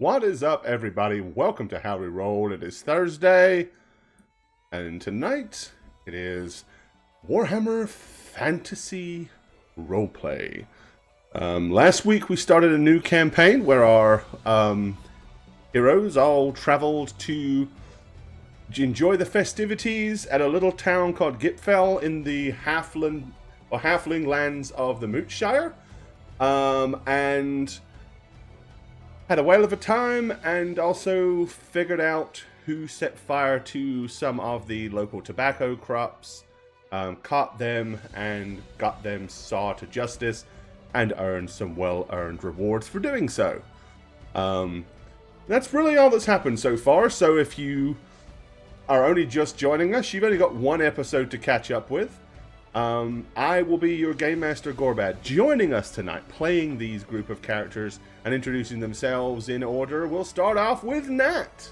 What is up, everybody? Welcome to How We Roll. It is Thursday, and tonight it is Warhammer Fantasy Roleplay. Last week we started a new campaign where our heroes all traveled to enjoy the festivities at a little town called Gipfel in the halfling lands of the Mootshire, and had a whale of a time, and also figured out who set fire to some of the local tobacco crops, caught them, and got them saw to justice, and earned some well-earned rewards for doing so. That's really all that's happened so far, so if you are only just joining us, you've only got one episode to catch up with. I will be your Game Master Gorbad. Joining us tonight, playing these group of characters and introducing themselves in order, we'll start off with Nat.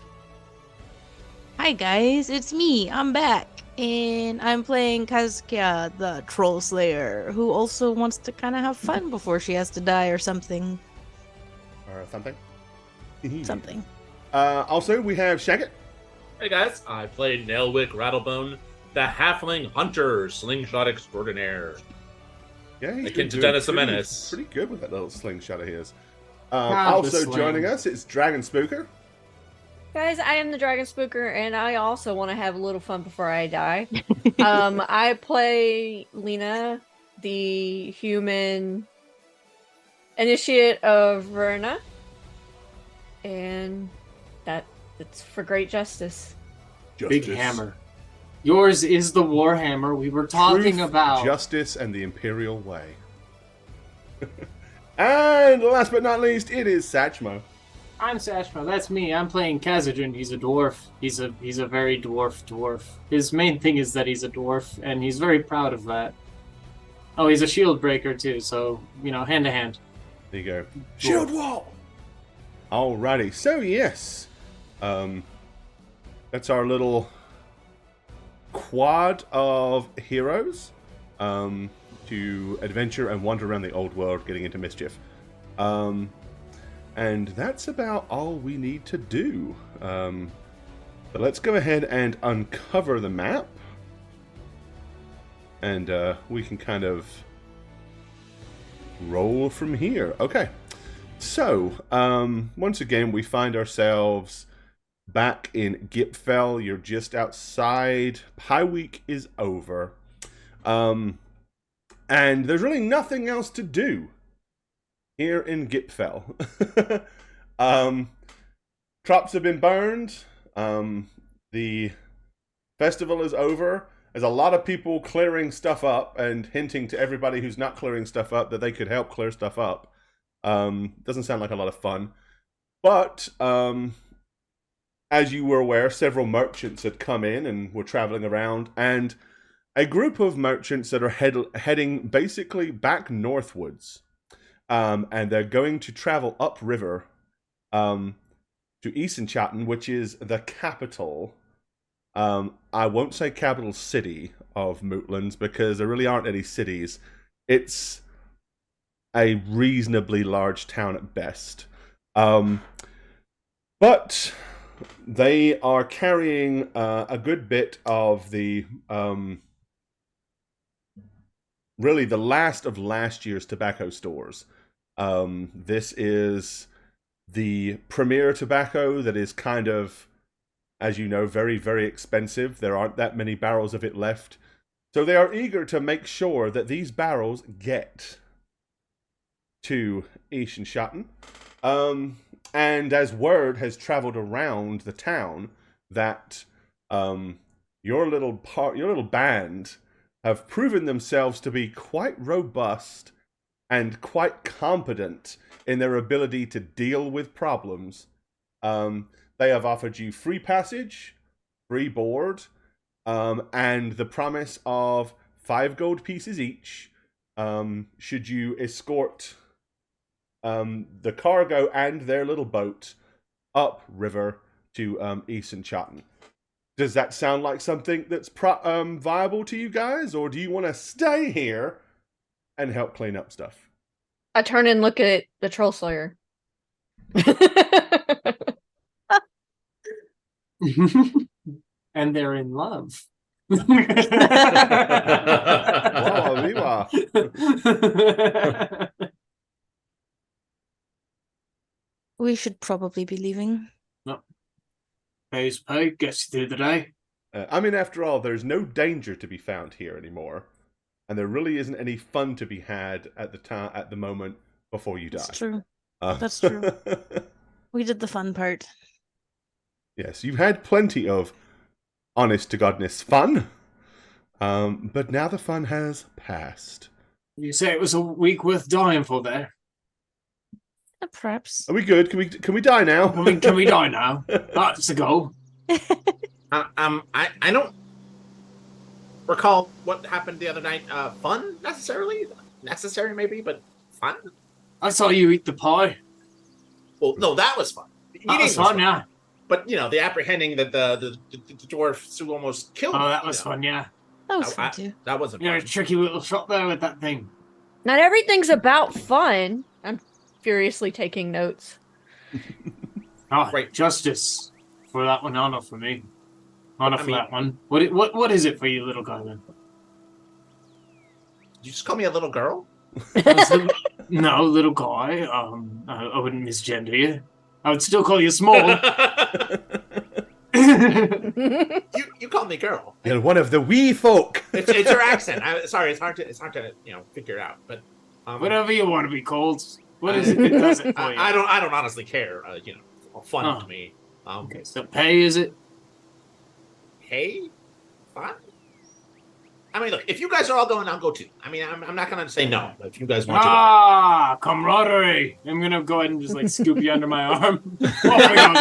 Hi guys, it's me. I'm back. And I'm playing Kazkia, the Troll Slayer, who also wants to kind of have fun before she has to die or something. Or something. Something. Also, we have Shaggit. Hey guys, I played Nailwick Rattlebone, the Halfling Hunter Slingshot Extraordinaire. Yeah, he's Akin to doing Dennis the Menace. Pretty good with that little slingshot of his. Proud Also to joining sling. us is Dragon Spooker. Guys, I am the Dragon Spooker, and I also want to have a little fun before I die. I play Lena, the human initiate of Verna, and it's for great justice. Big Justice. hammer. Yours is the Warhammer we were talking Truth, about. Justice, and the Imperial Way. And last but not least, it is Satchmo. I'm Sashmo. That's me. I'm playing Khazadrin. He's a dwarf. He's a very dwarf. His main thing is that he's a dwarf, and he's very proud of that. Oh, he's a shield breaker too. So hand to hand. There you go. Shield wall! Alrighty, so yes. That's our little quad of heroes to adventure and wander around the old world, getting into mischief. And that's about all we need to do. But let's go ahead and uncover the map. And we can kind of roll from here. Okay. So, once again, we find ourselves back in Gipfel. You're just outside. Pie Week is over. And there's really nothing else to do here in Gipfel. Crops have been burned. The festival is over. There's a lot of people clearing stuff up and hinting to everybody who's not clearing stuff up that they could help clear stuff up. Doesn't sound like a lot of fun. But, as you were aware, several merchants had come in and were traveling around, and a group of merchants that are heading basically back northwards. And they're going to travel upriver to Eisenchatten, which is the capital. I won't say capital city of Mootlands, because there really aren't any cities. It's a reasonably large town at best. But they are carrying a good bit of the really the last of last year's tobacco stores. This is the premier tobacco that is kind of, as you know, very, very expensive. There aren't that many barrels of it left. So they are eager to make sure that these barrels get to Eisenchatten. And as word has traveled around the town that your little band have proven themselves to be quite robust and quite competent in their ability to deal with problems, they have offered you free passage, free board, and the promise of 5 gold pieces each should you escort the cargo and their little boat upriver to Eisenchatten. Does that sound like something that's viable to you guys, or do you want to stay here and help clean up stuff? I turn and look at the Troll Slayer. And they're in love. Wow, viva. We should probably be leaving. Pays pay, gets you through the day. I mean, after all, there's no danger to be found here anymore, and there really isn't any fun to be had at the moment before you die. That's true. That's true. We did the fun part. Yes, you've had plenty of honest-to-godness fun, but now the fun has passed. You say it was a week worth dying for there. Perhaps. Are we good? Can we die now? I mean, can we die now? That's the goal. I don't recall what happened the other night. Fun necessarily, necessary maybe, but fun. I saw you eat the pie. Well, no, that was fun. That was fun, yeah. But the apprehending that the dwarf who almost killed. Oh, that was fun, yeah. That was fun too. That wasn't. You're a Fun. tricky little shot there with that thing. Not everything's about fun. I'm furiously taking notes. Oh, Right. Justice for that one, honor for me. Honor for mean- that one. What is it for you, little guy, then? Did you just call me a little girl? No, little guy. I wouldn't misgender you. I would still call you small. you called me girl. You're one of the wee folk. It's your accent. Sorry, it's hard to figure it out. But Whatever you want to be called. What is it that does it for you? I don't honestly care. Fun Oh. to me. Okay, so pay is it? Hey, fun. I mean, look, if you guys are all going, I'll go too. I mean, I'm not gonna say no if you guys want to Ah, camaraderie. I'm gonna go ahead and just like scoop you under my arm. Off we go.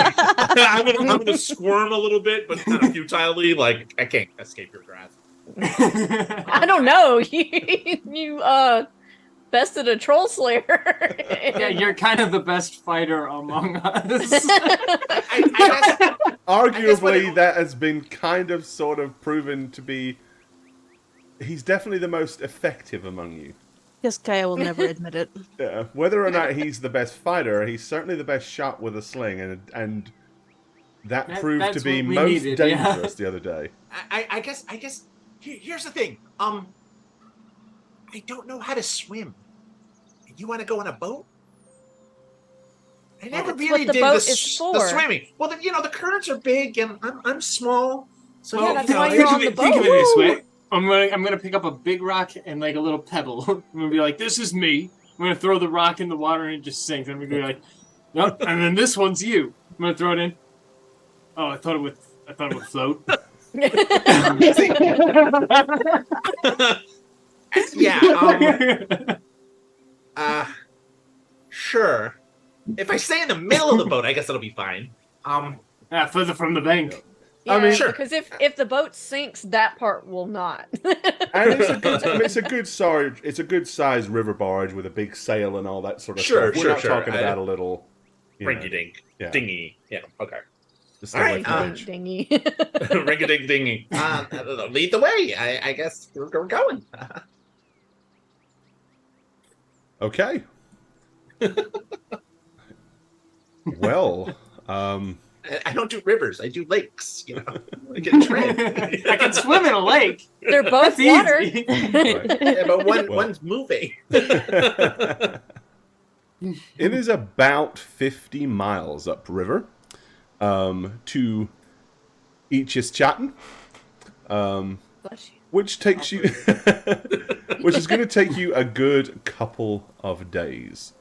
go. I'm gonna squirm a little bit, but kind of futilely. Like I can't escape your grasp. I don't know. You bested a troll slayer. Yeah, you're kind of the best fighter among us. I guess, Arguably, that has been kind of sort of proven to be. He's definitely the most effective among you. Yes, Kaya will never admit it. Yeah. Whether or not he's the best fighter, he's certainly the best shot with a sling, and that proved to that's be what we most needed, yeah. dangerous the other day. I guess. Here's the thing. I don't know how to swim. You want to go on a boat? I never That's really what the did boat the is for. swimming. Well, the currents are big, and I'm small. So Yeah, that's you know, why it- you're on think the of it boat. this way. I'm gonna pick up a big rock and like a little pebble. I'm gonna be like, "This is me." I'm gonna throw the rock in the water and it just sinks. I'm gonna be like, "Nope," and then this one's you. I'm gonna throw it in. Oh, I thought it would float. yeah. Sure. If I stay in the middle of the boat, I guess it'll be fine. Yeah, further from the bank. Yeah, I mean- Sure. because if the boat sinks, that part will not. And it's a good size river barge with a big sail and all that sort of Sure, stuff. We're sure, not sure. talking about a little Rinky dink, Yeah. dingy. Yeah. Okay. Just All right, like a Dingy. Ring a ding dingy. Lead the way. I guess we're going. Okay. Well, I don't do rivers. I do lakes. I get trained. I can swim in a lake. They're both That's water. easy. Yeah, but Well. one's moving. it is about 50 miles upriver to Ichischatan, Bless you. which takes you, which is going to take you a good couple of days.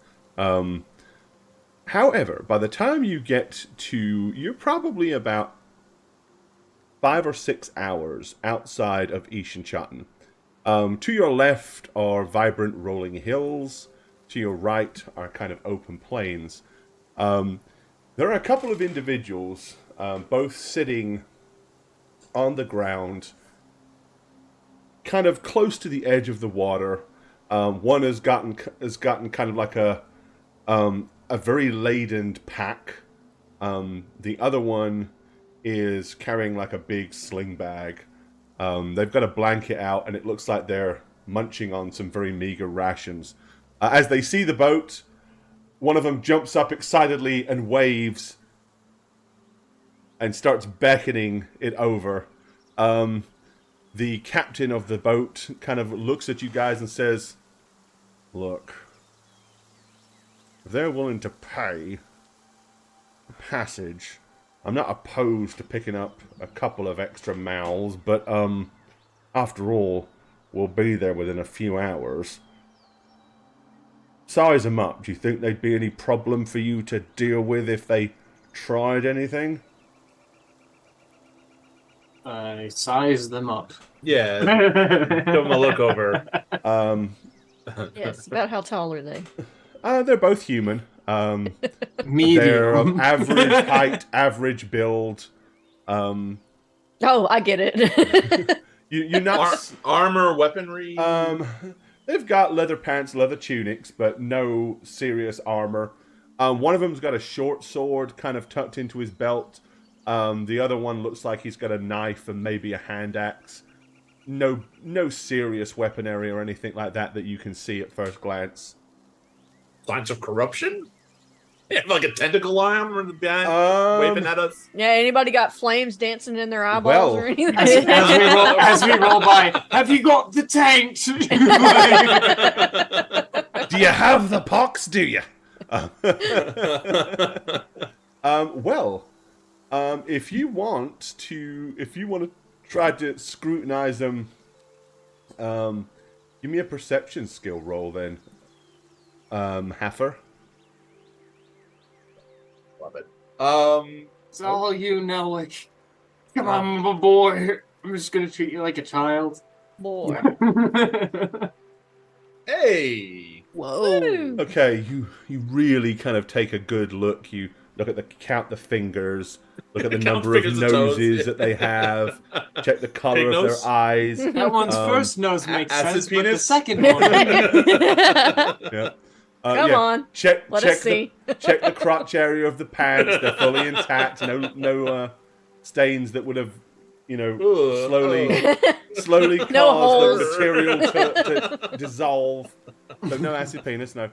However, by the time you get to, you're probably about 5 or 6 hours outside of Ishinchatan. To your left are vibrant rolling hills. To your right are kind of open plains. There are a couple of individuals, both sitting on the ground, kind of close to the edge of the water. One has gotten kind of like a very laden pack. The other one is carrying like a big sling bag. They've got a blanket out, and it looks like they're munching on some very meager rations. As they see the boat, one of them jumps up excitedly and waves. and starts beckoning it over. The captain of the boat kind of looks at you guys and says, "Look, if they're willing to pay passage, I'm not opposed to picking up a couple of extra mouths, but after all, we'll be there within a few hours. Size them up. Do you think they'd be any problem for you to deal with if they tried anything?" I size them up. Yeah, give them a look over. Yes, about how tall are they? They're both human. Medium. They're of average height, average build. Oh, I get it. You're not... Armor, weaponry. They've got leather pants, leather tunics, but no serious armor. One of them's got a short sword kind of tucked into his belt. The other one looks like he's got a knife and maybe a hand axe. No serious weaponry or anything like that you can see at first glance. Signs of corruption? Yeah, like a tentacle arm behind, waving at us. Yeah, anybody got flames dancing in their eyeballs or anything? As we roll by, have you got the tanks? Do you have the pox, do you? If you want to try to scrutinize them, give me a perception skill roll then, Haffer. Love it. It's all you, Nellick. Come on, my boy. I'm just gonna treat you like a child. Boy. Hey. Whoa. Okay, you really kind of take a good look. You look at count the fingers, look at the Count number of fingers and toes. noses that they have, check the color Big of nose. their eyes. That one's first nose makes acid sense, but the penis? second one. Yeah. Come on. Check Let check us see. check the crotch area of the pants. They're fully intact. No stains that would have, slowly caused No the holes. material to dissolve. So no acid penis, no.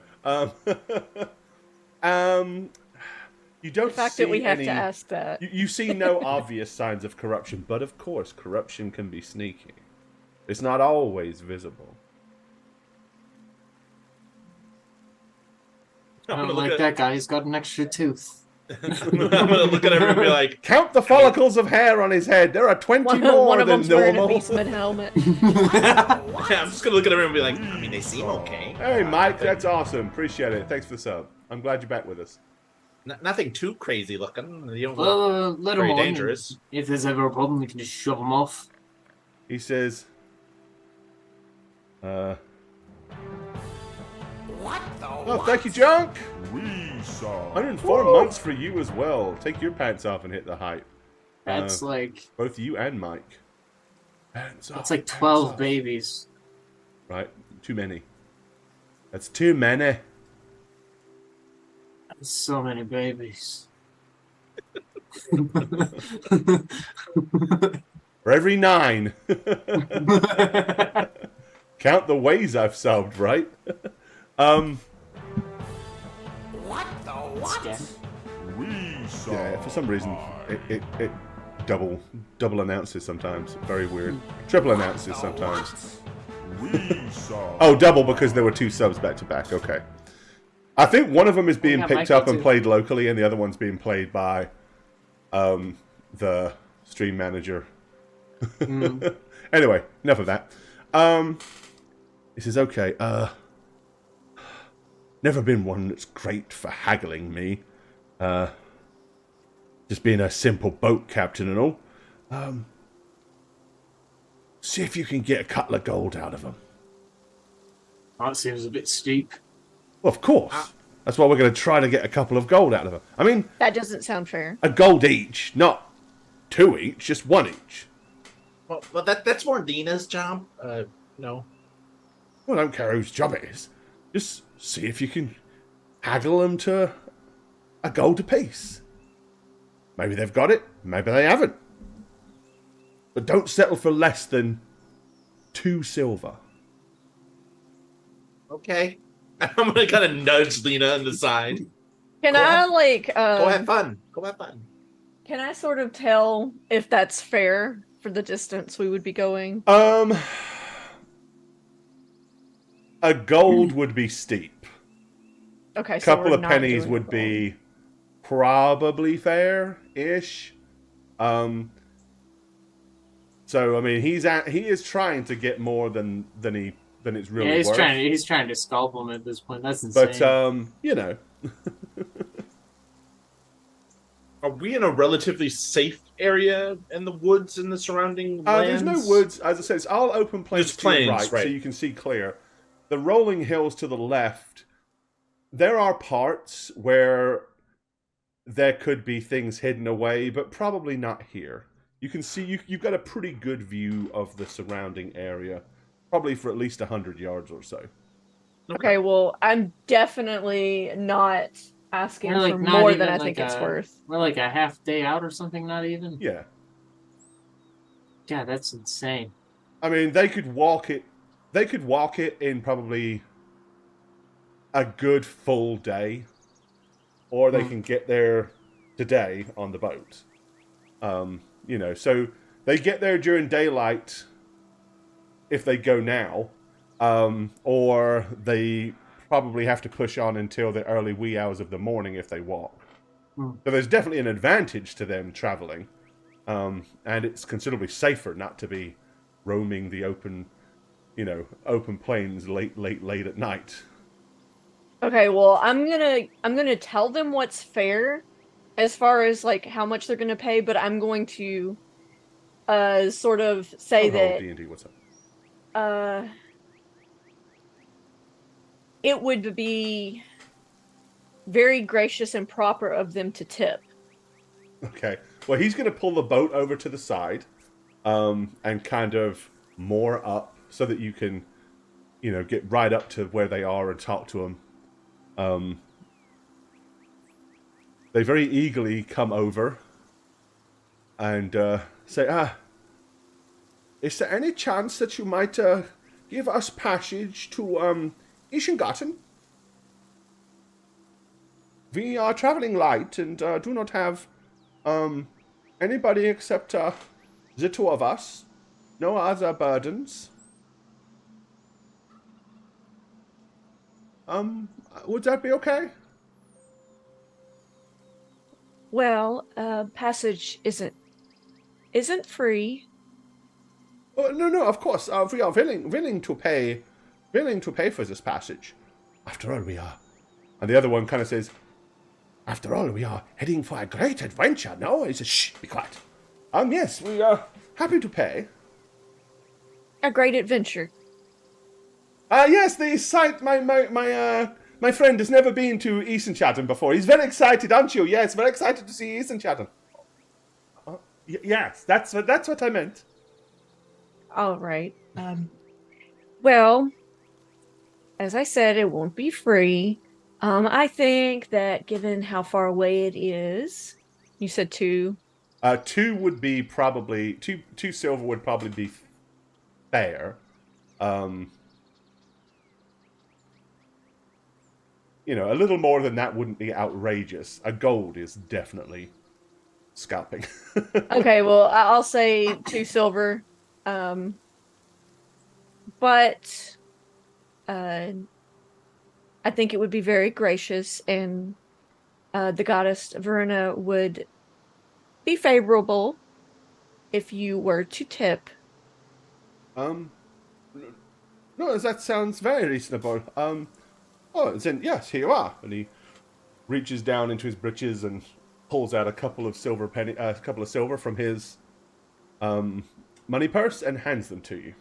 You don't The fact see that we have any, to ask that. You see no obvious signs of corruption, but of course, corruption can be sneaky. It's not always visible. I don't like that guy. He's got an extra tooth. I'm gonna look at everyone and be like, Count the follicles of hair on his head. There are 20 One more of than them's wearing a normal. Beastman helmet. yeah, I'm just gonna look at everyone and be like, I mean, they seem okay. Hey, Mike, that's awesome. Appreciate it. Thanks for the sub. I'm glad you're back with us. Nothing too crazy looking. You don't look Well, let him very on. dangerous. If there's ever a problem, we can just shove him off. He says, What the? "Oh, thank you, Junk. Resaw. 104 months for you as well. Take your pants off and hit the hype. That's like Both you and Mike. Pants off, that's like pants 12 off. babies. Right? Too many. That's too many. That's so many babies. For every 9. Count the ways I've subbed, right? What the? What? Resaw. Yeah, for some reason, it double announces sometimes. Very weird. Triple announces sometimes. Resaw. Oh, double because there were 2 subs back to back. Okay. I think one of them is being Yeah, picked Michael up and too. played locally, and the other one's being played by the stream manager. Anyway, enough of that. He says, okay, never been one that's great for haggling me. Just being a simple boat captain and all. See if you can get a couple of gold out of them. That seems a bit steep. Well, of course. That's why we're going to try to get a couple of gold out of them. I mean, That doesn't sound fair. a gold each, not 2 each, just 1 each. Well, that's more Dina's job. No. Well, I don't care whose job it is. Just see if you can haggle them to a gold apiece. Maybe they've got it, maybe they haven't. But don't settle for less than 2 silver. Okay. I'm gonna kind of nudge Lena on the side. Can Go I ahead. like Go have fun. Go have fun. Can I sort of tell if that's fair for the distance we would be going? A gold would be steep. Okay, A so couple we're of not pennies doing would gold. be probably fair-ish. So I mean, he is trying to get more than it's really Yeah, he's worth. trying to scalp him at this point. That's insane. But you know, Are we in a relatively safe area in the woods in the surrounding lands? there's no woods. As I said, it's all open plains Just to your plains, right, so right. you can see clear. The rolling hills to the left, there are parts where there could be things hidden away, but probably not here. You can see you've got a pretty good view of the surrounding area, probably for at least 100 yards or so. Okay, well, I'm definitely not asking We're like for not more even than I like think it's worth. We're like a half day out or something. Not even. Yeah, Yeah, that's insane. I mean they could walk it. They could walk it in probably a good full day, or they can get there today on the boat. You know, so they get there during daylight if they go now, or they probably have to push on until the early wee hours of the morning if they walk. So there's definitely an advantage to them traveling, and it's considerably safer not to be roaming the open plains late at night. Okay, well, I'm gonna tell them what's fair as far as like how much they're gonna pay, but I'm going to sort of say that D&D, what's up? it would be very gracious and proper of them to tip. Okay. Well, he's going to pull the boat over to the side, and kind of moor up so that you can, get right up to where they are and talk to them. They very eagerly come over and say, is there any chance that you might give us passage to Ishingarten? We are traveling light and do not have anybody except the two of us. No other burdens. Would that be okay? Well, passage isn't free. No, of course. We are willing to pay for this passage. After all, we are. And the other one kind of says, after all, we are heading for a great adventure. No, he says, shh, be quiet. Yes, we are happy to pay. A great adventure. Yes, the site. My friend has never been to Eastern Chatham before. He's very excited, aren't you? Yes, very excited to see Eastern Chatham. Yes, that's what I meant. All right. Well, as I said, it won't be free. I think that given how far away it is, you said 2. 2 would be probably two silver would probably be fair. A little more than that wouldn't be outrageous. A gold is definitely scalping. Okay, well, I'll say 2 silver. But I think it would be very gracious, and the goddess Verna would be favorable if you were to tip. No, that sounds very reasonable. Then yes, here you are. And he reaches down into his breeches and pulls out a couple of silver from his money purse and hands them to you.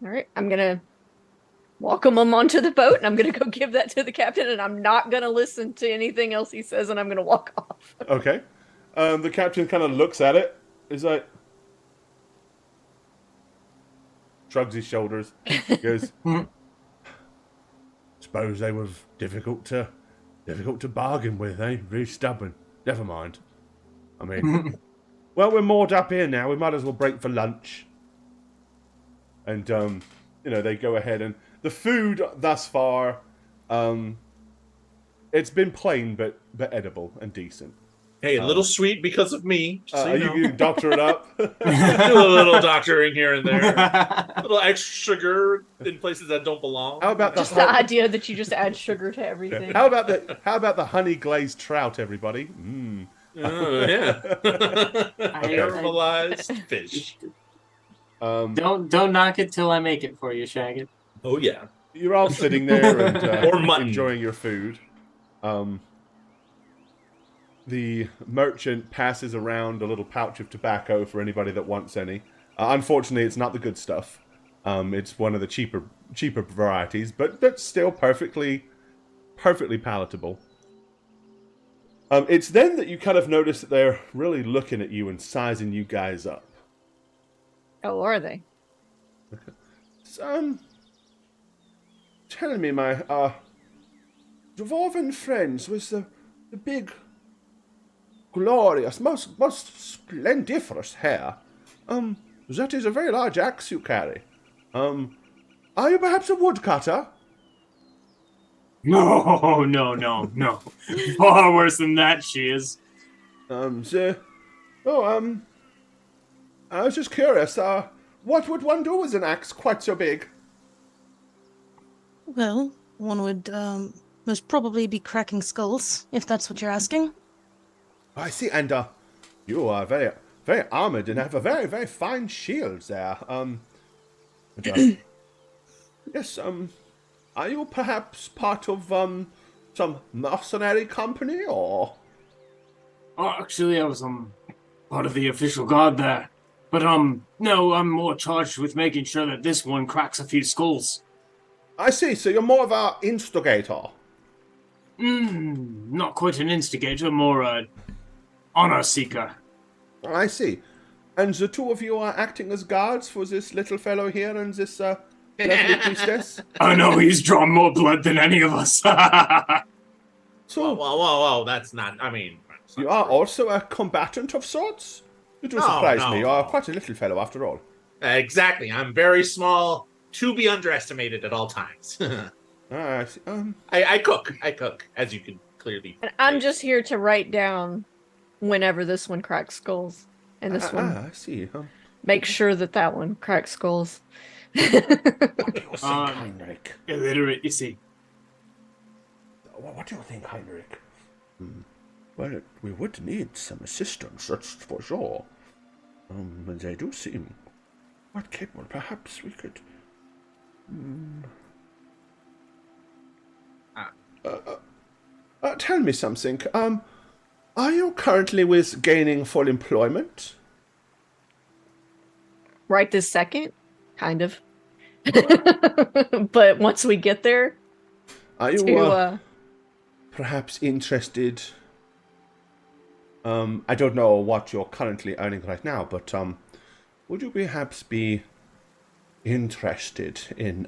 All right, I'm gonna welcome him onto the boat, and I'm gonna go give that to the captain, and I'm not gonna listen to anything else he says, and I'm gonna walk off. Okay. The captain kind of looks at it. He's like, shrugs his shoulders. Goes, suppose they were difficult to bargain with, eh? Really stubborn. Never mind. I mean, well, we're moored up here now. We might as well break for lunch. And they go ahead, and the food thus far, it's been plain but edible and decent. Hey, a little sweet because of me. Just so you know. you doctor it up? Do a little doctoring here and there. A little extra sugar in places that don't belong. How about Just the idea that you just add sugar to everything. How about the honey glazed trout, everybody? Mmm. Oh, yeah. Okay. Caramelized fish. Don't knock it till I make it for you, Shaggy. Oh, yeah. You're all sitting there and Or mutton. enjoying your food. The merchant passes around a little pouch of tobacco for anybody that wants any. Unfortunately, it's not the good stuff. It's one of the cheaper varieties, but still perfectly palatable. It's then that you kind of notice that they're really looking at you and sizing you guys up. Oh, are they? Telling me my dwarven friends was the big, glorious, most splendiferous hair. That is a very large axe you carry. Are you perhaps a woodcutter? No. Far worse than that, she is. I was just curious, what would one do with an axe quite so big? Well, one would most probably be cracking skulls, if that's what you're asking. I see, and you are very, very armored and have a very, very fine shield there. Yes, are you perhaps part of some mercenary company, or? Oh, actually, I was part of the official guard there. But no, I'm more charged with making sure that this one cracks a few skulls. I see, so you're more of a instigator. Not quite an instigator, more a honor seeker. I see. And the two of you are acting as guards for this little fellow here and this lovely priestess? I know he's drawn more blood than any of us. So, Whoa, that's not, I mean... you are also a combatant of sorts? You do surprise me. You are quite a little fellow, after all. Exactly. I'm very small, to be underestimated at all times. I see. I cook, as you can clearly... And I'm just here to write down whenever this one cracks skulls. And this one. I see. Make sure that one cracks skulls. What do you think, Heinrich? Illiterate, you see. What do you think, Heinrich? Well, we would need some assistance, that's for sure. They do seem quite capable. Perhaps we could... tell me something. Are you currently gaining full employment? Right this second? Kind of. But once we get there... Are you perhaps interested... I don't know what you're currently earning right now, but would you perhaps be interested in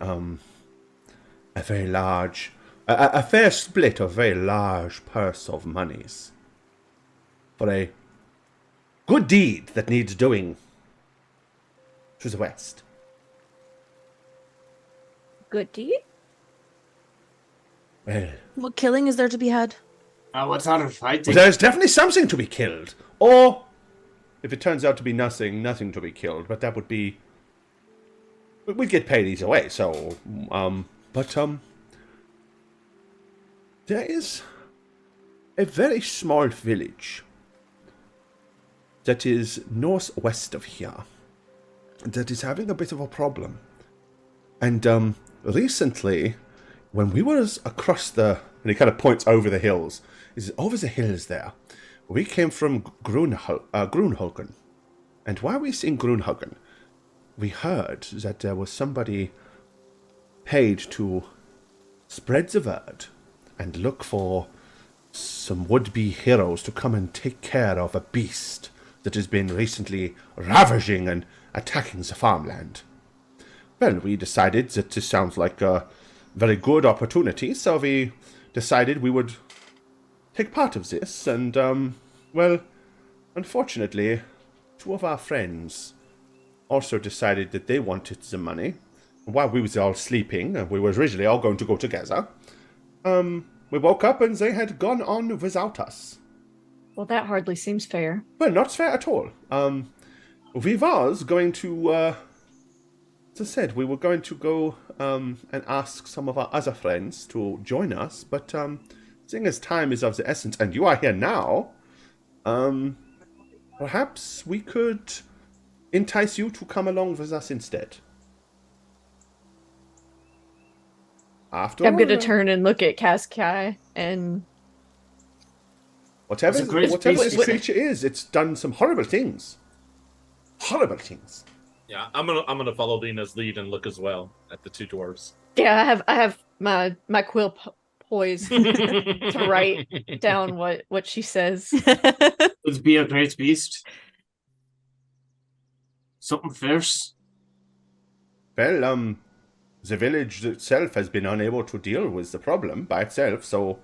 a very large... a fair split of a very large purse of monies for a good deed that needs doing to the west? Good deed? Well, What killing is there to be had? What's out of fighting? there's definitely something to be killed. Or, if it turns out to be nothing to be killed. But that would be... we'd get paid either way, so... there is a very small village that is northwest of here that is having a bit of a problem. And recently, when we was across the... and he kind of points over the hills. Is over the hills there. We came from Grunhogen. And while we was in Grunhogen, we heard that there was somebody paid to spread the word and look for some would-be heroes to come and take care of a beast that has been recently ravaging and attacking the farmland. Well, we decided that this sounds like a very good opportunity, so we decided we would take part of this, and, well, unfortunately, two of our friends also decided that they wanted the money. While we was all sleeping, and we were originally all going to go together, we woke up and they had gone on without us. Well, that hardly seems fair. Well, not fair at all. We was going to, as I said, we were going to go and ask some of our other friends to join us, but seeing as time is of the essence, and you are here now, perhaps we could entice you to come along with us instead. After I'm all, gonna turn and look at Caskai and whatever That's a great this species. creature is, it's done some horrible things. Horrible things. Yeah, I'm gonna follow Lena's lead and look as well at the two dwarves. yeah, I have my quill poised to write down what she says. Would be a great beast. Something fierce. Well, the village itself has been unable to deal with the problem by itself, so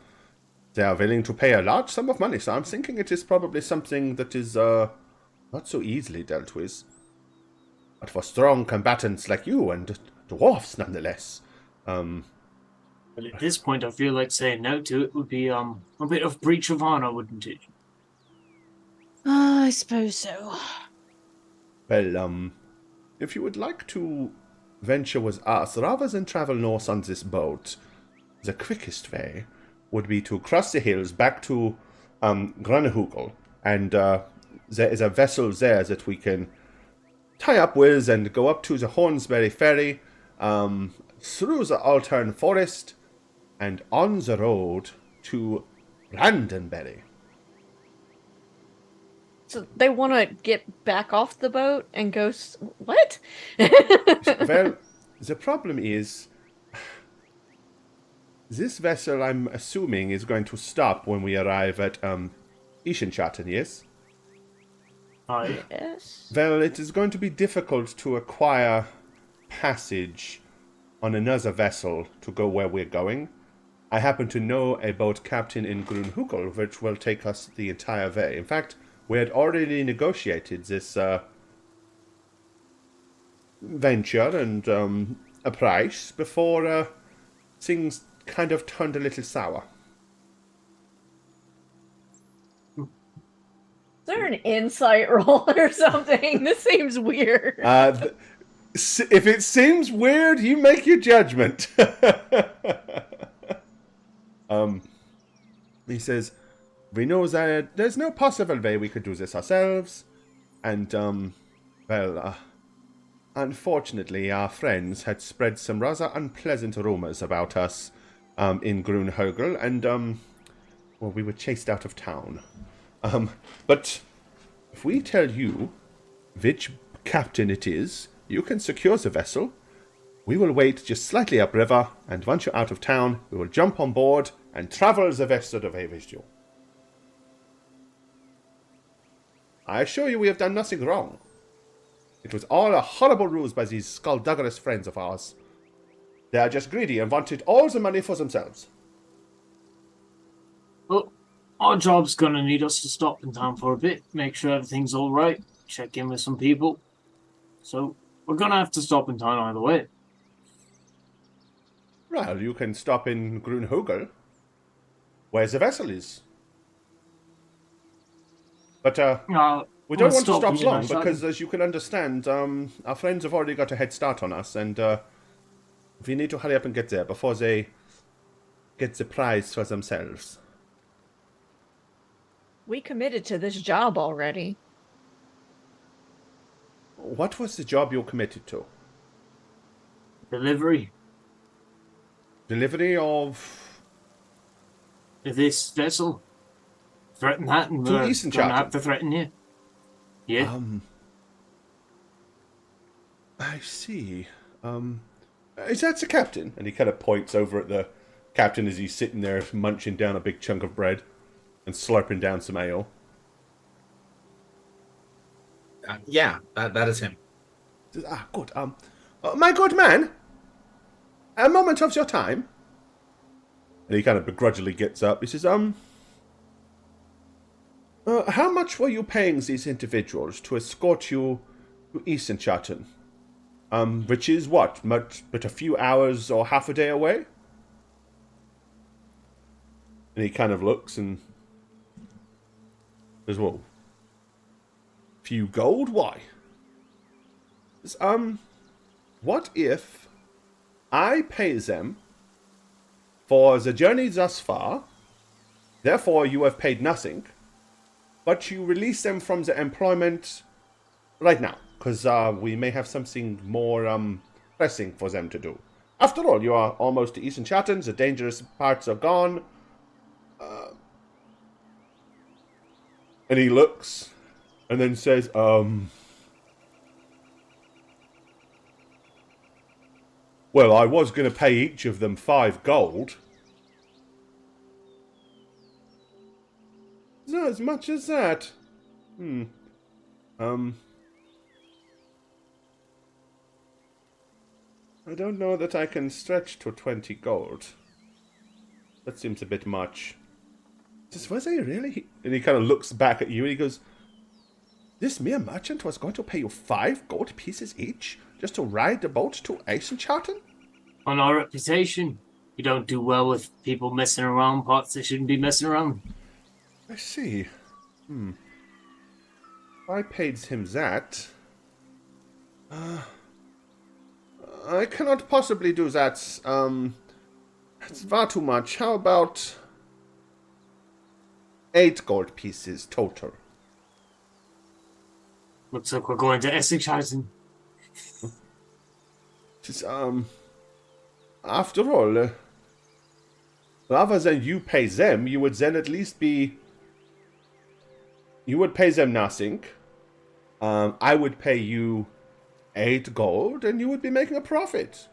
they are willing to pay a large sum of money. So I'm thinking it is probably something that is not so easily dealt with. But for strong combatants like you and dwarfs, nonetheless. Well, at this point, I feel like saying no to it would be a bit of breach of honor, wouldn't it? I suppose so. Well, if you would like to venture with us, rather than travel north on this boat, the quickest way would be to cross the hills back to Grunhugel, and there is a vessel there that we can tie up with and go up to the Hornsberry Ferry, through the Altern Forest, and on the road to Randenberry. So they want to get back off the boat and go. What? Well, the problem is, this vessel, I'm assuming, is going to stop when we arrive at Ischenschatten, yes? Aye. Yes. Well, it is going to be difficult to acquire passage on another vessel to go where we're going. I happen to know a boat captain in Grunhugel, which will take us the entire way. In fact, we had already negotiated this venture and a price before things kind of turned a little sour. Is there an insight roll or something? This seems weird. If it seems weird, you make your judgment. He says, we know that there's no possible way we could do this ourselves, and, unfortunately, our friends had spread some rather unpleasant rumors about us, in Grunhogel, and, we were chased out of town. But if we tell you which captain it is, you can secure the vessel. We will wait just slightly upriver, and once you're out of town, we will jump on board and travel the rest of the way with you. I assure you we have done nothing wrong. It was all a horrible ruse by these skullduggerous friends of ours. They are just greedy and wanted all the money for themselves. Well, our job's gonna need us to stop in town for a bit, make sure everything's all right, check in with some people. So we're gonna have to stop in town either way. Well, you can stop in Grunhogel, where the vessel is. But, we don't want to stop long, because as you can understand, our friends have already got a head start on us, and we need to hurry up and get there before they get the prize for themselves. We committed to this job already. What was the job you committed to? Delivery Delivery of... of this vessel. Threaten that, and To we're Eastern gonna Charter. have to threaten you. Yeah. I see. Is that the captain? And he kind of points over at the captain as he's sitting there munching down a big chunk of bread and slurping down some ale. Yeah, that is him. Says, good. My good man, a moment of your time. And he kind of begrudgingly gets up. He says, how much were you paying these individuals to escort you to Ischenschatten? Which is what? But a few hours or half a day away? And he kind of looks and... As well. Few gold? Why? What if I pay them for the journey thus far, therefore you have paid nothing, but you release them from the employment right now, because we may have something more pressing for them to do. After all, you are almost to Eastern Chatton, the dangerous parts are gone. And he looks, and then says, well, I was going to pay each of them 5 gold. Not as much as that. I don't know that I can stretch to 20 gold. That seems a bit much. Was they really? And he kind of looks back at you and he goes, this mere merchant was going to pay you 5 gold pieces each just to ride the boat to Eisencharten? On our reputation, you don't do well with people messing around parts they shouldn't be messing around. I see. I paid him that. I cannot possibly do that. It's far too much. How about 8 gold pieces total? Looks like we're going to Eisencharten. Just, after all, rather than you pay them, you would then at least be... You would pay them nothing. I would pay you 8 gold, and you would be making a profit.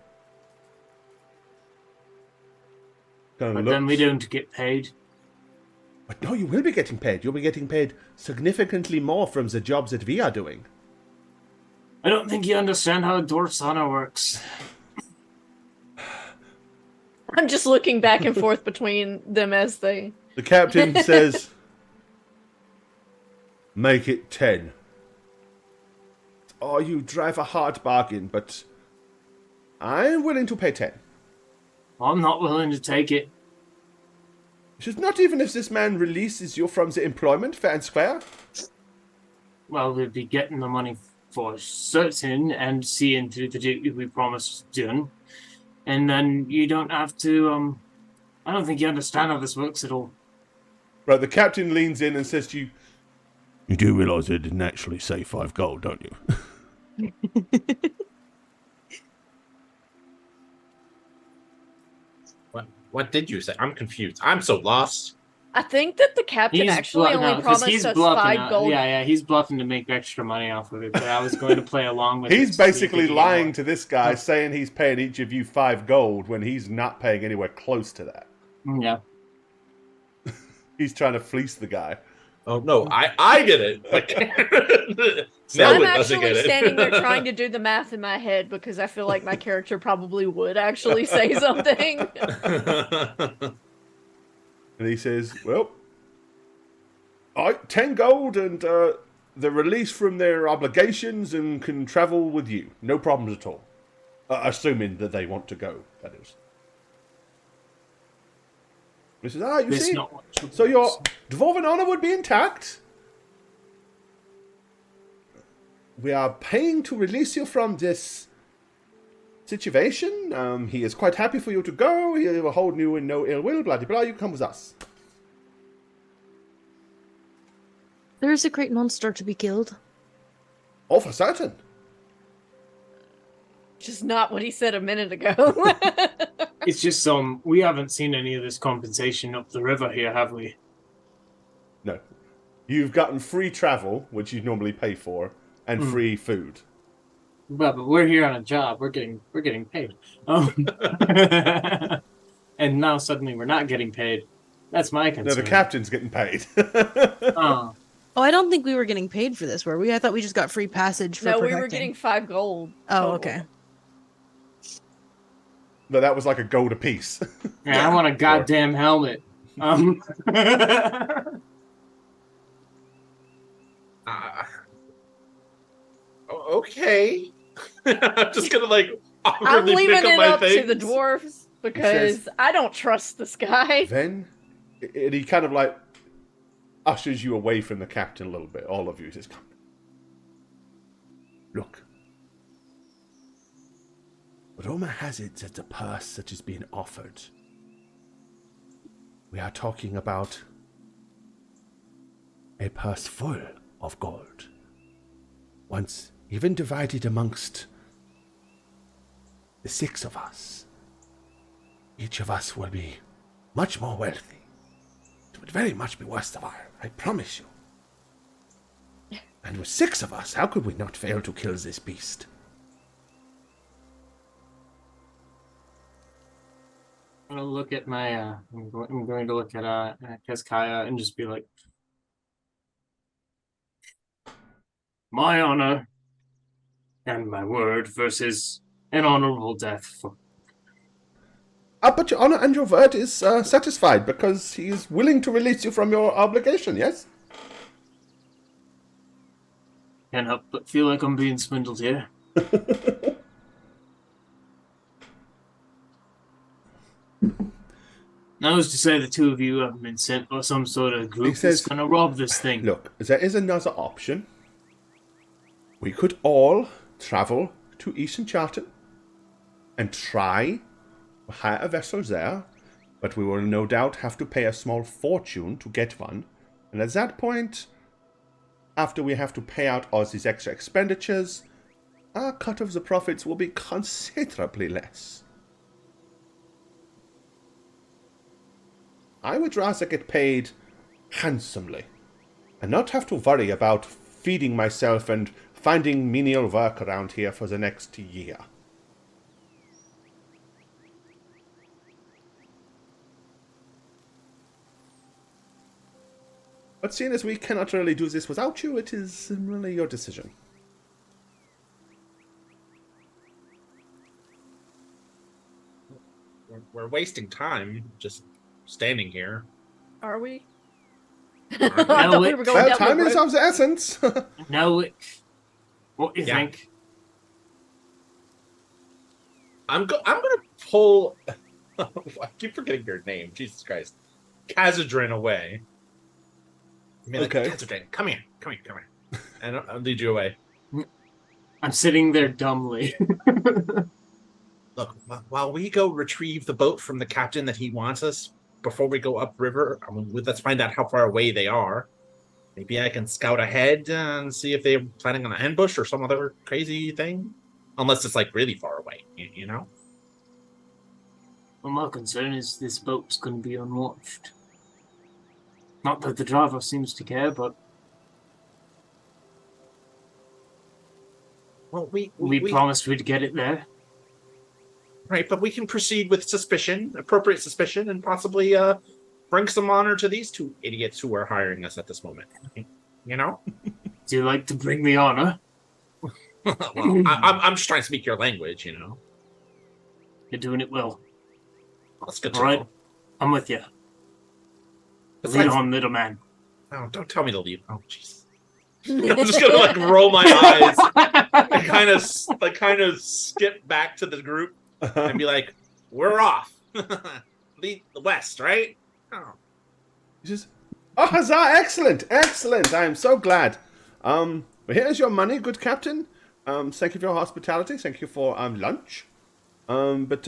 But then we don't get paid. But no, you will be getting paid. You'll be getting paid significantly more from the jobs that we are doing. I don't think you understand how a dwarf's honor works. I'm just looking back and forth between them as they... The captain says, make it 10. Oh, you drive a hard bargain, but I'm willing to pay 10. I'm not willing to take it. Just not even if this man releases you from the employment, fair and square? Well, we'd be getting the money for certain and seeing through the duty we promised doing. And then you don't have to, I don't think you understand how this works at all. Right, the captain leans in and says to you, you do realise I didn't actually say 5 gold, don't you? What did you say? I'm confused. I'm so lost. I think that the captain actually only promised us 5 gold. Yeah, he's bluffing to make extra money off of it, but I was going to play along with it. He's basically lying to this guy, saying he's paying each of you 5 gold when he's not paying anywhere close to that. Yeah. He's trying to fleece the guy. Oh, no, I get it. I'm actually standing there trying to do the math in my head because I feel like my character probably would actually say something. And he says, well, 10 gold and they're released from their obligations and can travel with you. No problems at all. Assuming that they want to go, that is. He says, you see, so your dwarven honor would be intact. We are paying to release you from this situation. He is quite happy for you to go. He will hold you in no ill will, blah, blah, blah. You come with us. There is a great monster to be killed. Oh, for certain. Just not what he said a minute ago. It's just we haven't seen any of this compensation up the river here, have we? No. You've gotten free travel, which you normally pay for, and free food. Well, but we're here on a job. We're getting paid. And now suddenly we're not getting paid. That's my concern. No, the captain's getting paid. Oh. Oh, I don't think we were getting paid for this, were we? I thought we just got free passage for protecting. We were getting 5 gold. Oh, total. okay. No, that was like a gold apiece. Yeah, I want a goddamn helmet. Okay. I'm just gonna I'm awkwardly leaving pick up it my up things. to the dwarves because I don't trust this guy. Then, and he kind of like ushers you away from the captain a little bit. All of you just come. Look. Roma has it that the purse that is being offered. We are talking about a purse full of gold. Once even divided amongst the 6 of us, each of us will be much more wealthy. It would very much be worth the while, I promise you. And with 6 of us, how could we not fail to kill this beast? I'm gonna look at my. I'm going to look at Kazkaya and just be like, my honor and my word versus an honorable death. But your honor and your word is satisfied because he is willing to release you from your obligation, yes? Can't help but feel like I'm being swindled here. Now is to say the 2 of you have been sent by some sort of group that's going to rob this thing. Look, there is another option. We could all travel to Eastern Charlton and try to hire a vessel there, but we will no doubt have to pay a small fortune to get one. And at that point, after we have to pay out all these extra expenditures, our cut of the profits will be considerably less. I would rather get paid handsomely and not have to worry about feeding myself and finding menial work around here for the next year. But seeing as we cannot really do this without you, it is really your decision. We're wasting time just standing here. Are we? No, I thought we were going Well, down time the is road. of the essence. No, what do you Yeah. think? I'm gonna pull. I keep forgetting your name. Jesus Christ, Kazadrin away. I mean, like, Okay. Kazadrin, come here, and I'll lead you away. I'm sitting there dumbly. Look, while we go retrieve the boat from the captain that he wants us before we go upriver, I mean, let's find out how far away they are. Maybe I can scout ahead and see if they're planning on an ambush or some other crazy thing. Unless it's like really far away, you know? Well, my concern is this boat's going to be unwatched. Not that the driver seems to care, but Well, we promised we'd get it there. right, but we can proceed with suspicion, appropriate suspicion, and possibly bring some honor to these 2 idiots who are hiring us at this moment. You know? Do you like to bring the honor? Well, I'm just trying to speak your language, you know. You're doing it well. That's good to All right, know. I'm with you. Lead Besides- on, little man. Oh, don't tell me to leave. Oh, jeez. I'm just gonna like roll my eyes and kind of skip back to the group and be like, "We're off. Lead the west, right?" Oh. He says, "Oh, huzzah! Excellent, excellent! I am so glad. Well, here's your money, good captain. Thank you for your hospitality. Thank you for lunch. But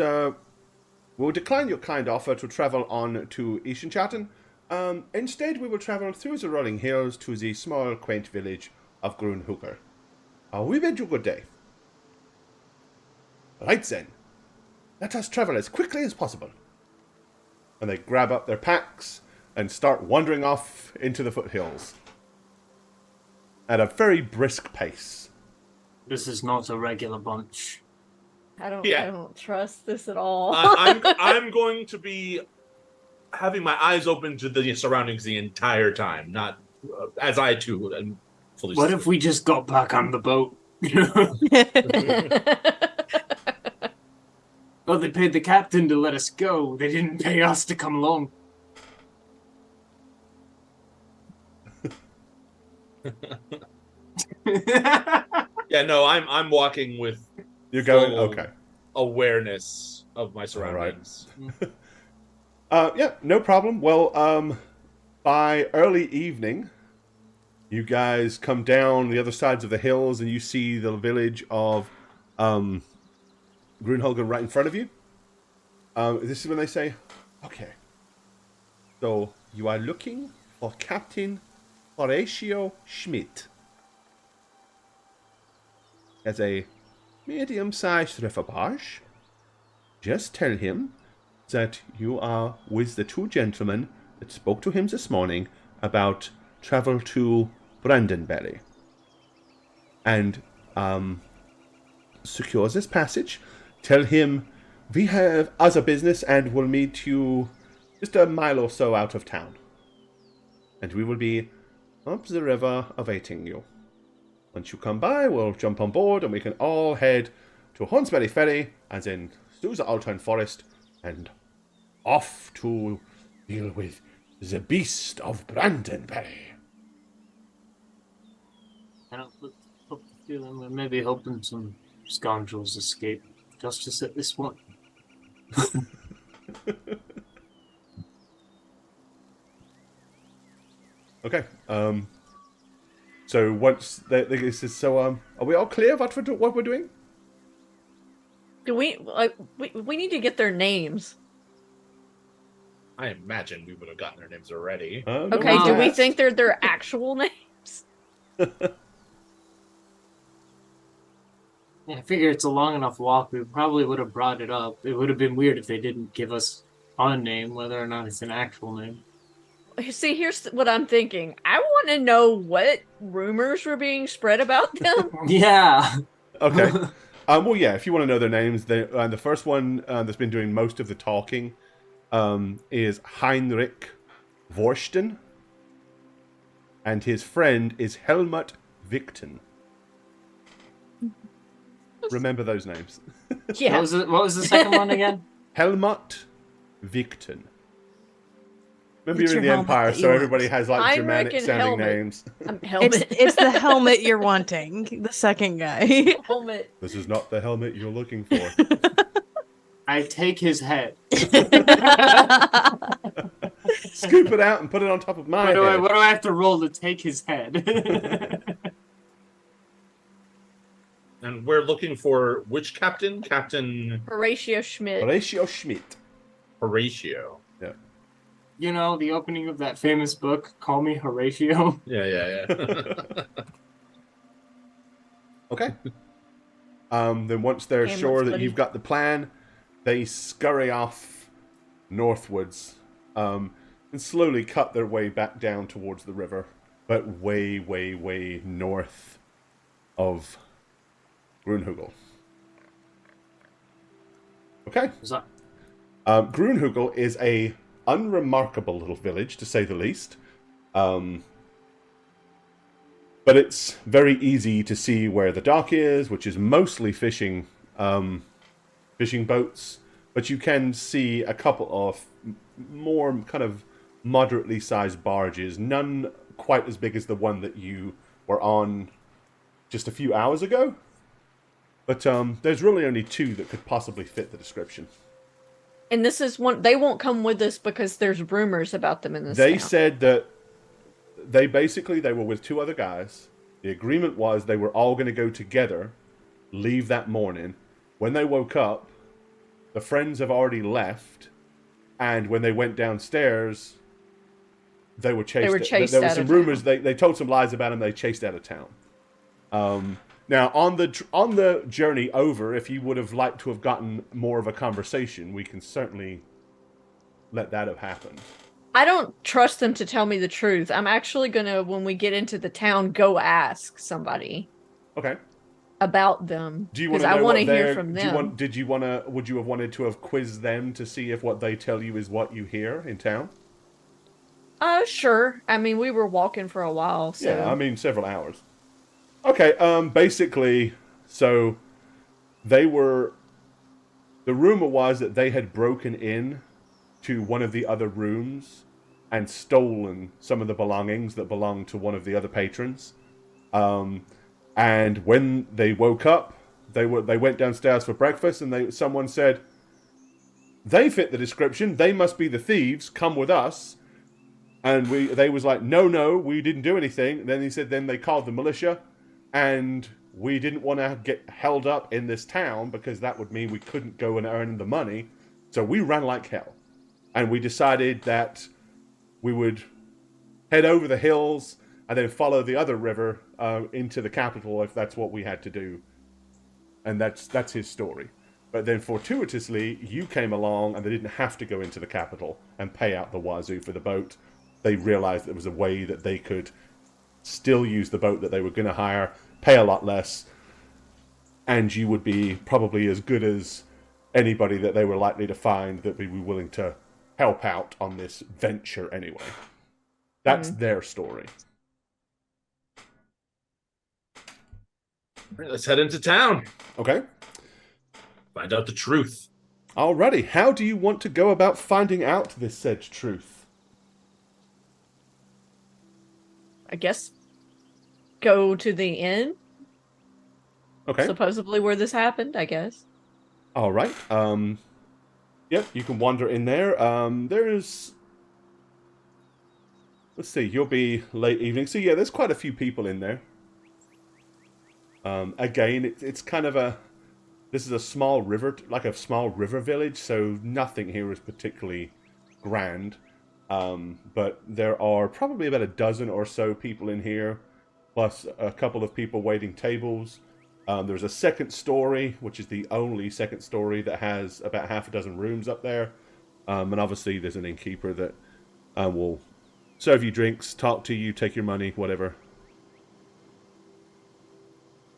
we'll decline your kind offer to travel on to Eastern Charlton. Instead, we will travel through the rolling hills to the small, quaint village of Grunhooker. We bid you good day. Right then, let us travel as quickly as possible." And they grab up their packs and start wandering off into the foothills at a very brisk pace. This is not a regular bunch. I Yeah. don't trust this at all. I'm going to be having my eyes open to the surroundings the entire time, not as I too am fully. What if we just got back on the boat? Well, they paid the captain to let us go. They didn't pay us to come along. Yeah, no, I'm walking with You're going full okay. awareness of my surroundings. Yeah, no problem. Well, by early evening, you guys come down the other sides of the hills and you see the village of Grunholger right in front of you. This is when they say, okay, so you are looking for Captain Horatio Schmidt. As a medium-sized river barge. Just tell him that you are with the two gentlemen that spoke to him this morning about travel to Brandenberry. And secure this passage. Tell him we have other business and will meet you just a mile or so out of town. And we will be up the river awaiting you. Once you come by, we'll jump on board and we can all head to Hornsberry Ferry and then through the Altown Forest and off to deal with the beast of Brandenberry. I don't hope the feeling we're maybe hoping some scoundrels escape justice at this point. Okay. So once they says, so are we all clear about what we're doing? Do we we need to get their names? I imagine we would have gotten their names already. No Okay, one's do we asked. think they're their actual names? Yeah, I figure it's a long enough walk. We probably would have brought it up. It would have been weird if they didn't give us a name, whether or not it's an actual name. See, here's what I'm thinking. I want to know what rumors were being spread about them. Yeah. Okay. Well, yeah, if you want to know their names, the first one that's been doing most of the talking is Heinrich Vorsten, and his friend is Helmut Victon. Remember those names. Yeah. What was the second one again? Helmut Victon. Remember, It's you're in the your helmet Empire, that so you everybody want. has like Heinrich Germanic and sounding Helmut. names. Helmet. It's the helmet you're wanting. The second guy. Helmet. This is not the helmet you're looking for. I take his head. Scoop it out and put it on top of my head. What do I have to roll to take his head? And we're looking for which captain? Captain Horatio Schmidt. Horatio Schmidt. Horatio. Yeah. You know, the opening of that famous book, Call Me Horatio. Yeah. Okay. Then once they're Hamlet's sure that buddy. you've got the plan, they scurry off northwards and slowly cut their way back down towards the river, but way, way, way north of Grunhugel. Okay. What's up? Grunhugel is a unremarkable little village, to say the least. But it's very easy to see where the dock is, which is mostly fishing boats. But you can see a couple of more kind of moderately sized barges, none quite as big as the one that you were on just a few hours ago. But there's really only two that could possibly fit the description. And this is one. They won't come with us because there's rumors about them in this They town. said that they were with two other guys. The agreement was they were all going to go together, leave that morning. When they woke up, the friends have already left, and when they went downstairs, they were chased. There were out some of rumors. They told some lies about them. They chased out of town. Now on the journey over, if you would have liked to have gotten more of a conversation, we can certainly let that have happened. I don't trust them to tell me the truth. I'm actually gonna, when we get into the town, go ask somebody Okay. about them. Do you want Because to know I want to what hear they're- from do you them. want? Would you have wanted to have quizzed them to see if what they tell you is what you hear in town? Sure. I mean, we were walking for a while, so Yeah, I mean several hours. Okay. Basically, so they were. The rumor was that they had broken in to one of the other rooms and stolen some of the belongings that belonged to one of the other patrons. And when they woke up, they went downstairs for breakfast, and someone said, "They fit the description. They must be the thieves. Come with us." And they was like, no, we didn't do anything. And then he said, then they called the militia, and we didn't want to get held up in this town because that would mean we couldn't go and earn the money. So we ran like hell. And we decided that we would head over the hills and then follow the other river into the capital if that's what we had to do. And that's his story. But then fortuitously, you came along and they didn't have to go into the capital and pay out the wazoo for the boat. They realized there was a way that they could still use the boat that they were going to hire, pay a lot less, and you would be probably as good as anybody that they were likely to find that would be willing to help out on this venture anyway. That's their story. All right, let's head into town. Okay. Find out the truth. Alrighty. How do you want to go about finding out this said truth? I guess go to the inn. Okay. Supposedly where this happened, I guess. All right. Yep, you can wander in there. There's... Let's see, you'll be late evening. So yeah, there's quite a few people in there. Again, it's kind of a... This is a small river, like a small river village, so nothing here is particularly grand. But there are probably about a dozen or so people in here, plus a couple of people waiting tables. There's a second story, which is the only second story that has about half a dozen rooms up there. And obviously there's an innkeeper that will serve you drinks, talk to you, take your money, whatever.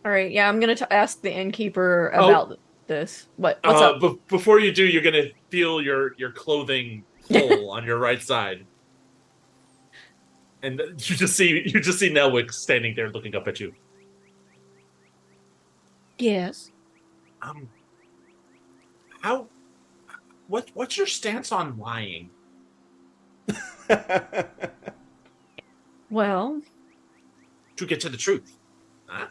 All right, yeah, I'm gonna ask the innkeeper about this. What's up? Before you do, you're gonna feel your clothing pull on your right side, and you just see Nelwick standing there looking up at you. Yes. What's your stance on lying? Well, To get to the truth. Huh?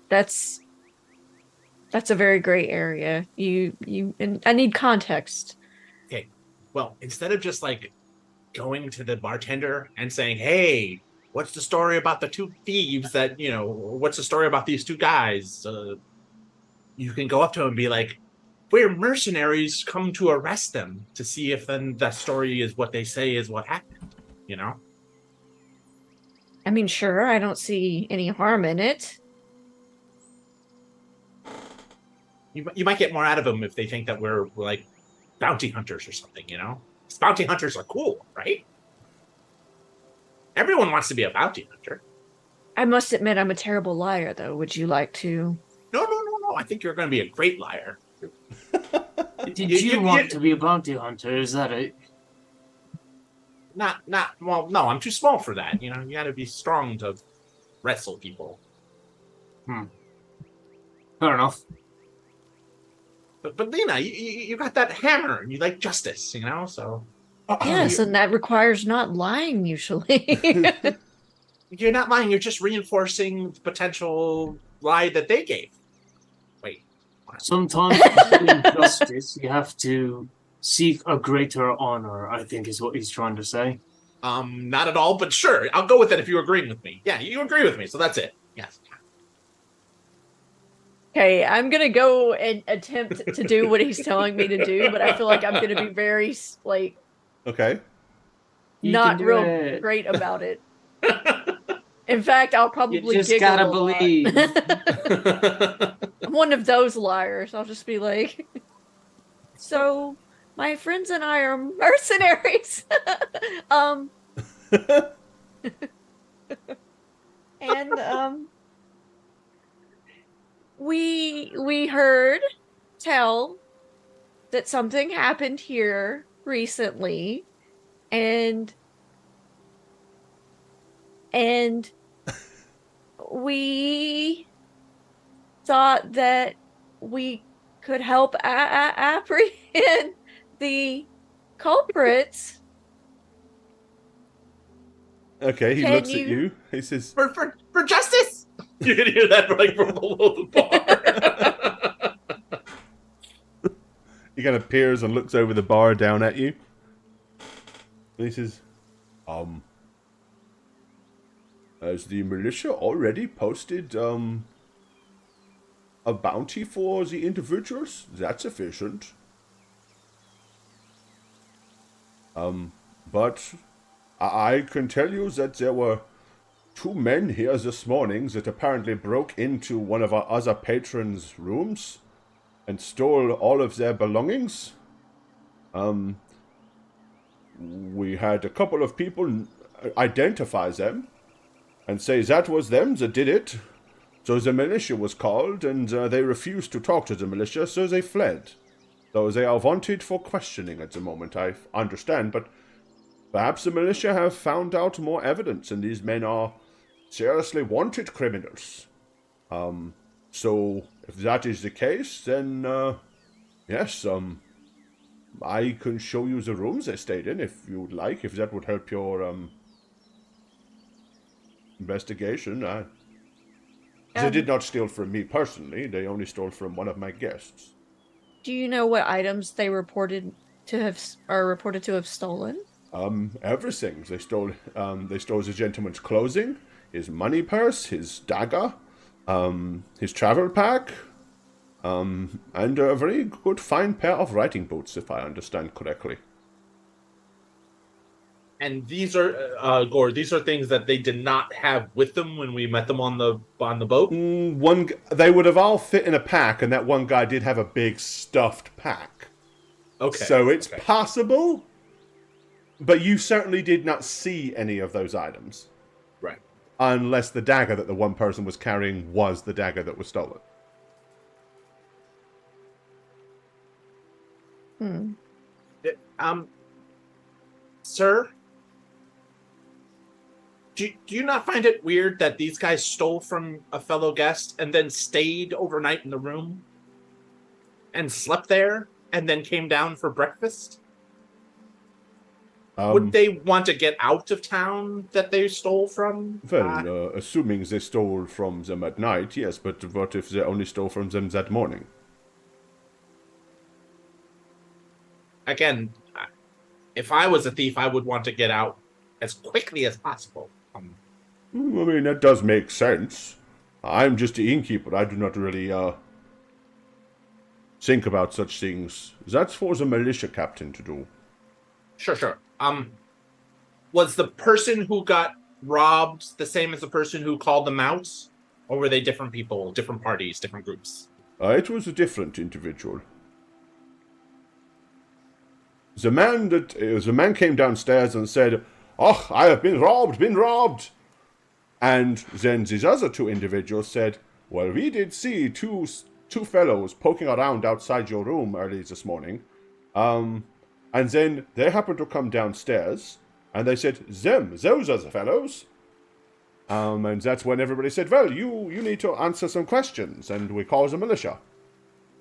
That's a very gray area. And I need context. Okay. Well, instead of just like going to the bartender and saying, "Hey, what's the story about the two thieves that, what's the story about these two guys?" You can go up to him and be like, "We're mercenaries come to arrest them," to see if then that story is what they say is what happened, I mean, sure, I don't see any harm in it. You might get more out of them if they think that we're like bounty hunters or something, 'Cause bounty hunters are cool, right? Everyone wants to be a bounty hunter. I must admit I'm a terrible liar, though. Would you like to? No. I think you're going to be a great liar. Did you want to be a bounty hunter? Is that it? Well, no, I'm too small for that. You got to be strong to wrestle people. Fair enough. But Lena, you got that hammer and you like justice, so. Yes, and that requires not lying usually. You're not lying, you're just reinforcing the potential lie that they gave. Wait. What? Sometimes in justice, you have to seek a greater honor, I think is what he's trying to say. Not at all, but sure. I'll go with it if you're agreeing with me. Yeah, you agree with me, so that's it. Yes. Okay, I'm gonna go and attempt to do what he's telling me to do, but I feel like I'm gonna be very, Okay. You not can do real it. great about it. In fact, I'll probably You just giggle gotta a lot. believe. I'm one of those liars. I'll just be like, so my friends and I are mercenaries. And we heard tell that something happened here recently, and we thought that we could help apprehend the culprits. Okay, he Can looks at you- you. He says, For justice! You can hear that from below the bar. you kind of peers and looks over the bar down at you. And he says, has the militia already posted, a bounty for the individuals? That's sufficient. But I can tell you that there were 2 men here this morning that apparently broke into one of our other patrons' rooms and stole all of their belongings. We had a couple of people identify them and say that was them that did it. So the militia was called, and they refused to talk to the militia, so they fled. So they are wanted for questioning at the moment, I understand, but perhaps the militia have found out more evidence, and these men are seriously wanted criminals. So if that is the case, then, yes, I can show you the rooms they stayed in if you would like, if that would help your, investigation. They did not steal from me personally, they only stole from one of my guests. Do you know what items they are reported to have stolen? Everything. They stole the gentleman's clothing, his money purse, his dagger, his travel pack, and a very good fine pair of riding boots, if I understand correctly. And these are Gore. These are things that they did not have with them when we met them on the boat. They would have all fit in a pack, and that one guy did have a big stuffed pack. Okay. So it's possible, but you certainly did not see any of those items. Right. Unless the dagger that the one person was carrying was the dagger that was stolen. Sir, do you not find it weird that these guys stole from a fellow guest and then stayed overnight in the room and slept there and then came down for breakfast? Would they want to get out of town that they stole from? Well, assuming they stole from them at night, yes, but what if they only stole from them that morning? Again, if I was a thief, I would want to get out as quickly as possible. I mean, that does make sense. I'm just the innkeeper. I do not really, think about such things. That's for the militia captain to do. Sure. Was the person who got robbed the same as the person who called them out? Or were they different people, different parties, different groups? It was a different individual. The man came downstairs and said, "Oh, I have been robbed." And then these other 2 individuals said, "Well, we did see two fellows poking around outside your room early this morning. And then they happened to come downstairs, and they said, those are the fellows." And that's when everybody said, "Well, you need to answer some questions," and we called the militia.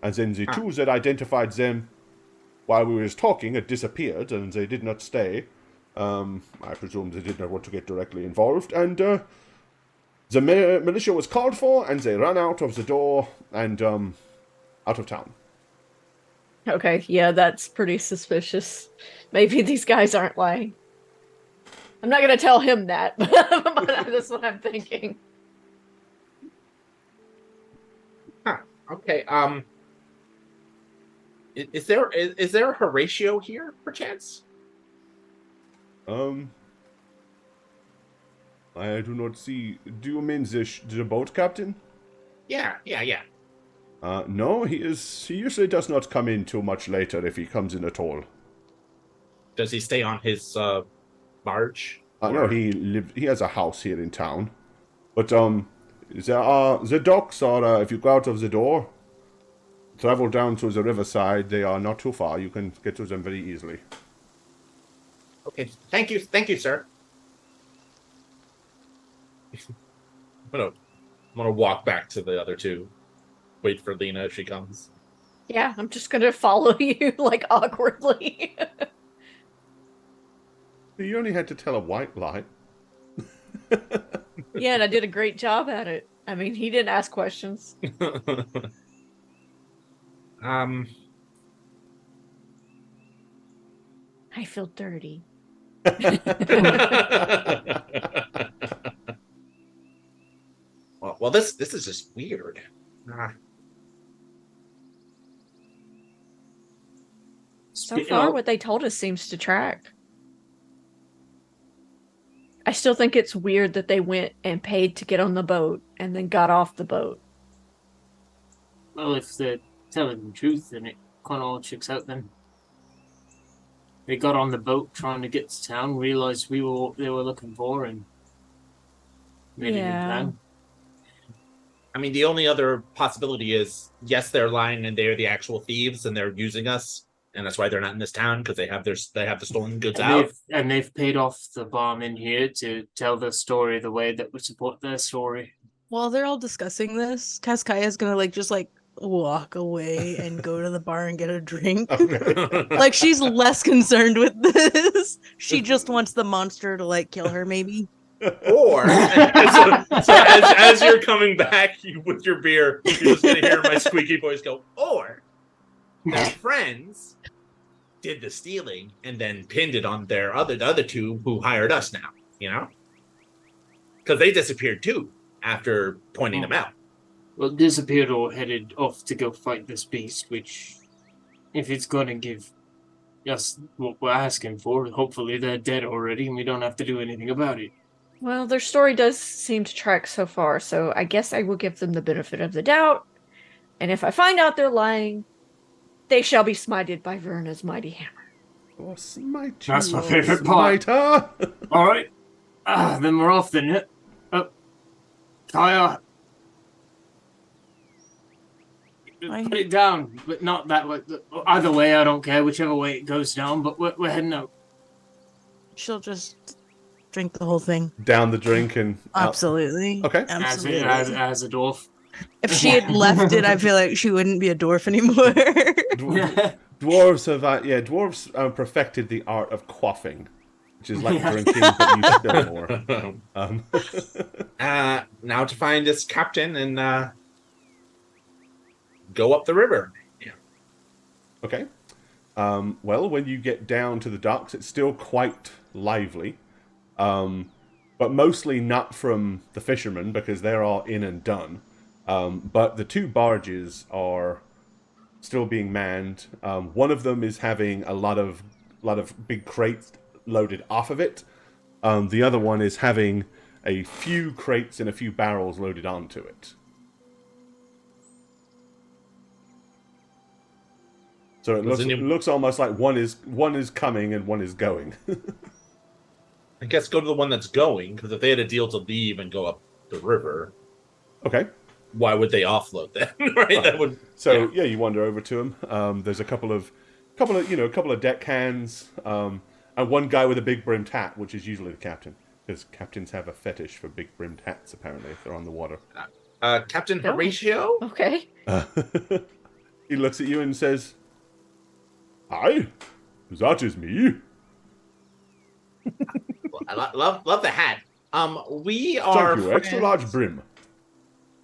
And then the 2 that identified them while we were talking had disappeared, and they did not stay. I presume they did not want to get directly involved, and the militia was called for, and they ran out of the door and out of town. Okay, yeah, that's pretty suspicious. Maybe these guys aren't lying. I'm not gonna tell him that, but that's what I'm thinking. Okay. Is there a Horatio here, perchance? I do not see. Do you mean the boat captain? Yeah. No, he usually does not come in too much later if he comes in at all. Does he stay on his barge? No, he has a house here in town. But the docks are, if you go out of the door, travel down to the riverside, they are not too far. You can get to them very easily. Okay, thank you, sir. I'm gonna walk back to the other 2. Wait for Lena if she comes. Yeah, I'm just gonna follow you, like, awkwardly. You only had to tell a white lie. Yeah, and I did a great job at it. I mean, he didn't ask questions. I feel dirty. Well, this is just weird. So far, what they told us seems to track. I still think it's weird that they went and paid to get on the boat and then got off the boat. Well, if they're telling the truth, then it kind of all checks out then. They got on the boat trying to get to town, realized we were what they were looking for, and made a new plan. I mean, the only other possibility is, yes, they're lying and they're the actual thieves and they're using us, and that's why they're not in this town because they have the stolen goods out. They've paid off the bomb in here to tell the story the way that would support their story. While they're all discussing this, Kaskaya's gonna just walk away and go to the bar and get a drink. Okay. She's less concerned with this. She just wants the monster to kill her, maybe. Or as you're coming back with your beer, you're just gonna hear my squeaky voice go, or their friends did the stealing and then pinned it on the other two who hired us now, because they disappeared too after pointing them out. Well, disappeared or headed off to go fight this beast, which, if it's going to give us what we're asking for, hopefully they're dead already and we don't have to do anything about it. Well, their story does seem to track so far, so I guess I will give them the benefit of the doubt. And if I find out they're lying, they shall be smited by Verna's mighty hammer. Oh, smite you, That's my favorite part. smiter. All right. Then we're off then. Kaya. Put it down, but not that way. Either way, I don't care. Whichever way it goes down, but we're heading out. She'll just drink the whole thing. Down the drink and out. Absolutely. Okay. Absolutely. As a dwarf. If she had left it, I feel like she wouldn't be a dwarf anymore. Dwarves perfected the art of quaffing, which is like drinking, but you spill more. Now to find this captain and go up the river. Yeah. Okay. Well, when you get down to the docks, it's still quite lively, but mostly not from the fishermen because they're all in and done. But the two barges are still being manned. One of them is having a lot of big crates loaded off of it. The other one is having a few crates and a few barrels loaded onto it. So it looks almost like one is coming and one is going. I guess go to the one that's going, because if they had a deal to leave and go up the river, okay. Why would they offload that? Right? That would. So yeah, you wander over to him. There's a couple of deckhands, and one guy with a big brimmed hat, which is usually the captain, because captains have a fetish for big brimmed hats. Apparently, if they're on the water. Captain Horatio. Okay. He looks at you and says, "Aye, that is me." I love the hat. We are. Thank you. Extra large brim.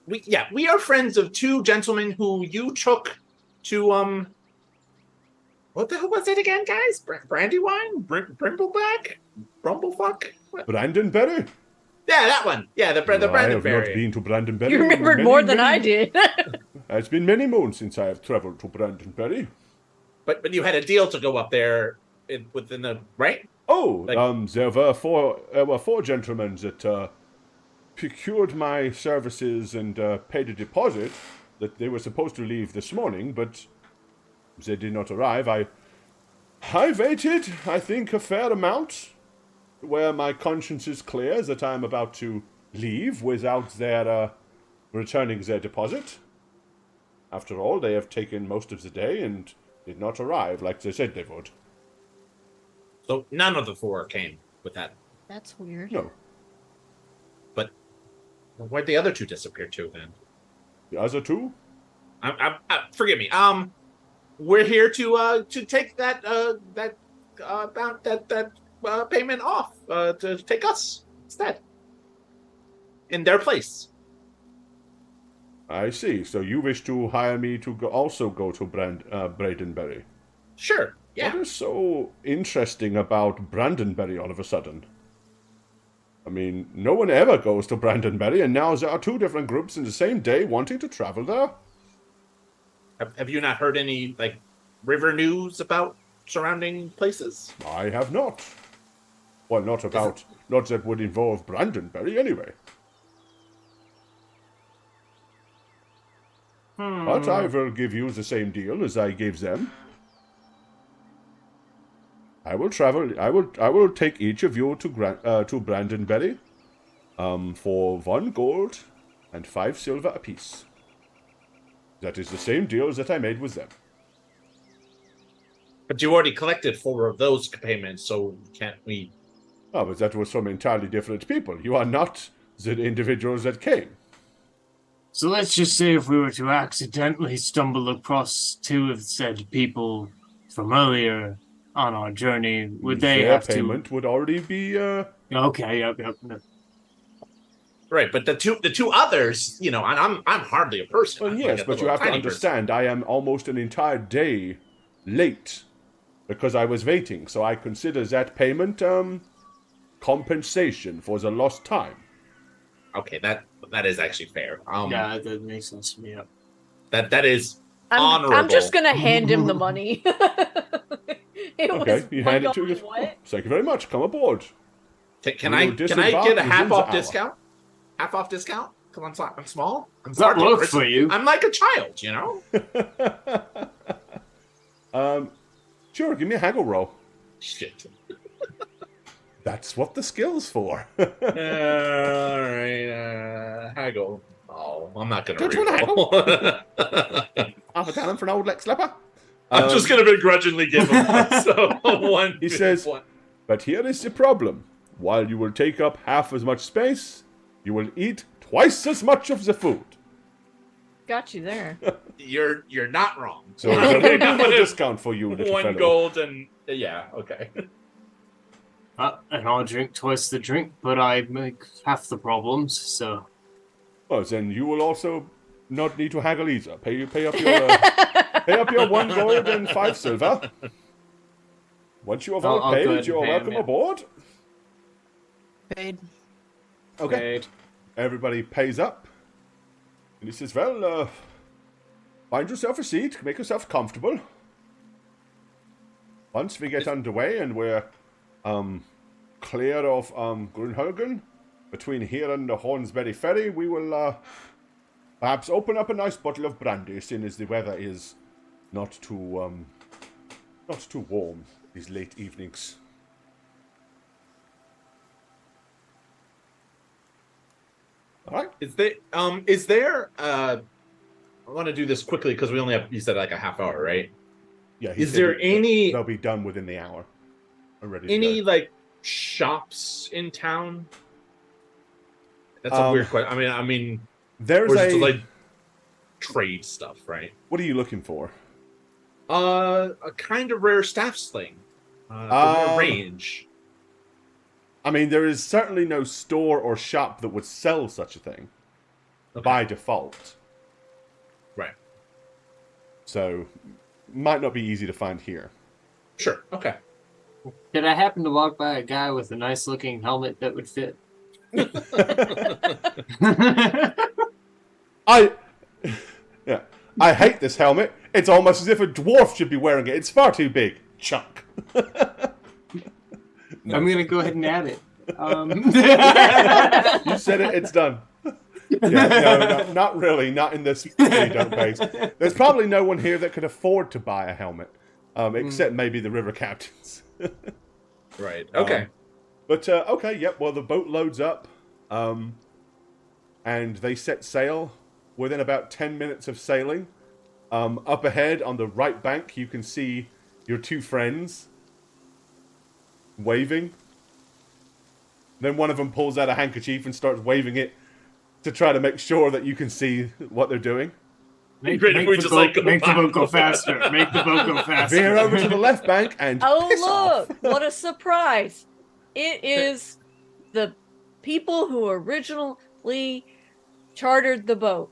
We are friends of two gentlemen who you took to what the hell was it again, guys? Brandywine? Brimbleback? Brumblefuck? What? Brandenberry? Yeah, that one. Yeah, the I have Brandenberry. not been to Brandenberry. You remembered more than I did. It's been many moons since I have traveled to Brandenberry. But you had a deal to go up there within the right? Oh, there were four gentlemen that procured my services and paid a deposit that they were supposed to leave this morning, but they did not arrive. I waited, I think, a fair amount, where my conscience is clear that I am about to leave without their returning their deposit. After all, they have taken most of the day and did not arrive like they said they would. So none of the four came with that. That's weird. No. But why'd the other two disappear too then? The other two? Forgive me. We're here to take that payment off to take us instead in their place. I see. So you wish to hire me to also go to Bradenberry? Sure. What is so interesting about Brandonberry all of a sudden? I mean, no one ever goes to Brandonberry, and now there are two different groups in the same day wanting to travel there. Have you not heard any like river news about surrounding places? I have not. Well, not that would involve Brandonberry anyway. But I will give you the same deal as I gave them. I will travel. I will take each of you to Brandonberry, for 1 gold and 5 silver apiece. That is the same deal that I made with them. But you already collected 4 of those payments, so can't we? Oh, but that was from entirely different people. You are not the individuals that came. So let's just say if we were to accidentally stumble across 2 of said people from earlier on our journey, would they Their have payment would already be. Okay, yep. Right, but the two others, and I'm hardly a person. Well, I'm yes, like a but you little have to tiny understand, I am almost an entire day late because I was waiting. So I consider that payment compensation for the lost time. person. Okay, that is actually fair. Yeah, that makes sense to me. Yep. that is I'm honorable. just gonna hand him the money. Okay, you hand it to you. What? Thank you very much. Come aboard. Can We I will get disembark a within half the off hour. discount? Half off discount? Because I'm small. I'm That hardly a works person. for you. I'm like a child, you know. Sure, give me a haggle roll. Shit. That's what the skill's for. All right, haggle. Oh, I'm not gonna Don't you wanna reroll. Half a talent for an old leg slipper. I'm just gonna begrudgingly give him one. So one. He says, one. But here is the problem. While you will take up half as much space, you will eat twice as much of the food. Got you there. You're not wrong. So there will be no discount for you, little One fellow. gold and yeah, okay. And I'll drink twice the drink, but I make half the problems, so... Well, then you will also not need to haggle either. Pay up your 1 gold and 5 silver. Once you have all I'll go ahead paid, and you are pay him, welcome yeah. aboard. Paid. Okay. Paid. Everybody pays up. And he says, well, find yourself a seat, make yourself comfortable. Once we get underway and we're clear of Grunhaugen, between here and the Hornsberry Ferry, we will perhaps open up a nice bottle of brandy, seeing as the weather is not too warm these late evenings. All right. Is there I want to do this quickly because we only have, you said, like a half hour, right? Yeah. he Is said there that any they'll be done within the hour. Ready to go. like shops in town? That's a Um, weird question. I mean, There's or is a. it like trade stuff, right? What are you looking for? A kind of rare staff sling. For more range. I mean, there is certainly no store or shop that would sell such a thing by default. Right. So, might not be easy to find here. Sure. Okay. Did I happen to walk by a guy with a nice-looking helmet that would fit? I hate this helmet. It's almost as if a dwarf should be wearing it. It's far too big. Chunk. I'm gonna go ahead and add it. You said it. It's done. No, not really. Not in this don't base. There's probably no one here that could afford to buy a helmet, except maybe the river captains. Right. Okay. Okay. Yep. Well, the boat loads up, and they set sail. Within about 10 minutes of sailing, up ahead on the right bank, you can see your 2 friends waving. Then one of them pulls out a handkerchief and starts waving it to try to make sure that you can see what they're doing. Make Great if we the just, boat, like, go make the by. boat go faster. Make the boat go faster. Veer over to the left bank and piss Oh, off. look! What a surprise! It is the people who originally chartered the boat.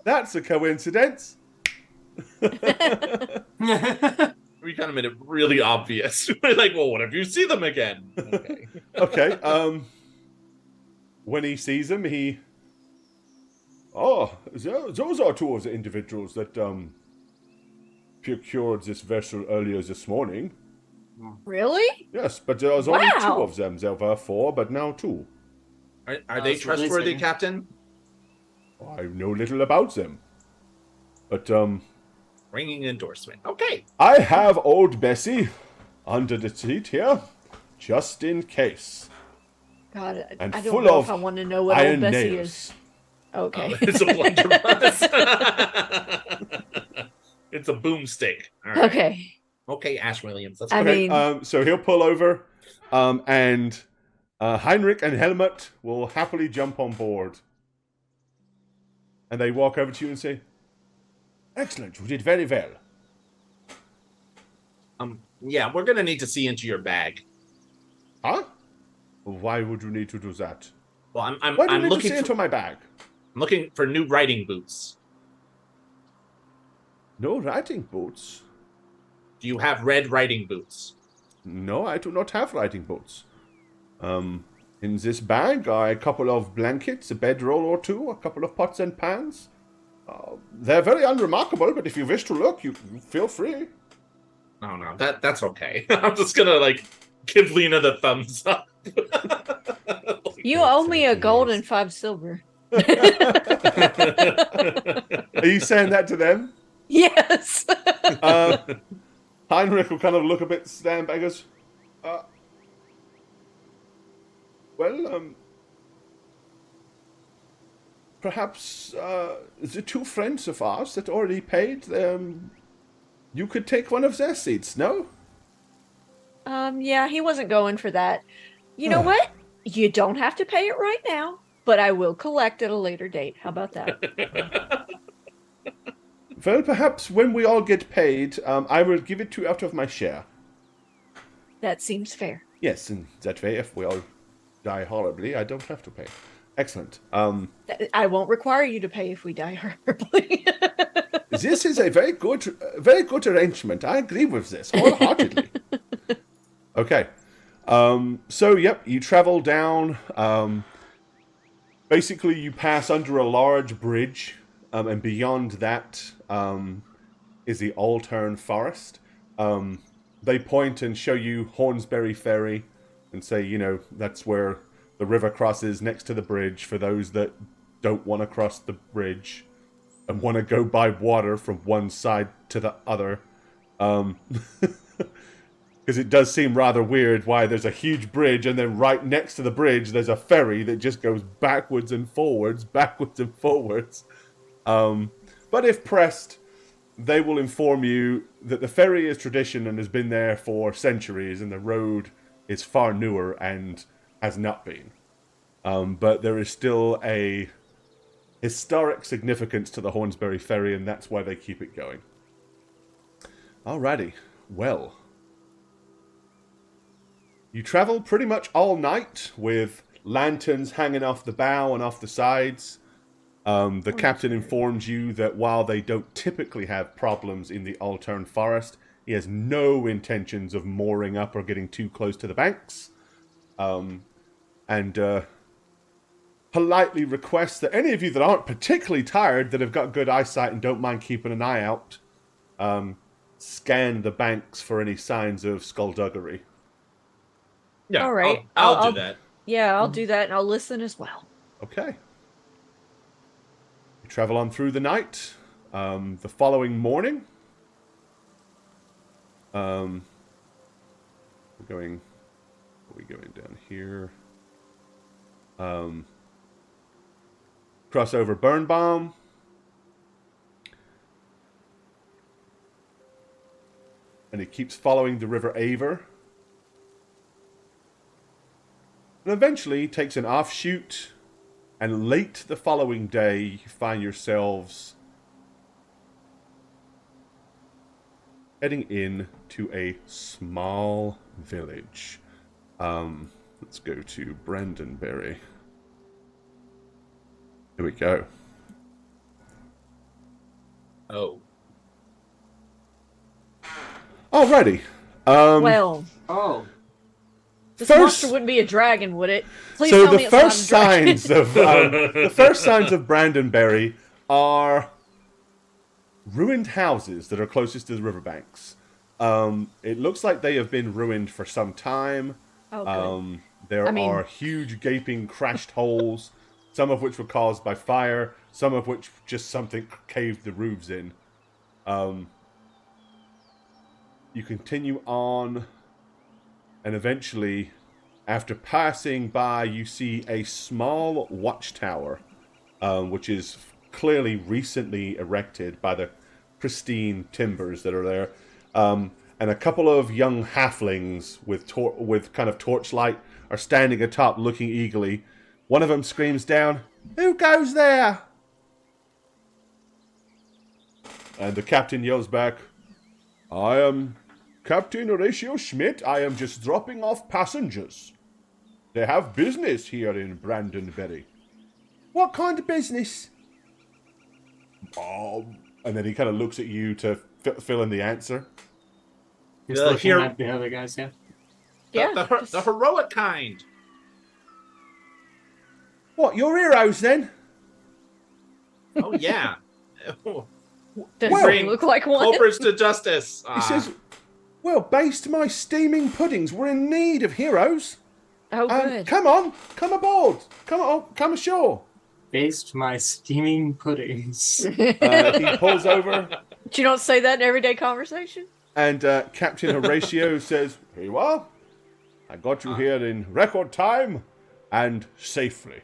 That's a coincidence. we kind of made it really obvious. We're like, well, what if you see them again? Okay. Okay. When he sees him, he. Oh, those are two of the individuals that procured this vessel earlier this morning. Really? Yes, but there was only two Wow. of them. There were four, but now two. Are they So they trustworthy, say- Captain? I know little about them. But, Ringing endorsement. Okay. I have old Bessie under the seat here, just in case. God, And I full don't know of if I want to know what iron old Bessie nails. is. Okay. It's a blunderbuss. It's a boomstick. All right. Okay. Okay, Ash Williams. That's I okay. mean- So he'll pull over, and Heinrich and Helmut will happily jump on board. And they walk over to you and say, "Excellent, you did very well." Yeah, we're gonna need to see into your bag. Huh? Why would you need to do that? Well, I'm Why do you I'm need to looking see for, into my bag? I'm looking for new riding boots. No riding boots. Do you have red riding boots? No, I do not have riding boots. In this bag are a couple of blankets, a bedroll or two, a couple of pots and pans. They're very unremarkable, but if you wish to look, you feel free. No, that's okay. I'm just gonna give Lena the thumbs up. You owe me a gold and 5 silver. Are you saying that to them? Yes. Heinrich will kind of look a bit stand back and goes, perhaps the two friends of ours that already paid, you could take one of their seats, no? Yeah, he wasn't going for that. You know what? You don't have to pay it right now, but I will collect at a later date. How about that? Well, perhaps when we all get paid, I will give it to you out of my share. That seems fair. Yes, and that way, if we all die horribly, I don't have to pay. Excellent. I won't require you to pay if we die horribly. This is a very good arrangement. I agree with this wholeheartedly. Okay. So, yep, you travel down. Basically, you pass under a large bridge, and beyond that is the Altern Forest. They point and show you Hornsberry Ferry and say, that's where the river crosses next to the bridge for those that don't want to cross the bridge and want to go by water from one side to the other. Because it does seem rather weird why there's a huge bridge and then right next to the bridge there's a ferry that just goes backwards and forwards. But if pressed, they will inform you that the ferry is tradition and has been there for centuries and the road is far newer and has not been. But there is still a historic significance to the Hornsberry Ferry, and that's why they keep it going. Alrighty, well. You travel pretty much all night with lanterns hanging off the bow and off the sides. The captain informs you that while they don't typically have problems in the Altern Forest, he has no intentions of mooring up or getting too close to the banks. And politely requests that any of you that aren't particularly tired, that have got good eyesight and don't mind keeping an eye out, scan the banks for any signs of skullduggery. Yeah, All right. I'll do that. Yeah, I'll do that and I'll listen as well. Okay. You travel on through the night. The following morning, we're going down here. Cross over Birnbaum. And it keeps following the River Aver. And eventually takes an offshoot. And late the following day, you find yourselves heading in to a small village. Let's go to Brandonberry. Here we go. Oh. All Alrighty. Well, Oh, this First- monster wouldn't be a dragon, would it? Please So tell the me it's not first a dragon. signs of the first signs of Brandonberry are ruined houses that are closest to the riverbanks. It looks like they have been ruined for some time. Oh, good. There I mean- are huge gaping crashed holes, some of which were caused by fire, some of which just something caved the roofs in. You continue on, and eventually, after passing by, you see a small watchtower, which is clearly recently erected by the pristine timbers that are there. And a couple of young halflings with kind of torchlight are standing atop looking eagerly. One of them screams down, "Who goes there?" And the captain yells back, "I am Captain Horatio Schmidt. I am just dropping off passengers. They have business here in Brandonberry." "What kind of business?" And then he kind of looks at you to fill in the answer. he's Yeah, looking here- at the other guys. Yeah. Yeah. The heroic kind. "What, you're heroes then?" Oh yeah. Does Well- he look like one? Culprits to justice. He says, "Well, based my steaming puddings, we're in need of heroes. Oh, good. Come on, come aboard. Come ashore." Based my steaming puddings. He pulls over, But you don't say that in everyday conversation? and Captain Horatio says, "Here you are. I got you here in record time and safely.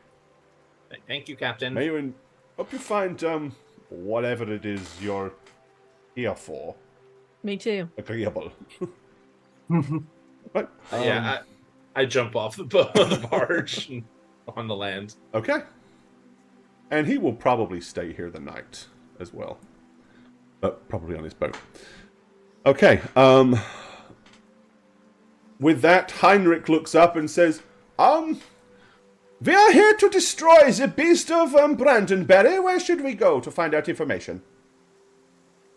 Thank you, Captain. May you hope you find whatever it is you're here for Me too. agreeable." But Yeah, I jump off the boat, the barge, and on the land. okay. And he will probably stay here the night as well. But probably on his boat. Okay, with that, Heinrich looks up and says, "We are here to destroy the beast of Brandonberry. Where should we go to find out information?"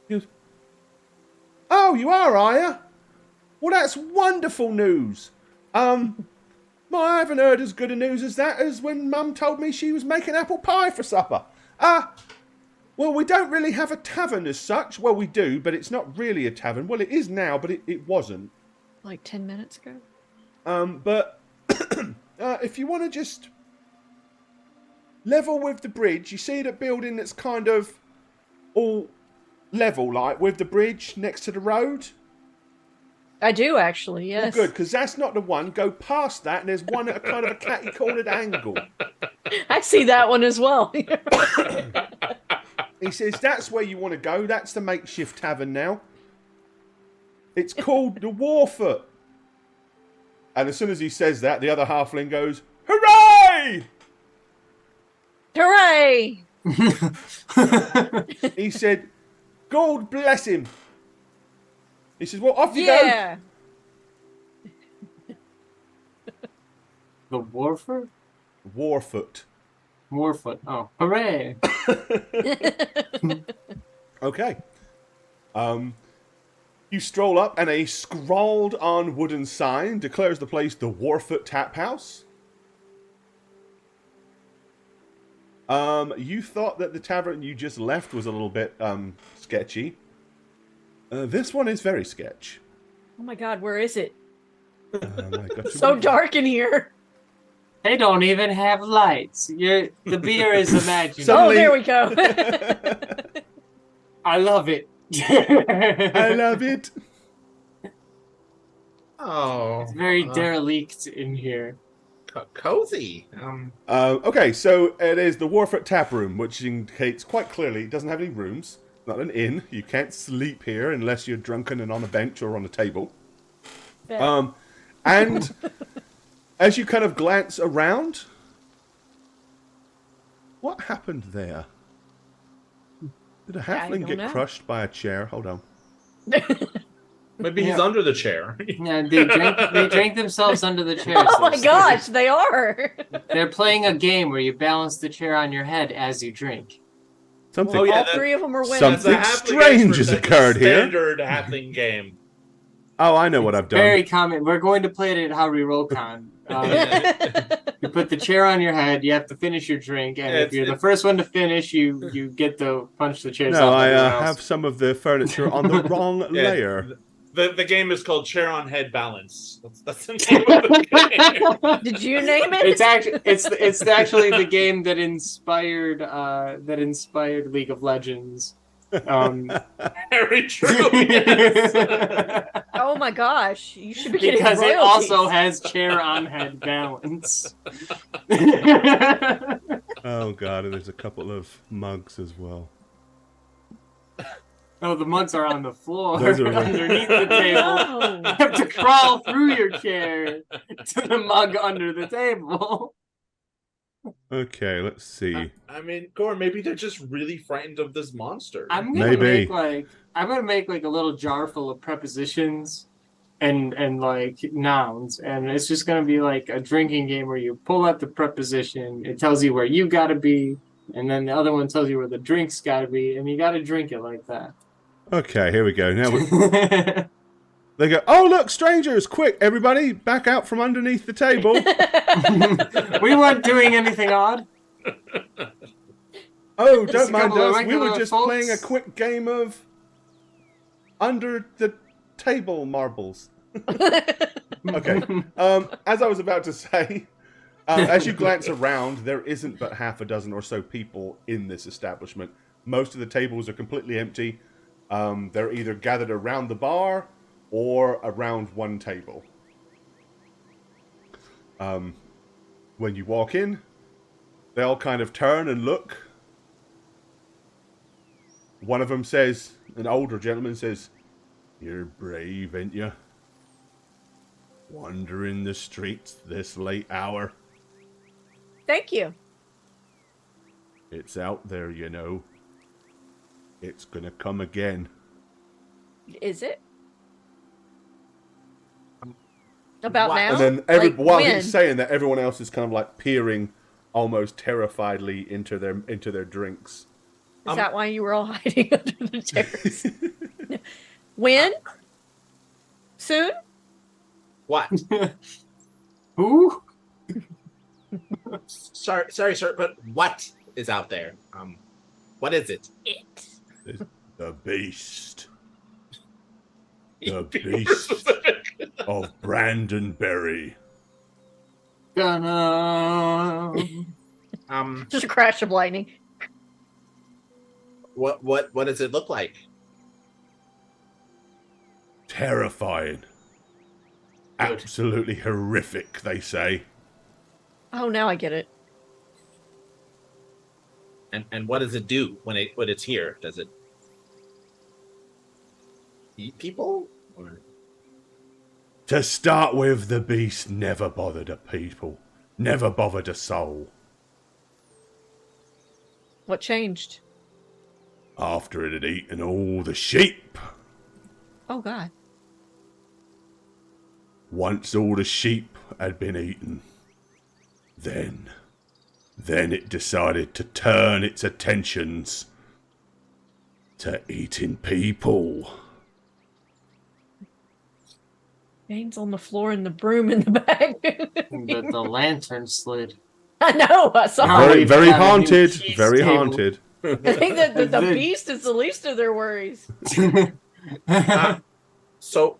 He goes, "Oh, you are you? Well, that's wonderful news. Well, I haven't heard as good a news as that as when Mum told me she was making apple pie for supper. Well, we don't really have a tavern as such. Well, we do, but it's not really a tavern. Well, it is now, but it wasn't. Like 10 minutes ago? But if you want to just level with the bridge, you see that building that's kind of all level, like with the bridge next to the road? I do, actually, Well, yes. good, because that's not the one. Go past that, and there's one at a kind of a catty-cornered angle. I see that one as well. He says, "That's where you want to go. That's the makeshift tavern now. It's called the Warfoot." And as soon as he says that, the other halfling goes, "Hooray!" Hooray! He said, "God bless him." He says, "Well, off you Yeah! The Warford? go." Warfoot. Warfoot. Oh, hooray! Okay. You stroll up, and a scrawled-on wooden sign declares the place the Warfoot Tap House. You thought that the tavern you just left was a little bit sketchy. This one is very sketch. Oh my god, where is it? I got to So read. dark in here. They don't even have lights. The beer is imaginary. Suddenly- Oh, there we go. I love it. I love it. Oh, It's very derelict in here. cozy. Okay, so it is the Warfoot Tap Room, which indicates quite clearly it doesn't have any rooms. Not an inn. You can't sleep here unless you're drunken and on a bench or on a table. And as you kind of glance around, what happened there? Did a halfling don't get know. crushed by a chair? Hold on. Maybe he's Yeah. under the chair. Yeah, they drank themselves under the chair. Oh my gosh, they are. They're playing a game where you balance the chair on your head as you drink. Something. Oh, yeah, All that- three of them are women. Some- Something That's a halfling strange expert, has that's a occurred here. Standard halfling game. Oh, I know what I've done. Very common. We're going to play it at How Reroll Con. You put the chair on your head. You have to finish your drink, and if you're the first one to finish, you get to punch the chairs No, off I everyone else. have some of the furniture on the wrong layer. The game is called Chair on Head Balance. That's the name of the game. Did you name it? It's actually the game that inspired League of Legends. Very true. Yes. Oh my gosh, you should be getting Because it royalties. also has chair on head balance. Oh god, and there's a couple of mugs as well. Oh, the mugs are on the floor Those are underneath the table. No. You have to crawl through your chair to the mug under the table. Okay, let's see. I mean, Goran, maybe they're just really frightened of this monster. I'm gonna Maybe. make like a little jar full of prepositions and like nouns, and it's just gonna be like a drinking game where you pull out the preposition, it tells you where you gotta be, and then the other one tells you where the drink's gotta be, and you gotta drink it like that. Okay, here we go. Now they go, oh look, strangers! Quick, everybody, back out from underneath the table. We weren't doing anything odd. Oh, Just don't a mind couple of us. We were regular just folks. playing a quick game of under the table marbles. Okay. As I was about to say, as you glance around, there isn't but half a dozen or so people in this establishment. Most of the tables are completely empty. They're either gathered around the bar or around one table. When you walk in, they all kind of turn and look. One of them says, an older gentleman says, "You're brave, ain't you? Wandering the streets this late hour. Thank you. It's out there, you know. It's gonna come again." Is it? About Wow. now? And then Like, while when? he's saying that, everyone else is kind of like peering almost terrifiedly into their drinks. Is that why you were all hiding under the chairs? When? Soon? What? Who? Sorry, sir, but what is out there? What is it? It. The beast. The Be more beast specific. of Brandonberry. Gonna. Just a crash of lightning. What does it look like? Terrifying. Absolutely horrific, they say. Oh, now I get it. And what does it do when it's here? Does it eat people? Or... To start with, the beast never bothered a people. Never bothered a soul. What changed? After it had eaten all the sheep. Oh, God. Once all the sheep had been eaten, then it decided to turn its attentions to eating people. Bane's on the floor and the broom in the back. The lantern slid. I know, I saw Oh, it. Very, we've very got a new haunted. cheese Very table. haunted. I think that the The- beast is the least of their worries. So,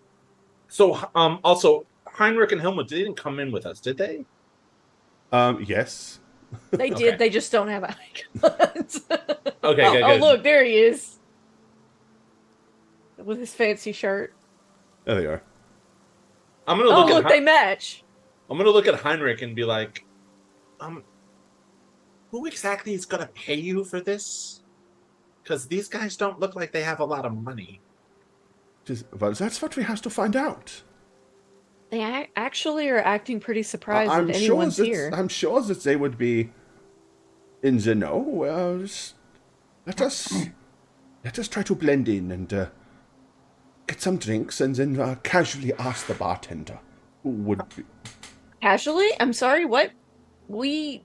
also Heinrich and Helmut didn't come in with us, did they? Yes. They Okay. did, they just don't have icons. Okay, oh, good, oh, good. look, there he is. With his fancy shirt. There they are. I'm gonna Oh, look look, at they match. I'm gonna look at Heinrich and be like, who exactly is gonna pay you for this? Because these guys don't look like they have a lot of money. Well, that's what we have to find out. They actually are acting pretty surprised I'm that sure anyone's that here. I'm sure that they would be in the know. Well, just let us try to blend in and get some drinks, and then casually ask the bartender who would be. Casually? I'm sorry, what? We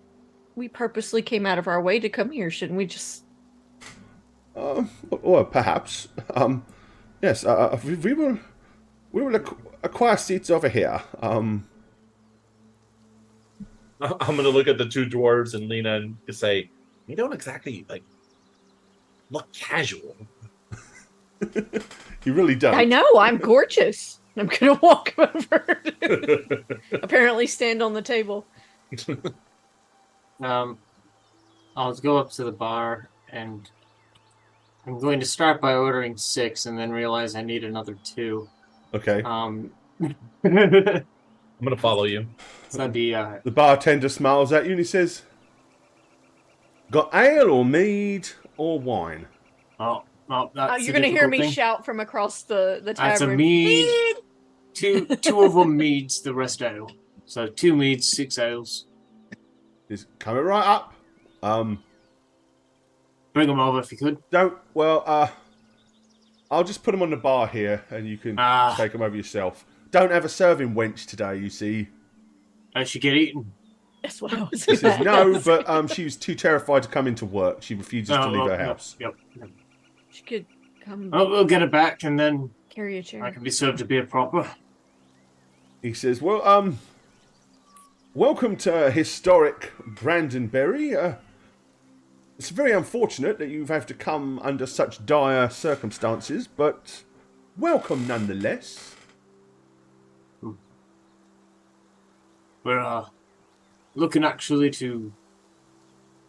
purposely came out of our way to come here. Shouldn't we just... Or perhaps. Yes. We will We will acquire seats over here. I'm gonna look at the two dwarves and Lena and say, "You don't exactly like look casual." You really don't. I know, I'm gorgeous. I'm gonna walk over. Apparently, stand on the table. I'll go up to the bar and I'm going to start by ordering 6 and then realize I need another 2. Okay. So I'm gonna follow you. that'd be The bartender smiles at you and he says, "Got ale or mead or wine?" that's You're a gonna hear difficult me thing. shout from across the tavern. That's a mead. Two of them meads, the rest ale. So 2 meads, 6 ales. He's coming right up. Bring them over if you could. I'll just put them on the bar here and you can Ah. take them over yourself. Don't have a serving wench today, you see. I should get eaten. That's what I was He says about no, to say. but she was too terrified to come into work. She refuses to leave her house. Yep. She could come We'll get it back and then carry a chair. I can be served a beer proper. He says, "Well, welcome to historic Brandonberry. It's very unfortunate that you've had to come under such dire circumstances, but welcome nonetheless." We're looking actually to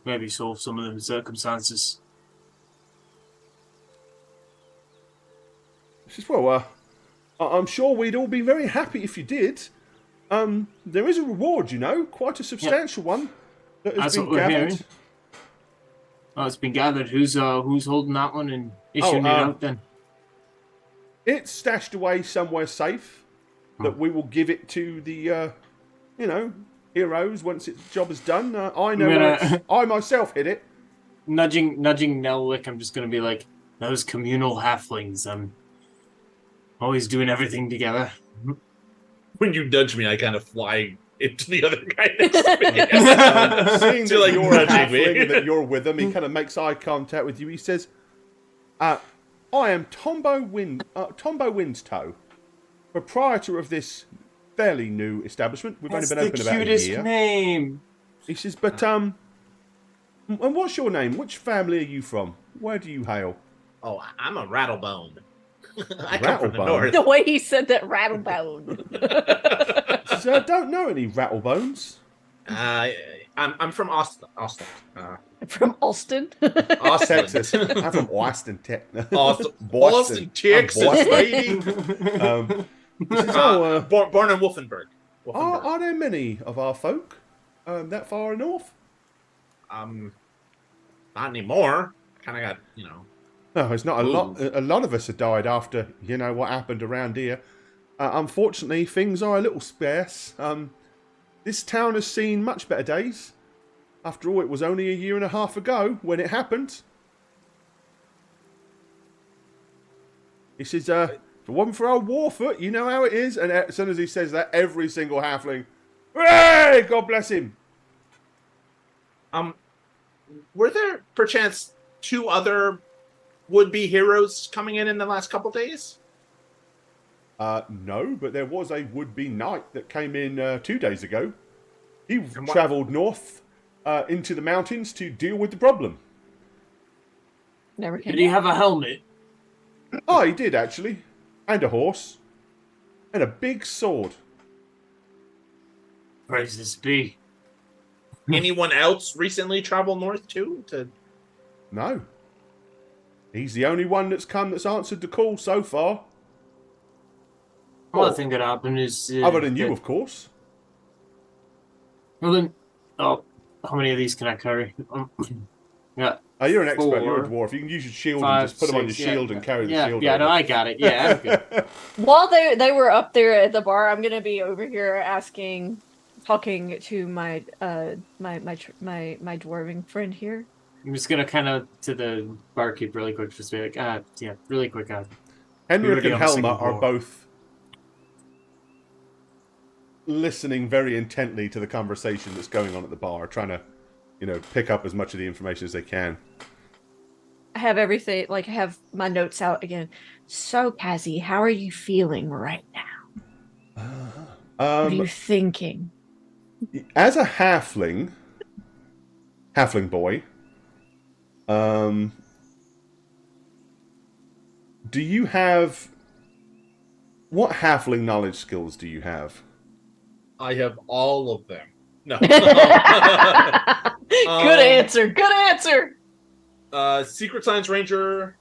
maybe solve some of the circumstances. He says, "Well, I'm sure we'd all be very happy if you did. There is a reward, you know, quite a substantial one that has That's been what we're gathered." hearing. Oh, it's been gathered. Who's holding that one and issuing it out then? It's stashed away somewhere safe. That we will give it to the, heroes once its job is done. I know where I myself hid it. Nudging Nelwick, I'm just gonna be like, those communal halflings. Always doing everything together. When you nudge me, I kind of fly into the other guy next to me. Seeing So, that like, you're a nudging me. halfling and that you're with him, he kind of makes eye contact with you. He says, "I am Tombo Windstoe, proprietor of this fairly new establishment. We've only been open about a Cutest year." name. He says, "But and what's your name? Which family are you from? Where do you hail?" Oh, I'm a rattlebone. I come from the Rattlebone? north. The way he said that rattlebone. He says, "I don't know any Rattlebones." I'm from Austin. From Alston. Austin. Texas. I'm from Austin, Texas. Austin, Texas, Boston. baby. He says, "Oh, Born in Wolfenburg. are there many of our folk that far north?" Not anymore. Kind of got, No, it's not a lot. A lot of us have died after what happened around here. Unfortunately, things are a little sparse. This town has seen much better days. After all, it was only a year and a half ago when it happened. He says, "If it wasn't for old Warfoot, you know how it is." And as soon as he says that, every single halfling, "Hey, God bless him." Were there perchance 2 other would-be heroes coming in the last couple days? No, but there was a would-be knight that came in 2 days ago. He travelled north into the mountains to deal with the problem. Never came Did he back. have a helmet? Oh, he did actually, and a horse, and a big sword. Praise this be. Anyone else recently traveled north too? No, he's the only one that's come that's answered the call so far. One thing that happened is... Other than you, of course. Well then... Oh, how many of these can I carry? Yeah. You're an expert. You're a 4, dwarf. You can use your shield 5, and just put them on your 6, shield and carry the shield. Yeah, no, over. I got it. Yeah, I'm good. While they were up there at the bar, I'm gonna be over here talking to my dwarven friend here. I'm just gonna kind of to the barkeep really quick, just be like, really quick. Henrik already and on the Helma single are board. both listening very intently to the conversation that's going on at the bar, trying to, pick up as much of the information as they can. have everything, like, I have my notes out again. So, Cassie, how are you feeling right now? What are you thinking? As a halfling boy, do you have what halfling knowledge skills do you have? I have all of them. No. Good answer. Good answer. Secret Science Ranger,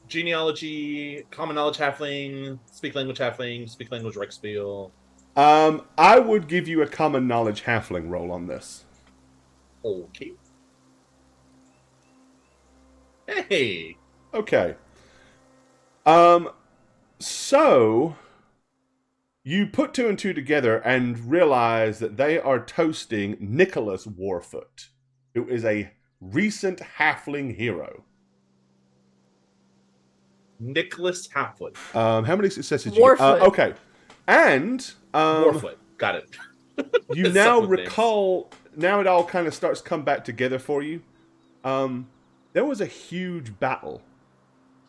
genealogy, common knowledge halfling, speak language Rexspiel. I would give you a common knowledge halfling roll on this. Okay. Hey. Okay. So you put two and two together and realize that they are toasting Nicholas Warfoot, who is a recent halfling hero. Nicholas Halfwood. How many successes did you Warfoot. okay. And Warfoot. Got it. you It's now up with recall, now it all kind of starts to come back together for you. There was a huge battle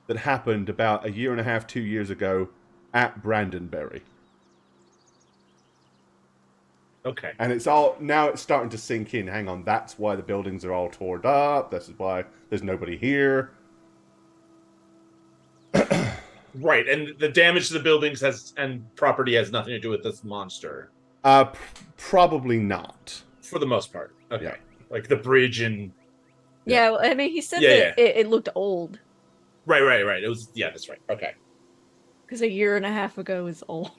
that happened about 1.5 2 years ago at Brandonberry. Okay. And it's all, now it's starting to sink in. Hang on, that's why the buildings are all torn up. This is why there's nobody here. Right, and the damage to the buildings and property has nothing to do with this monster. Probably not. For the most part. Okay. Yeah. Like the bridge and... Yeah, well, I mean, he said Yeah, that it looked old. Right. It was... Yeah, that's right. Okay. Because 1.5 years ago is old.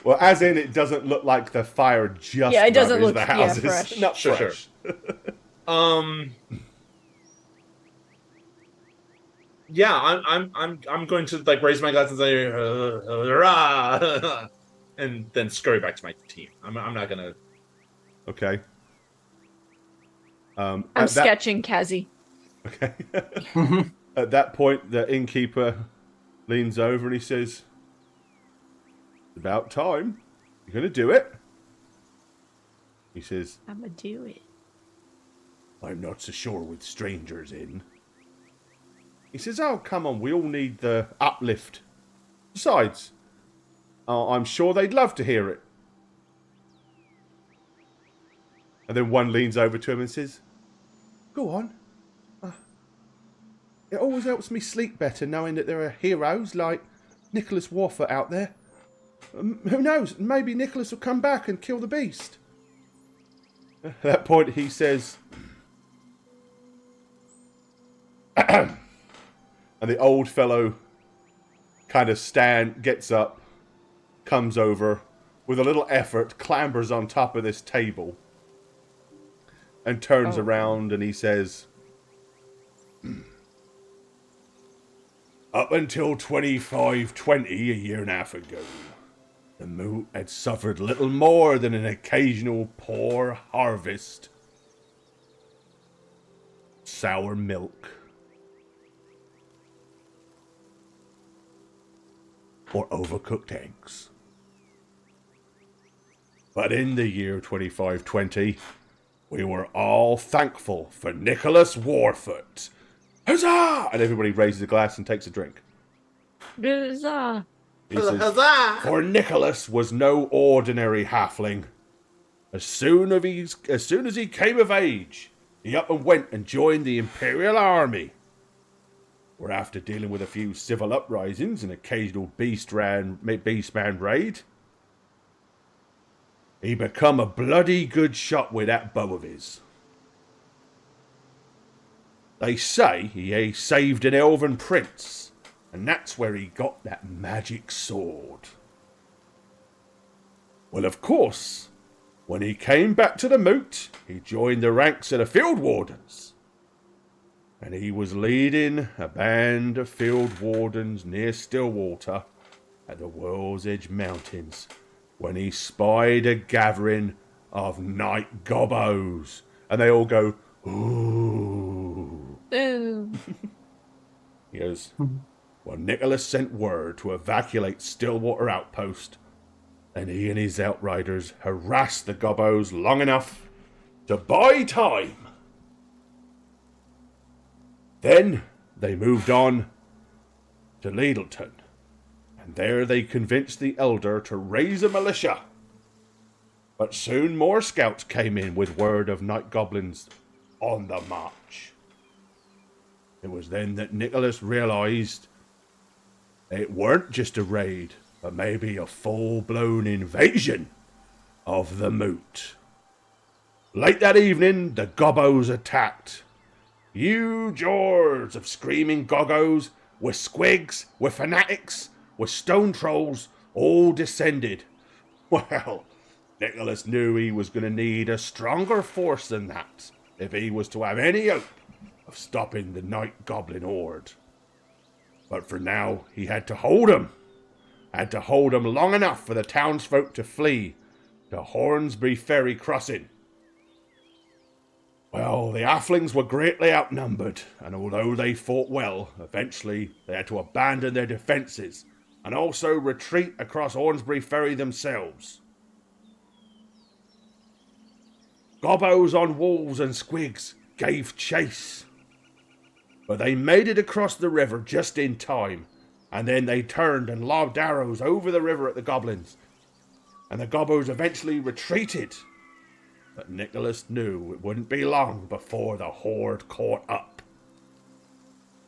Well, as in, it doesn't look like the fire just Yeah, it doesn't ravaged look- the yeah, houses. fresh. Not Sure. fresh. Yeah, I'm going to like raise my glass and say, hurrah! And then scurry back to my team. I'm not gonna. Okay. I'm sketching Kazi. Okay. At that point, the innkeeper leans over and he says, "It's about time. You're going to do it." He says, I'm gonna do it. "I'm not so sure with strangers in." He says, "Oh, come on, we all need the uplift. Besides, I'm sure they'd love to hear it." And then one leans over to him and says, "Go on. It always helps me sleep better knowing that there are heroes like Nicholas Warfoot out there. Who knows, maybe Nicholas will come back and kill the beast." At that point he says, and the old fellow kind of gets up, comes over, with a little effort, clambers on top of this table, and turns around and he says, "Up until 2520, 1.5 years ago, the moot had suffered little more than an occasional poor harvest. Sour milk. Or overcooked eggs. But in the year 2520, we were all thankful for Nicholas Warfoot. Huzzah!" And everybody raises a glass and takes a drink. Huzzah. He says, Huzzah! "For Nicholas was no ordinary halfling. As soon as he came of age, he up and went and joined the Imperial Army. Where after dealing with a few civil uprisings and occasional beastman raid, he become a bloody good shot with that bow of his. They say he saved an elven prince, and that's where he got that magic sword. Well, of course, when he came back to the moot, he joined the ranks of the field wardens. And he was leading a band of field wardens near Stillwater at the World's Edge Mountains when he spied a gathering of night gobbos. And they all go, ooh. Ooh. He goes, well, Nicholas sent word to evacuate Stillwater Outpost, and he and his outriders harassed the gobbos long enough to buy time. Then they moved on to Littleton, and there they convinced the elder to raise a militia. But soon more scouts came in with word of night goblins on the march. It was then that Nicholas realized it weren't just a raid, but maybe a full-blown invasion of the moot. Late that evening, the gobbos attacked. Huge hordes of screaming goggos, with squigs, with fanatics, with stone trolls, all descended. Well, Nicholas knew he was going to need a stronger force than that if he was to have any hope of stopping the night goblin horde. But for now, he had to hold 'em. Had to hold 'em long enough for the townsfolk to flee to Hornsbury Ferry Crossing. Well, the halflings were greatly outnumbered, and although they fought well, eventually they had to abandon their defences and also retreat across Hornsbury Ferry themselves. Gobbos on wolves and squigs gave chase, but they made it across the river just in time, and then they turned and lobbed arrows over the river at the goblins, and the gobbos eventually retreated. But Nicholas knew it wouldn't be long before the horde caught up.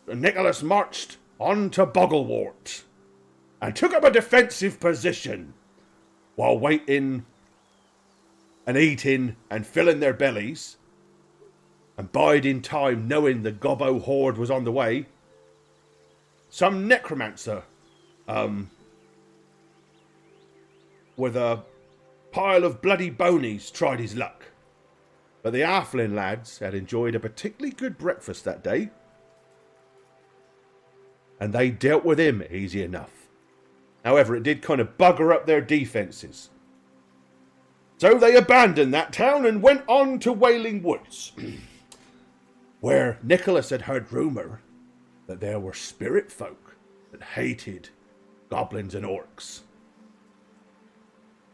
Nicholas marched on to Bogglewort and took up a defensive position while waiting and eating and filling their bellies and biding time knowing the gobbo horde was on the way. Some necromancer with a pile of bloody bonies tried his luck. But the halfling lads had enjoyed a particularly good breakfast that day, and they dealt with him easy enough. However, it did kind of bugger up their defences. So they abandoned that town and went on to Wailing Woods, where Nicholas had heard rumour that there were spirit folk that hated goblins and orcs.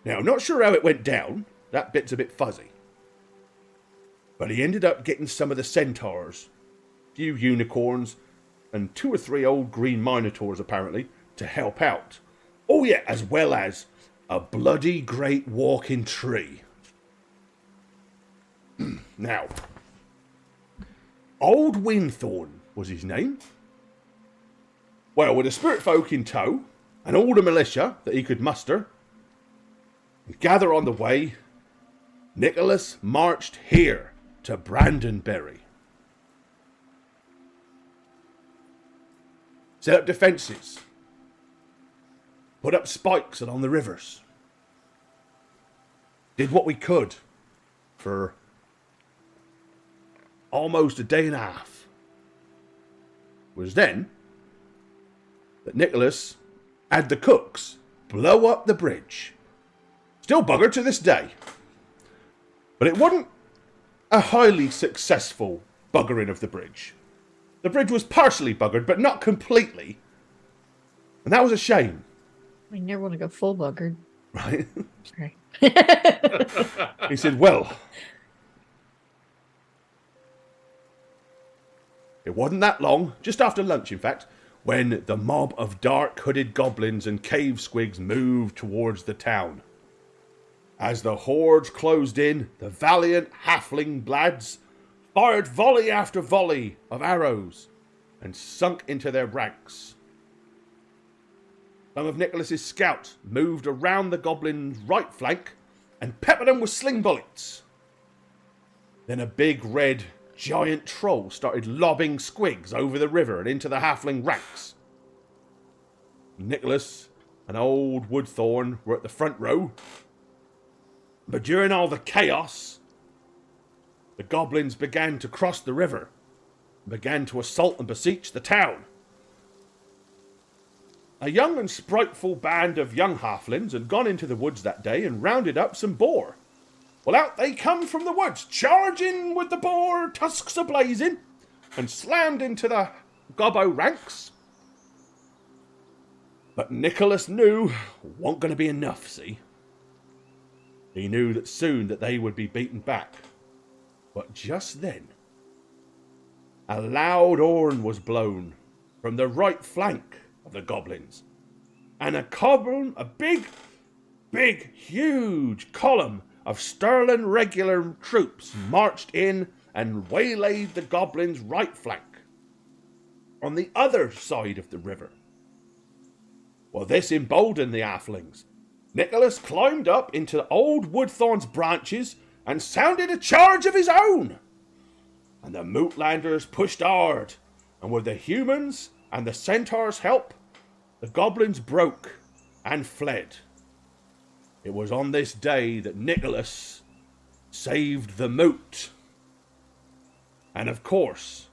Now, I'm not sure how it went down. That bit's a bit fuzzy. But he ended up getting some of the centaurs, a few unicorns, and 2 or 3 old green minotaurs, apparently, to help out. Oh yeah, as well as a bloody great walking tree. Now, Old Windthorn was his name. Well, with the spirit folk in tow, and all the militia that he could muster, and gather on the way, Nicholas marched here to Brandonbury. Set up defences, put up spikes along the rivers, did what we could for almost a day and a half. It was then that Nicholas had the cooks blow up the bridge. Still buggered to this day. But it wasn't a highly successful buggering of the bridge. The bridge was partially buggered, but not completely. And that was a shame. I never want to go full buggered. Right? Sorry. He said, well, it wasn't that long, just after lunch in fact, when the mob of dark hooded goblins and cave squigs moved towards the town. As the hordes closed in, the valiant halfling lads fired volley after volley of arrows and sunk into their ranks. Some of Nicholas's scouts moved around the goblins' right flank and peppered them with sling bullets. Then a big red giant troll started lobbing squigs over the river and into the halfling ranks. Nicholas and old Woodthorn were at the front row. But during all the chaos, the goblins began to cross the river and began to assault and besiege the town. A young and spriteful band of young halflings had gone into the woods that day and rounded up some boar. Well, out they come from the woods, charging with the boar, tusks a-blazing, and slammed into the gobbo ranks. But Nicholas knew it wasn't going to be enough, see? He knew that soon that they would be beaten back. But just then, a loud horn was blown from the right flank of the goblins, and a big, huge column of sterling regular troops marched in and waylaid the goblins' right flank on the other side of the river. Well, this emboldened the halflings. Nicholas climbed up into old Woodthorn's branches and sounded a charge of his own. And the Mootlanders pushed hard, and with the humans and the centaurs' help, the goblins broke and fled. It was on this day that Nicholas saved the moot. And of course,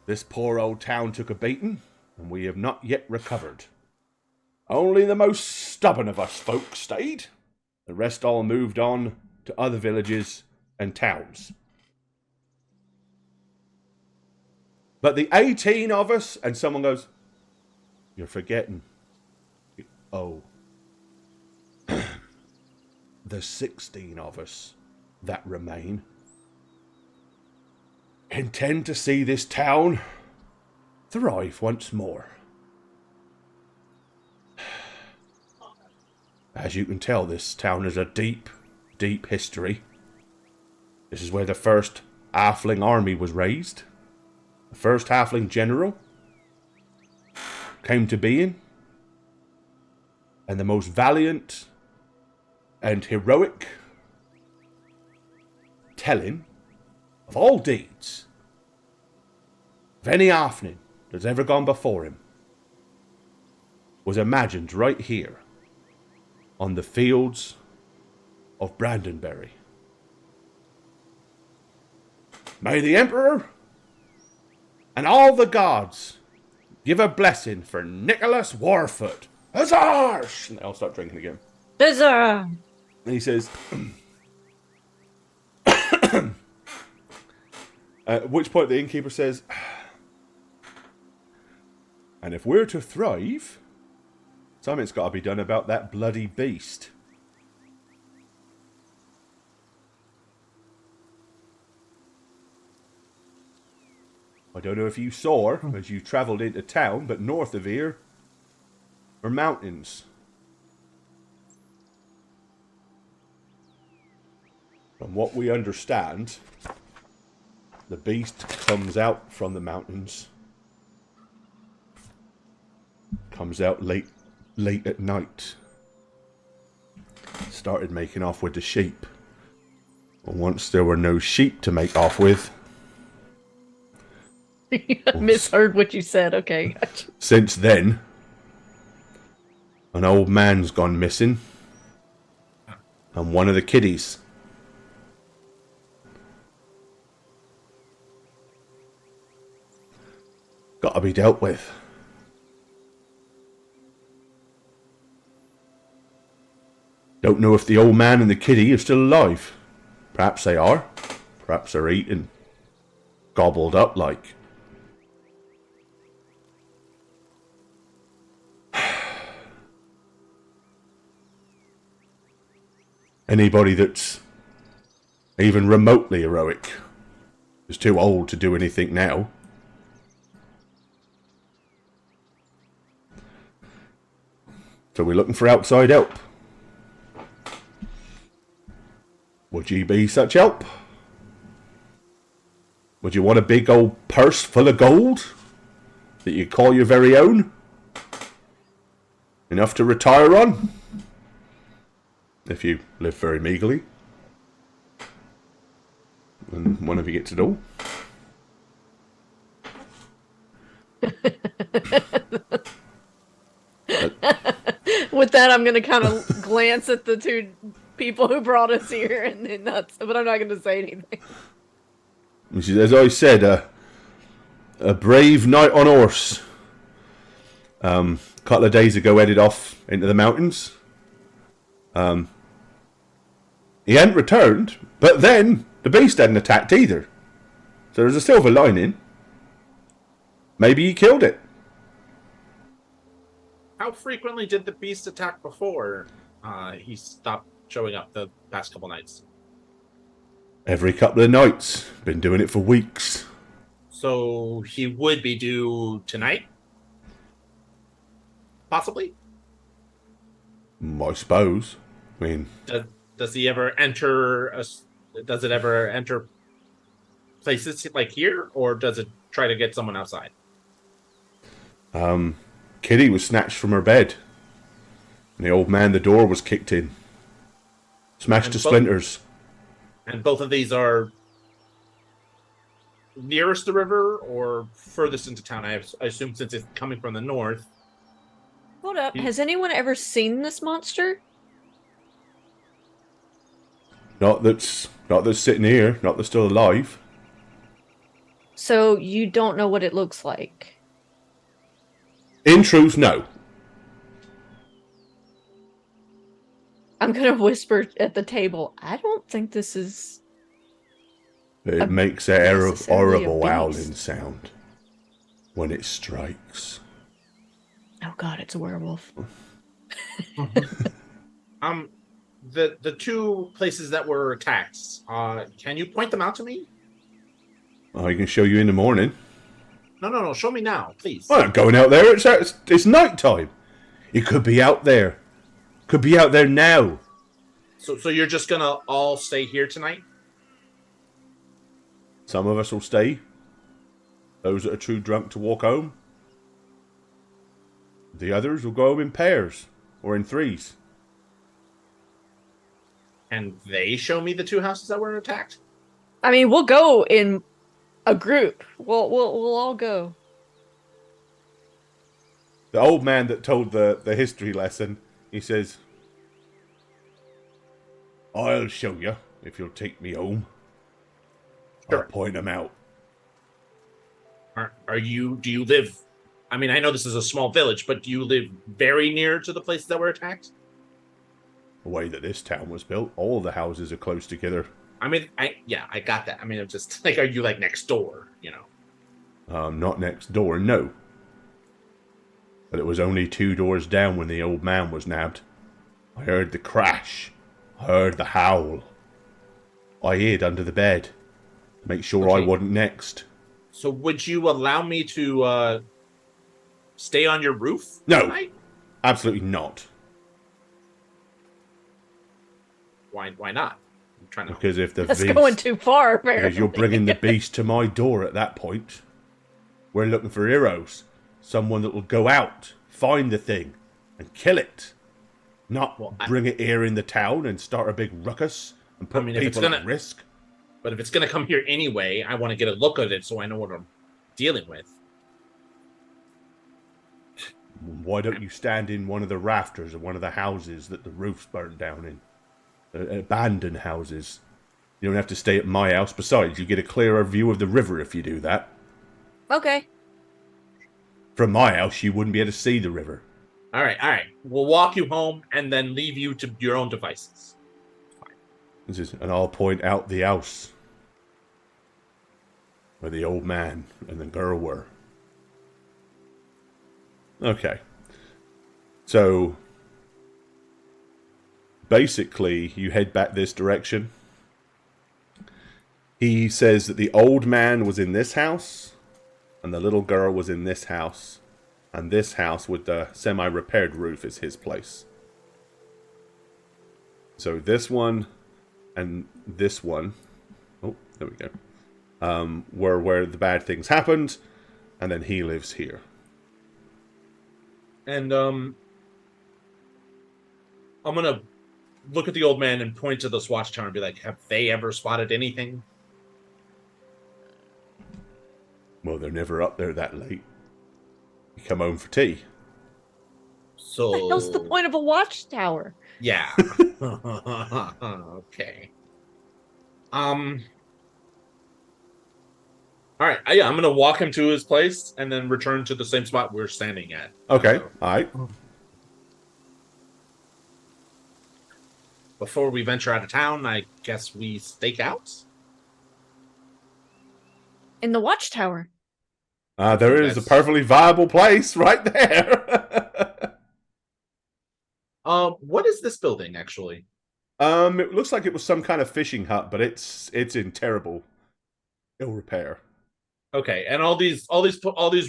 this poor old town took a beating, and we have not yet recovered. Only the most stubborn of us folk stayed. The rest all moved on to other villages and towns. But the 18 of us, and someone goes, "You're forgetting." Oh. The 16 of us that remain intend to see this town thrive once more. As you can tell, this town has a deep, deep history. This is where the first halfling army was raised. The first halfling general came to being. And the most valiant and heroic telling of all deeds of any halfling that's ever gone before him was imagined right here on the fields of Brandonbury. May the Emperor and all the gods give a blessing for Nicholas Warfoot. Huzzah! And they all start drinking again. Huzzah! And he says, at which point the innkeeper says, and if we're to thrive, something's got to be done about that bloody beast. I don't know if you saw as you travelled into town, but north of here are mountains. From what we understand, the beast comes out from the mountains. Comes out late at night. Started making off with the sheep. And once there were no sheep to make off with, I misheard what you said. Okay, gotcha. Since then, an old man's gone missing. And one of the kiddies. Got to be dealt with. Don't know if the old man and the kiddie are still alive. Perhaps they are. Perhaps they're eaten. Gobbled up like. Anybody that's even remotely heroic is too old to do anything now. So we're looking for outside help. Would you be such help? Would you want a big old purse full of gold that you call your very own? Enough to retire on? If you live very meagerly. And one of you gets it all. With that, I'm going to kind of glance at the two people who brought us here, and then but I'm not going to say anything. As I said, a brave knight on horse. A couple of days ago, headed off into the mountains. He hadn't returned, but then the beast hadn't attacked either. So there's a silver lining. Maybe he killed it. How frequently did the beast attack before he stopped showing up the past couple nights? Every couple of nights. Been doing it for weeks. So he would be due tonight, possibly. I suppose. I mean, Does he ever enter? Does it ever enter places like here, or does it try to get someone outside? Kitty was snatched from her bed. And the old man, the door was kicked in. Smashed to splinters. And both of these are nearest the river or furthest into town? I assume since it's coming from the north. Hold up. Has anyone ever seen this monster? Not that's sitting here, not that's still alive. So you don't know what it looks like? In truth, no. I'm gonna whisper at the table. I don't think this is... It makes a necessarily a horrible beast. howling sound when it strikes. Oh god, it's a werewolf. The two places that were attacked, can you point them out to me? I can show you in the morning. No, show me now, please. I'm not going out there. It's night time. It could be out there. Could be out there now. So you're just gonna all stay here tonight? Some of us will stay. Those that are too drunk to walk home. The others will go home in pairs or in threes. And they show me the two houses that were attacked? I mean, we'll go in a group. We'll all go. The old man that told the history lesson, he says, I'll show you if you'll take me home. Sure. I'll point them out. Do you live, I mean, I know this is a small village, but do you live very near to the places that were attacked? The way that this town was built, all the houses are close together. I mean, I got that. I mean, I'm just like, are you like next door, you know? Not next door, no. But it was only 2 doors down when the old man was nabbed. I heard the crash. I heard the howl. I hid under the bed. Make sure I Okay. wasn't next. So would you allow me to stay on your roof No. tonight? Absolutely not. Why not? I'm trying to. Because if the That's beast... going too far, apparently. Because you're bringing the beast to my door at that point. We're looking for heroes. Someone that will go out, find the thing, and kill it. Not bring it here in the town and start a big ruckus and put if it's people at risk. But if it's gonna come here anyway, I want to get a look at it so I know what I'm dealing with. Why don't you stand in one of the rafters of one of the houses that the roof's burned down in? Abandoned houses. You don't have to stay at my house. Besides, you get a clearer view of the river if you do that. Okay. From my house, you wouldn't be able to see the river. All right. We'll walk you home and then leave you to your own devices. And I'll point out the house where the old man and the girl were. Okay. So, basically, you head back this direction. He says that the old man was in this house, and the little girl was in this house, and this house with the semi-repaired roof is his place. So this one and this one, oh, there we go, were where the bad things happened, and then he lives here. And I'm gonna look at the old man and point to this watchtower and be like, "Have they ever spotted anything?" Well, they're never up there that late. You come home for tea. So What the hell's the point of a watchtower? Yeah. Okay. All right. Yeah, I'm gonna walk him to his place and then return to the same spot we're standing at. Okay, So, alright. before we venture out of town, I guess we stake out. In the watchtower. There is a perfectly viable place right there. What is this building actually? It looks like it was some kind of fishing hut, but it's in terrible ill repair. Okay, and all these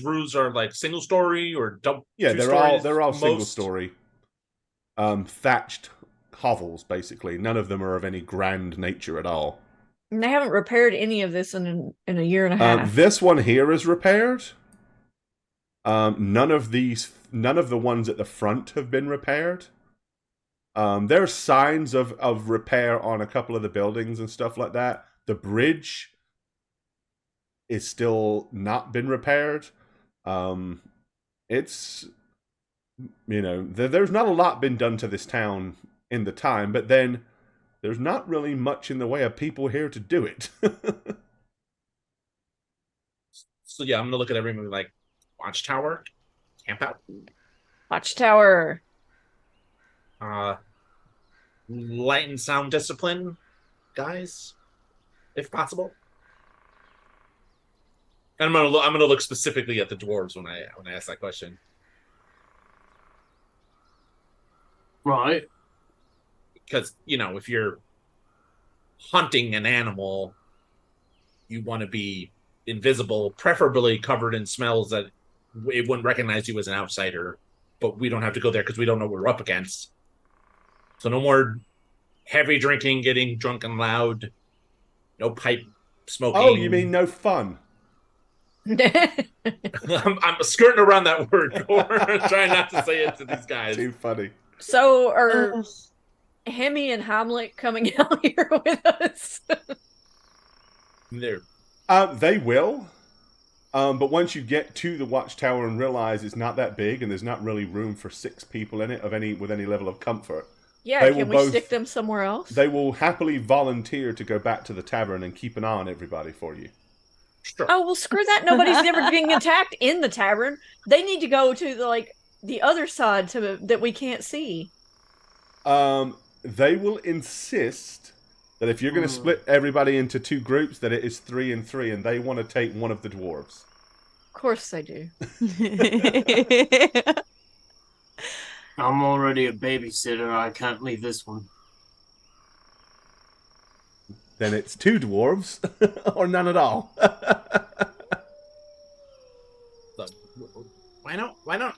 roofs are like single story or double. Yeah, two they're all stories, single most? story, thatched hovels. Basically, none of them are of any grand nature at all. And they haven't repaired any of this in a year and a half. This one here is repaired. None of the ones at the front have been repaired. There's signs of repair on a couple of the buildings and stuff like that. The bridge is still not been repaired. It's, there's not a lot been done to this town in the time, but then there's not really much in the way of people here to do it. So yeah, I'm gonna look at every movie like Watchtower, Camp Out, Watchtower. Light and Sound Discipline, guys, if possible. And I'm gonna look specifically at the dwarves when I ask that question. Right. Because if you're hunting an animal, you want to be invisible, preferably covered in smells that it wouldn't recognize you as an outsider. But we don't have to go there because we don't know what we're up against. So no more heavy drinking, getting drunk and loud. No pipe smoking. Oh, you mean no fun? I'm skirting around that word, Gore. Trying not to say it to these guys. Too funny. So are Hemi and Hamlet coming out here with us? There. They will. But once you get to the watchtower and realize it's not that big and there's not really room for 6 people in it with any level of comfort. Yeah, can we stick them somewhere else? They will happily volunteer to go back to the tavern and keep an eye on everybody for you. Sure. Oh, well, screw that. Nobody's never being attacked in the tavern. They need to go to the other side that we can't see. They will insist that if you're going to split everybody into 2 groups, that it is 3 and 3, and they want to take one of the dwarves. Of course they do. I'm already a babysitter. I can't leave this one. Then it's 2 dwarves, or none at all. Look, why don't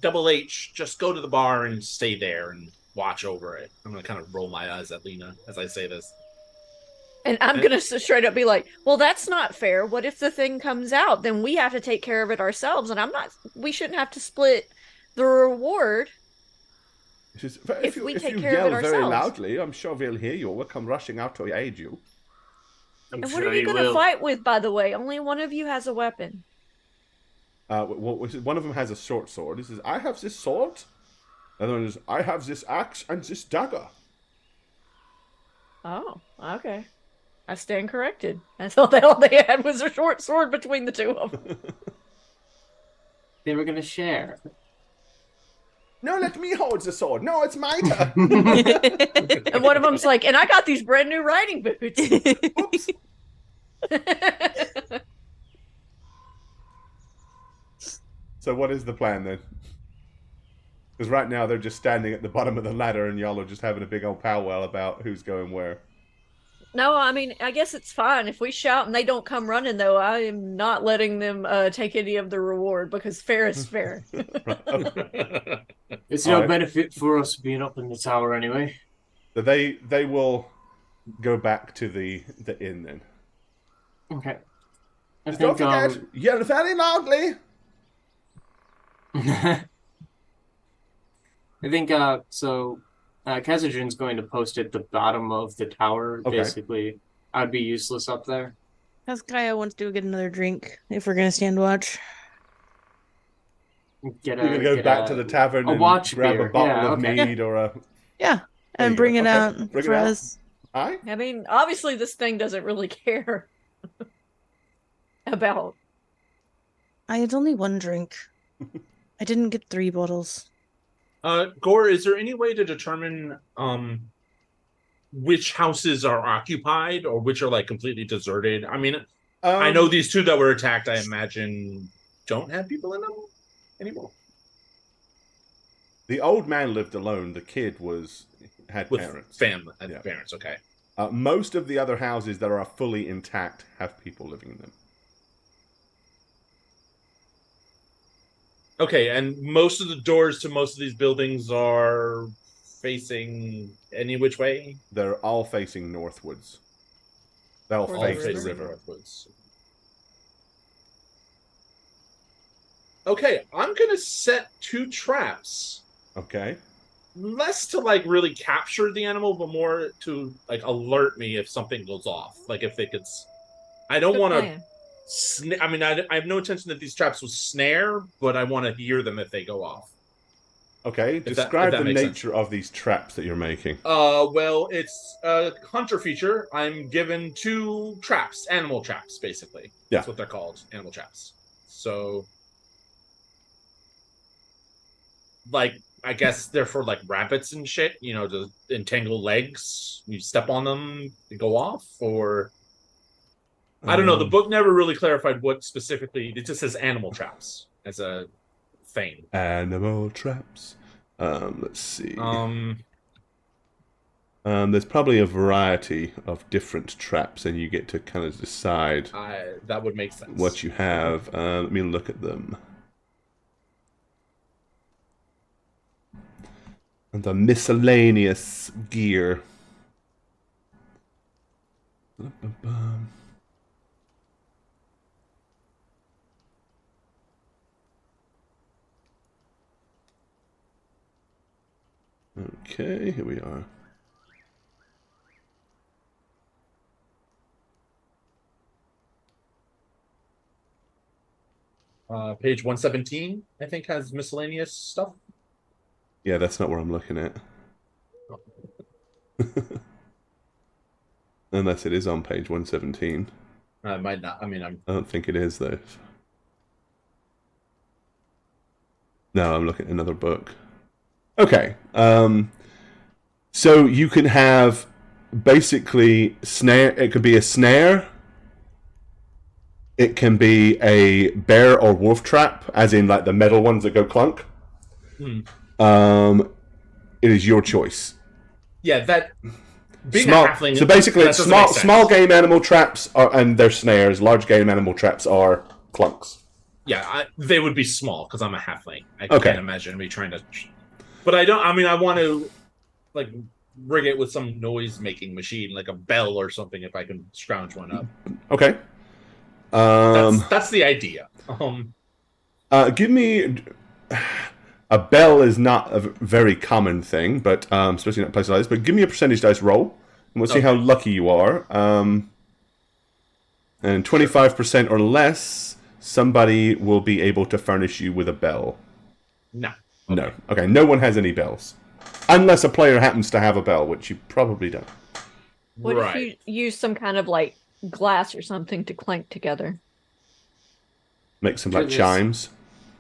Double H just go to the bar and stay there and watch over it? I'm gonna kind of roll my eyes at Lena as I say this. And I'm going to straight up be like, well, that's not fair. What if the thing comes out? Then we have to take care of it ourselves. And we shouldn't have to split the reward if we take care of it ourselves. Very loudly, I'm sure they'll hear you. We'll come rushing out to aid you. I'm And sure what are you he going to will. fight with, by the way? Only one of you has a weapon. One of them has a short sword. He says, I have this sword. The other one is, I have this axe and this dagger. Oh, okay. I stand corrected. I thought that all they had was a short sword between the 2 of them. They were gonna share. No, let me hold the sword. No, it's my turn. And one of them's like, and I got these brand new riding boots. Oops. So what is the plan then? Because right now they're just standing at the bottom of the ladder and y'all are just having a big old powwow about who's going where. No, I mean, I guess it's fine. If we shout and they don't come running, though, I am not letting them take any of the reward because fair is fair. It's no Alright. benefit for us being up in the tower anyway. So they will go back to the inn then. Okay. I Just don't think forget, yell very loudly. I think so Kazajin's going to post at the bottom of the tower. Okay. Basically, I'd be useless up there. Kaya wants to get another drink if we're gonna stand watch. Get You're gonna go back to the tavern a and watch grab beer. a bottle Yeah, of okay. mead or a. Yeah, There and you bring go. it Okay, out bring it for out. us. Aye. I mean, obviously this thing doesn't really care about... I had only 1 drink. I didn't get 3 bottles. Gore, is there any way to determine which houses are occupied or which are like completely deserted? I mean, I know these 2 that were attacked, I imagine, don't have people in them anymore. The old man lived alone. The kid had With parents. family, Yeah. parents. Okay. Most of the other houses that are fully intact have people living in them. Okay, and most of the doors to most of these buildings are facing any which way? They're all facing northwards. They'll Or face the river? river. Northwards. Okay, I'm gonna set 2 traps. Okay. Less to like really capture the animal, but more to like alert me if something goes off. Like if they could. I don't Good want to. plan. I mean, I have no intention that these traps will snare, but I want to hear them if they go off. Okay. If Describe that the makes nature of these traps that you're making. Well, it's a hunter feature. I'm given 2 traps, animal traps, basically. Yeah. That's what they're called, animal traps. So, like, I guess they're for like rabbits and shit. You know, to entangle legs. You step on them, they go off, or I don't know. The book never really clarified what specifically. It just says animal traps as a thing. Animal traps. Let's see. Um, There's probably a variety of different traps, and you get to kind of decide that would make sense. what you have. Let me look at them. And the miscellaneous gear. Okay, here we are. Page 117, I think, has miscellaneous stuff. Yeah, that's not where I'm looking at. Unless it is on page 117. Might not. I mean, I don't think it is, though. No, I'm looking at another book. Okay. So you can have basically snare. It could be a snare. It can be a bear or wolf trap, as in like the metal ones that go clunk. It is your choice. Yeah, that being Small, a halfling. so basically, that it's doesn't make small sense. game animal traps are, and they're snares. Large game animal traps are clunks. Yeah, they would be small because I'm a halfling. I Okay. can't imagine me trying to. But I don't. I mean, I want to like rig it with some noise-making machine, like a bell or something, if I can scrounge one up. Okay. That's the idea. Give me. A bell is not a very common thing, but especially not places like this. But give me a percentage dice roll, and we'll see how lucky you are. And 25% or less, somebody will be able to furnish you with a bell. No. Okay. No. Okay, no one has any bells. Unless a player happens to have a bell, which you probably don't. What if you use some kind of like glass or something to clank together? Make some like chimes.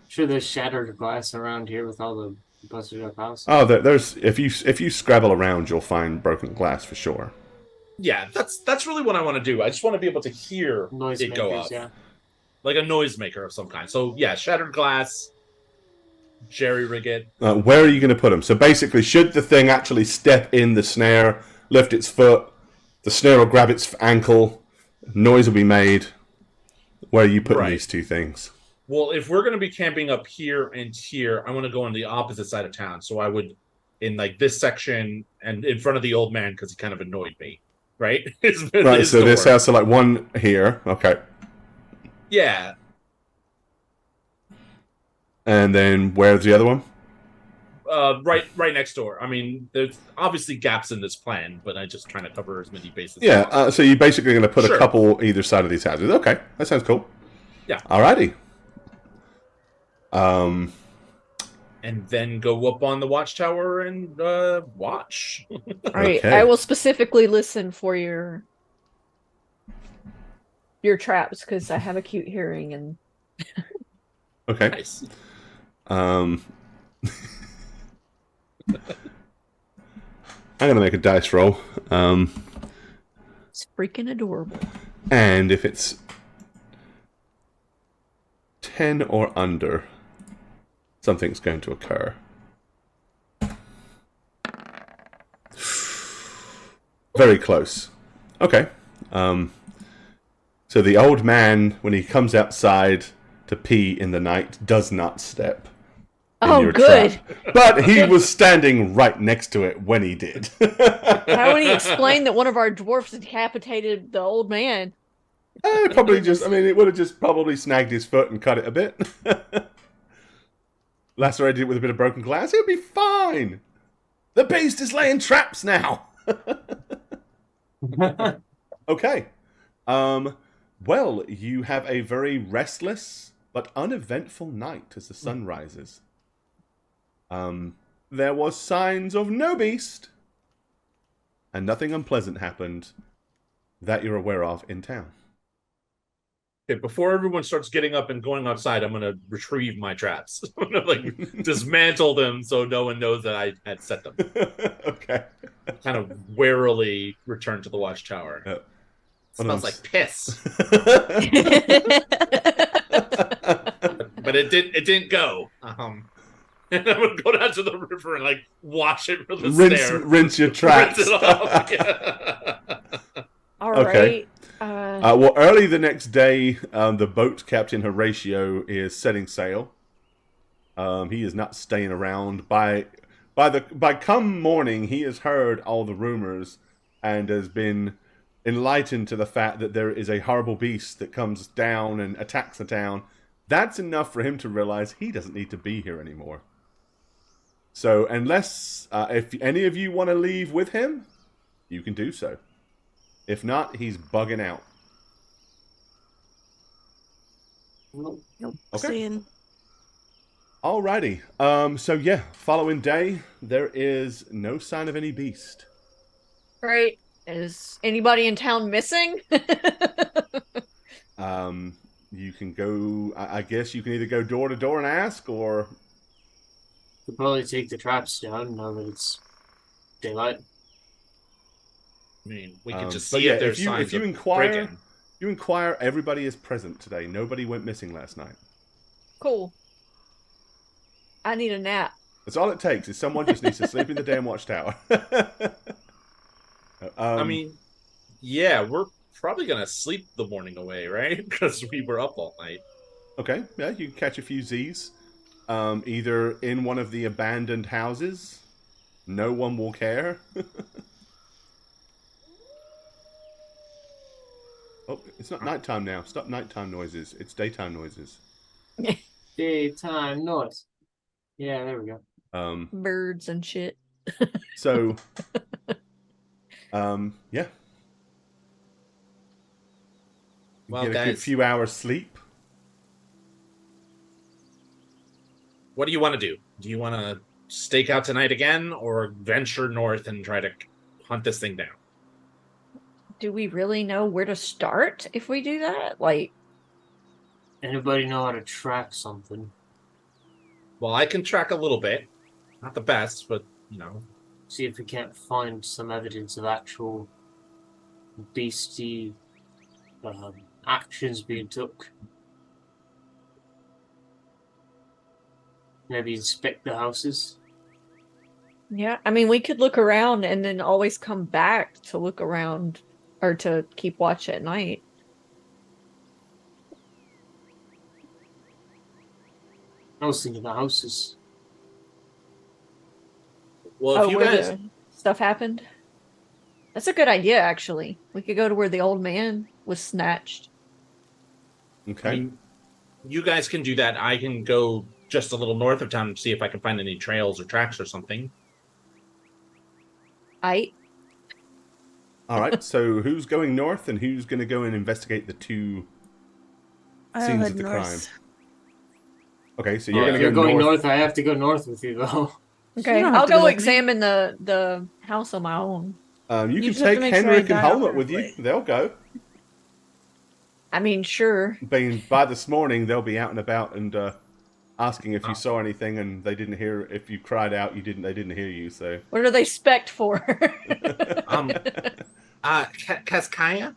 Sure, there's shattered glass around here with all the busted up houses. Oh, there's if you scrabble around, you'll find broken glass for sure. Yeah, that's really what I want to do. I just want to be able to hear Noise it go makers, up. yeah. Like a noisemaker of some kind. So, yeah, shattered glass, jerry rig it. Where are you going to put them? So basically, should the thing actually step in the snare, lift its foot, the snare will grab its ankle, noise will be made. Where are you putting these two things? Well, if we're going to be camping up here and here, I want to go on the opposite side of town. So I would, in like this section and in front of the old man because he kind of annoyed me, right? Right, so this house, so like one here, okay. Yeah. And then where's the other one? Right next door. I mean, there's obviously gaps in this plan, but I'm just trying to cover as many bases. Yeah, so you're basically going to put a couple either side of these houses. Okay, that sounds cool. Yeah. Alrighty. And then go up on the watchtower and watch. All right, I will specifically listen for your traps because I have a cute hearing and. Okay. Nice. I'm gonna make a dice roll. It's freaking adorable. And if it's 10 or under, something's going to occur. Very close. Okay. So the old man, when he comes outside to pee in the night, does not step in Oh, your good. trap. But he was standing right next to it when he did. How would he explain that one of our dwarfs decapitated the old man? Probably just, I mean, it would have just probably snagged his foot and cut it a bit. Lacerated it with a bit of broken glass. He'll be fine. The beast is laying traps now. Okay. Well, you have a very restless but uneventful night as the sun rises. There was signs of no beast, and nothing unpleasant happened that you're aware of in town. Okay, before everyone starts getting up and going outside, I'm gonna retrieve my traps. I'm gonna like dismantle them so no one knows that I had set them. Okay. Kind of warily return to the watchtower. Smells like piss, but it didn't go. And I'm gonna go down to the river and like wash it with the snare. Rinse your traps. Rinse it off. Yeah. All Okay. right. Well, early the next day, the boat captain Horatio is setting sail. He is not staying around. By come morning, he has heard all the rumors and has been enlightened to the fact that there is a horrible beast that comes down and attacks the town. That's enough for him to realize he doesn't need to be here anymore. So, unless if any of you want to leave with him, you can do so. If not, he's bugging out. Nope. Okay. Saying. Alrighty. So yeah, following day, there is no sign of any beast. Right. Is anybody in town missing? You can go. I guess you can either go door to door and ask, or Could probably take the traps down now that it's daylight. I mean, we could just but see yeah, if there's if signs you of inquire, break-in. you inquire. Everybody is present today. Nobody went missing last night. Cool. I need a nap. That's all it takes. Is someone just needs to sleep in the damn watchtower. I mean, yeah, we're probably gonna sleep the morning away, right? Because we were up all night. Okay, yeah, you can catch a few Z's. Either in one of the abandoned houses. No one will care. Oh, it's not nighttime now. Stop nighttime noises. It's daytime noises. Daytime noise. Yeah, there we go. Birds and shit. So, yeah. Well, Get a good guys, few hours sleep. what do you want to do? Do you want to stake out tonight again, or venture north and try to hunt this thing down? Do we really know where to start if we do that? Like, Anybody know how to track something? Well, I can track a little bit. Not the best, but, See if we can't find some evidence of actual beastie actions being took. Maybe inspect the houses. yeah, I mean, we could look around and then always come back to look around or to keep watch at night. I was thinking the houses. well, if you where guys, the stuff happened? That's a good idea, actually. We could go to where the old man was snatched. Okay. I mean, you guys can do that. I can go just a little north of town and see if I can find any trails or tracks or something. All right. So who's going north and who's going to go and investigate the two I'll scenes head of the north. crime? Okay, so Well, you're if going to you're go going north. north, I have to go north with you, though. Okay, You don't have I'll to go go with me. examine the house on my own. You You can just have to take make sure I Henrik and die Helmut with you. honorably. They'll go. I mean, sure. By this morning, they'll be out and about and asking if you saw anything, and they didn't hear. If you cried out, they didn't hear you. So, What are they spect for? Kaskaya,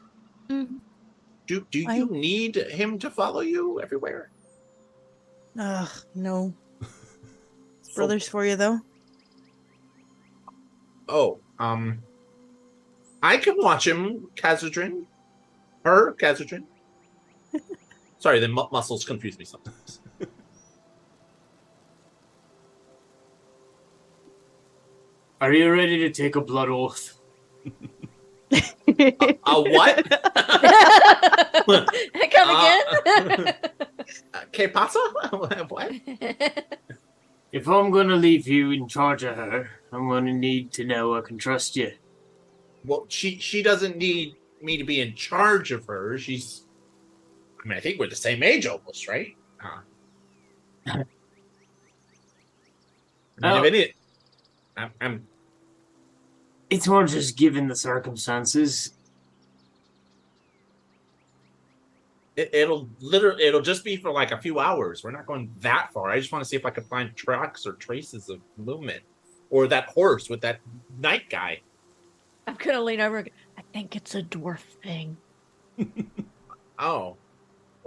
Mhm. do you I- need him to follow you everywhere? Ugh, no. Brothers for you though. Oh, I can watch him, Kazadrin. Her, Kazadrin. Sorry, the muscles confuse me sometimes. Are you ready to take a blood oath? A what? Come again? ¿Qué pasa? What? If I'm gonna leave you in charge of her, I'm gonna need to know I can trust you. Well, she doesn't need me to be in charge of her. She's, I mean, I think we're the same age almost, right? I mean, if any, I'm. It's more just given the circumstances. It'll just be for like a few hours. We're not going that far. I just want to see if I can find tracks or traces of movement, or that horse with that night guy. I'm gonna lean over and go, I think it's a dwarf thing. Oh,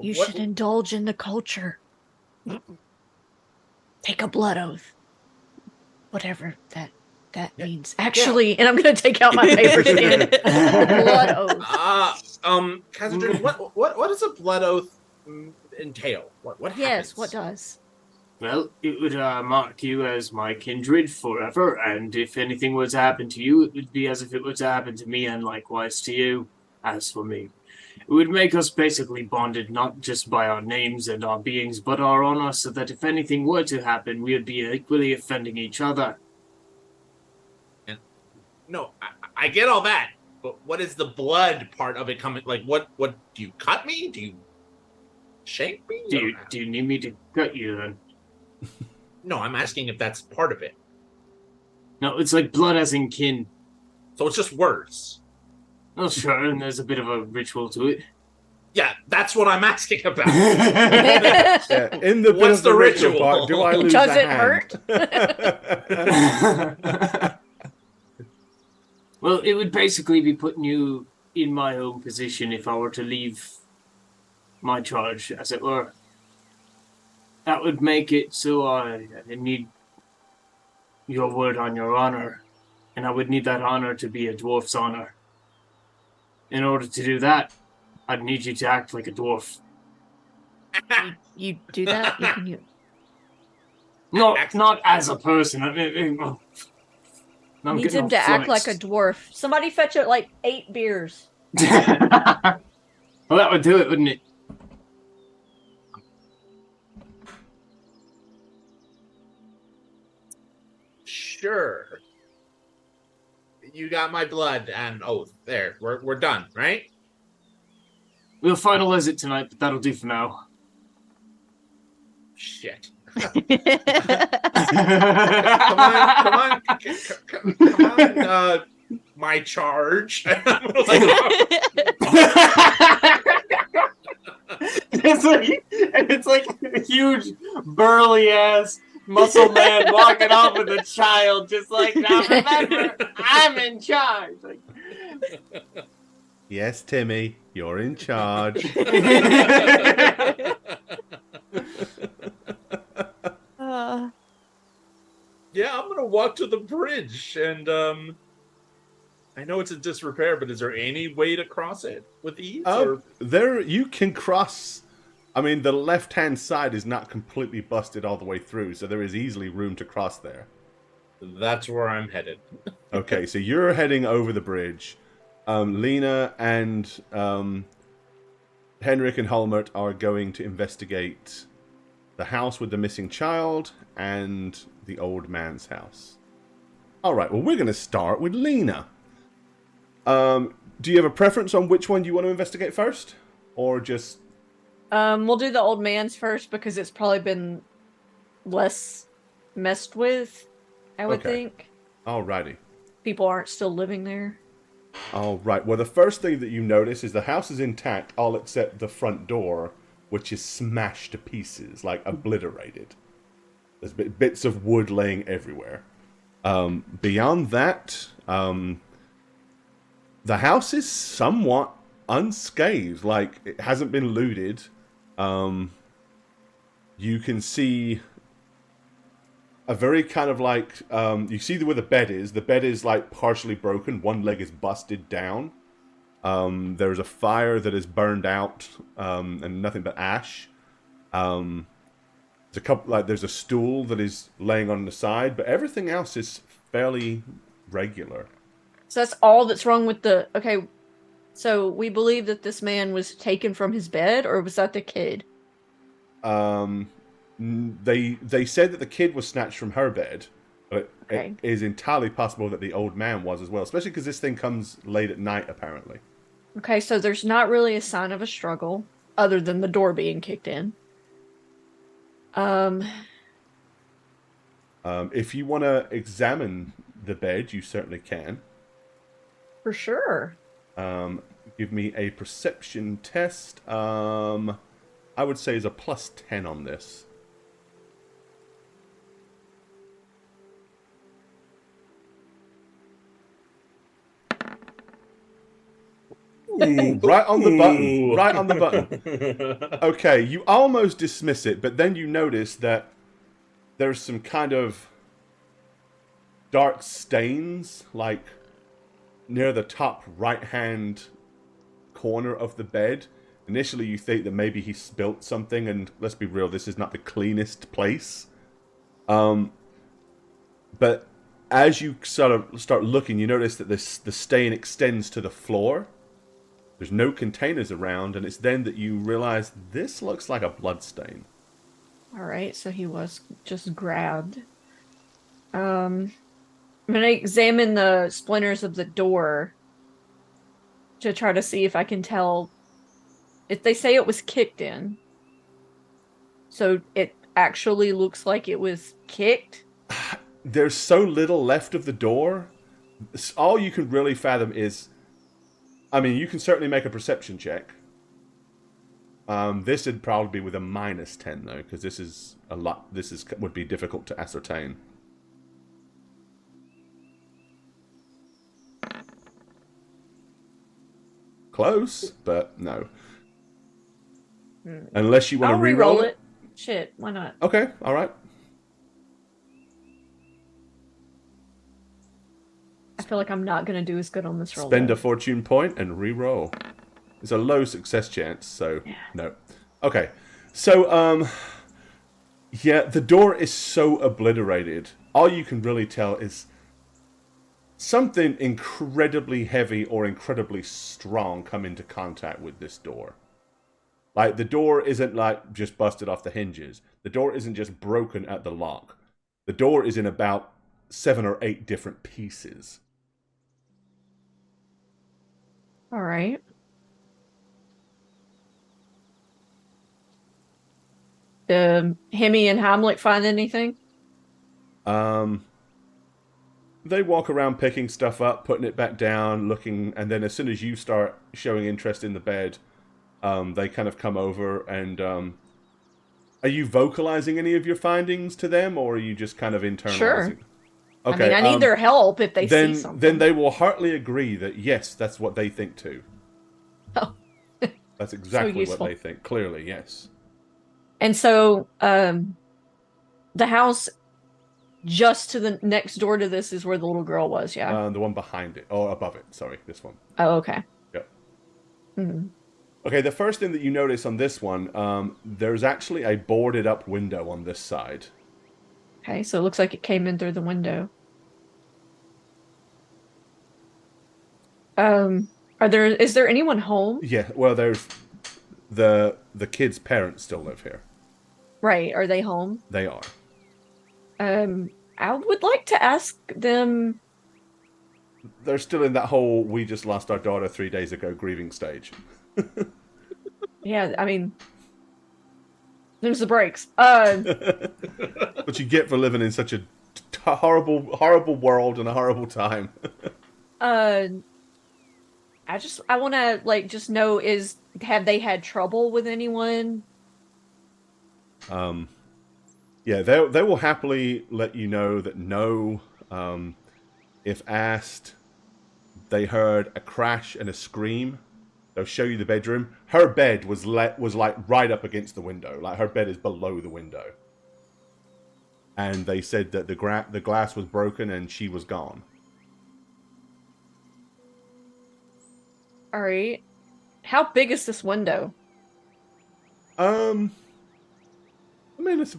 You What- should indulge in the culture. Take a blood oath. Whatever that means. Actually, and I'm gonna take out my paper skin. Blood oath. Kazadrin, what does a blood oath entail? What happens? Yes, what does? Well, it would mark you as my kindred forever, and if anything were to happen to you, it would be as if it were to happen to me, and likewise to you, as for me. It would make us basically bonded not just by our names and our beings, but our honor, so that if anything were to happen, we would be equally offending each other. No, I get all that, but what is the blood part of it coming? Like, what do you cut me? Do you shake me? Do you need me to cut you then? No, I'm asking if that's part of it. No, it's like blood as in kin. So it's just words. Oh, sure, and there's a bit of a ritual to it. Yeah, that's what I'm asking about. Yeah, in the bit What's of the the ritual ritual? part, do I lose Does a it hand? Well, it would basically be putting you in my own position if I were to leave my charge, as it were. That would make it so I need your word on your honor, and I would need that honor to be a dwarf's honor. In order to do that, I'd need you to act like a dwarf. You do that? You can Not as a person. I'm needs getting him to all act like a flummoxed. dwarf. Somebody fetch it like 8 beers. Well, that would do it, wouldn't it? Sure. You got my blood and oath. There, we're done, right? We'll finalize it tonight, but that'll do for now. Shit. Come Come on, my charge. It's like a huge burly ass muscle man walking off with a child, just like, now remember, I'm in charge. Like, Yes, Timmy, you're in charge. Yeah, I'm gonna walk to the bridge, and I know it's in disrepair, but is there any way to cross it with ease? Or... There, you can cross. I mean, the left-hand side is not completely busted all the way through, so there is easily room to cross there. That's where I'm headed. Okay, so you're heading over the bridge. Lena and Henrik and Holmert are going to investigate the house with the missing child and the old man's house. Alright, well, we're going to start with Lena. Do you have a preference on which one you want to investigate first? Or just... We'll do the old man's first because it's probably been less messed with, I would Okay. think. Alrighty. People aren't still living there. Alright, well, the first thing that you notice is the house is intact, all except the front door, which is smashed to pieces, like obliterated. There's bits of wood laying everywhere. Beyond that, the house is somewhat unscathed, like it hasn't been looted. You can see a very kind of like you see where the bed is. The bed is like partially broken. One leg is busted down. There's a fire that is burned out, and nothing but ash. There's a stool that is laying on the side, but everything else is fairly regular. So that's all that's wrong with the. Okay, so we believe that this man was taken from his bed, or was that the kid? They said that the kid was snatched from her bed, but Okay. it is entirely possible that the old man was as well, especially because this thing comes late at night, apparently. Okay, so there's not really a sign of a struggle, other than the door being kicked in. If you want to examine the bed, you certainly can. For sure. Give me a perception test. I would say is a +10 on this. Ooh, right on the button. Right on the button. Okay, you almost dismiss it, but then you notice that there's some kind of dark stains, like near the top right-hand corner of the bed. Initially, you think that maybe he spilt something, and let's be real, this is not the cleanest place. But as you sort of start looking, you notice that the stain extends to the floor. There's no containers around, and it's then that you realize this looks like a blood stain. Alright, so he was just grabbed. I'm gonna examine the splinters of the door to try to see if I can tell if they say it was kicked in. So it actually looks like it was kicked. There's so little left of the door. All you can really fathom is, I mean, you can certainly make a perception check. This would probably be with a -10 though, because this is a lot. Would be difficult to ascertain. Close, but no. Unless you want I'll to re-roll it. Shit, why not? Okay, all right. I feel like I'm not gonna do as good on this roll. Spend though. a fortune point and re-roll. It's a low success chance, so no. Okay, so yeah, the door is so obliterated. All you can really tell is something incredibly heavy or incredibly strong come into contact with this door. Like, the door isn't like just busted off the hinges. The door isn't just broken at the lock. The door is in about 7 or 8 different pieces. All right. Hemi and Hamlet find anything? They walk around picking stuff up, putting it back down, looking, and then as soon as you start showing interest in the bed, they kind of come over and, are you vocalizing any of your findings to them, or are you just kind of internalizing? Sure. Okay, I mean, I need their help if they see something. Then they will heartily agree that, yes, that's what they think too. Oh. That's exactly what useful. they think, clearly, yes. And so, the house just to the next door to this is where the little girl was, yeah? The one behind it, or above it, sorry, this one. Oh, okay. Yep. Hmm. Okay, the first thing that you notice on this one, there's actually a boarded up window on this side. Okay, so it looks like it came in through the window. Is there anyone home? Yeah, well, there's the kid's parents still live here. Right, are they home? They are. I would like to ask them. They're still in that whole "we just lost our daughter 3 days ago" grieving stage. Yeah, I mean, there's the breaks. What you get for living in such a horrible world and a horrible time. I want to like just know have they had trouble with anyone? Yeah, they will happily let you know that no. If asked, they heard a crash and a scream. They'll show you the bedroom. Her bed was like right up against the window. Like, her bed is below the window. and they said that the glass was broken and she was gone. All right. How big is this window? I mean, it's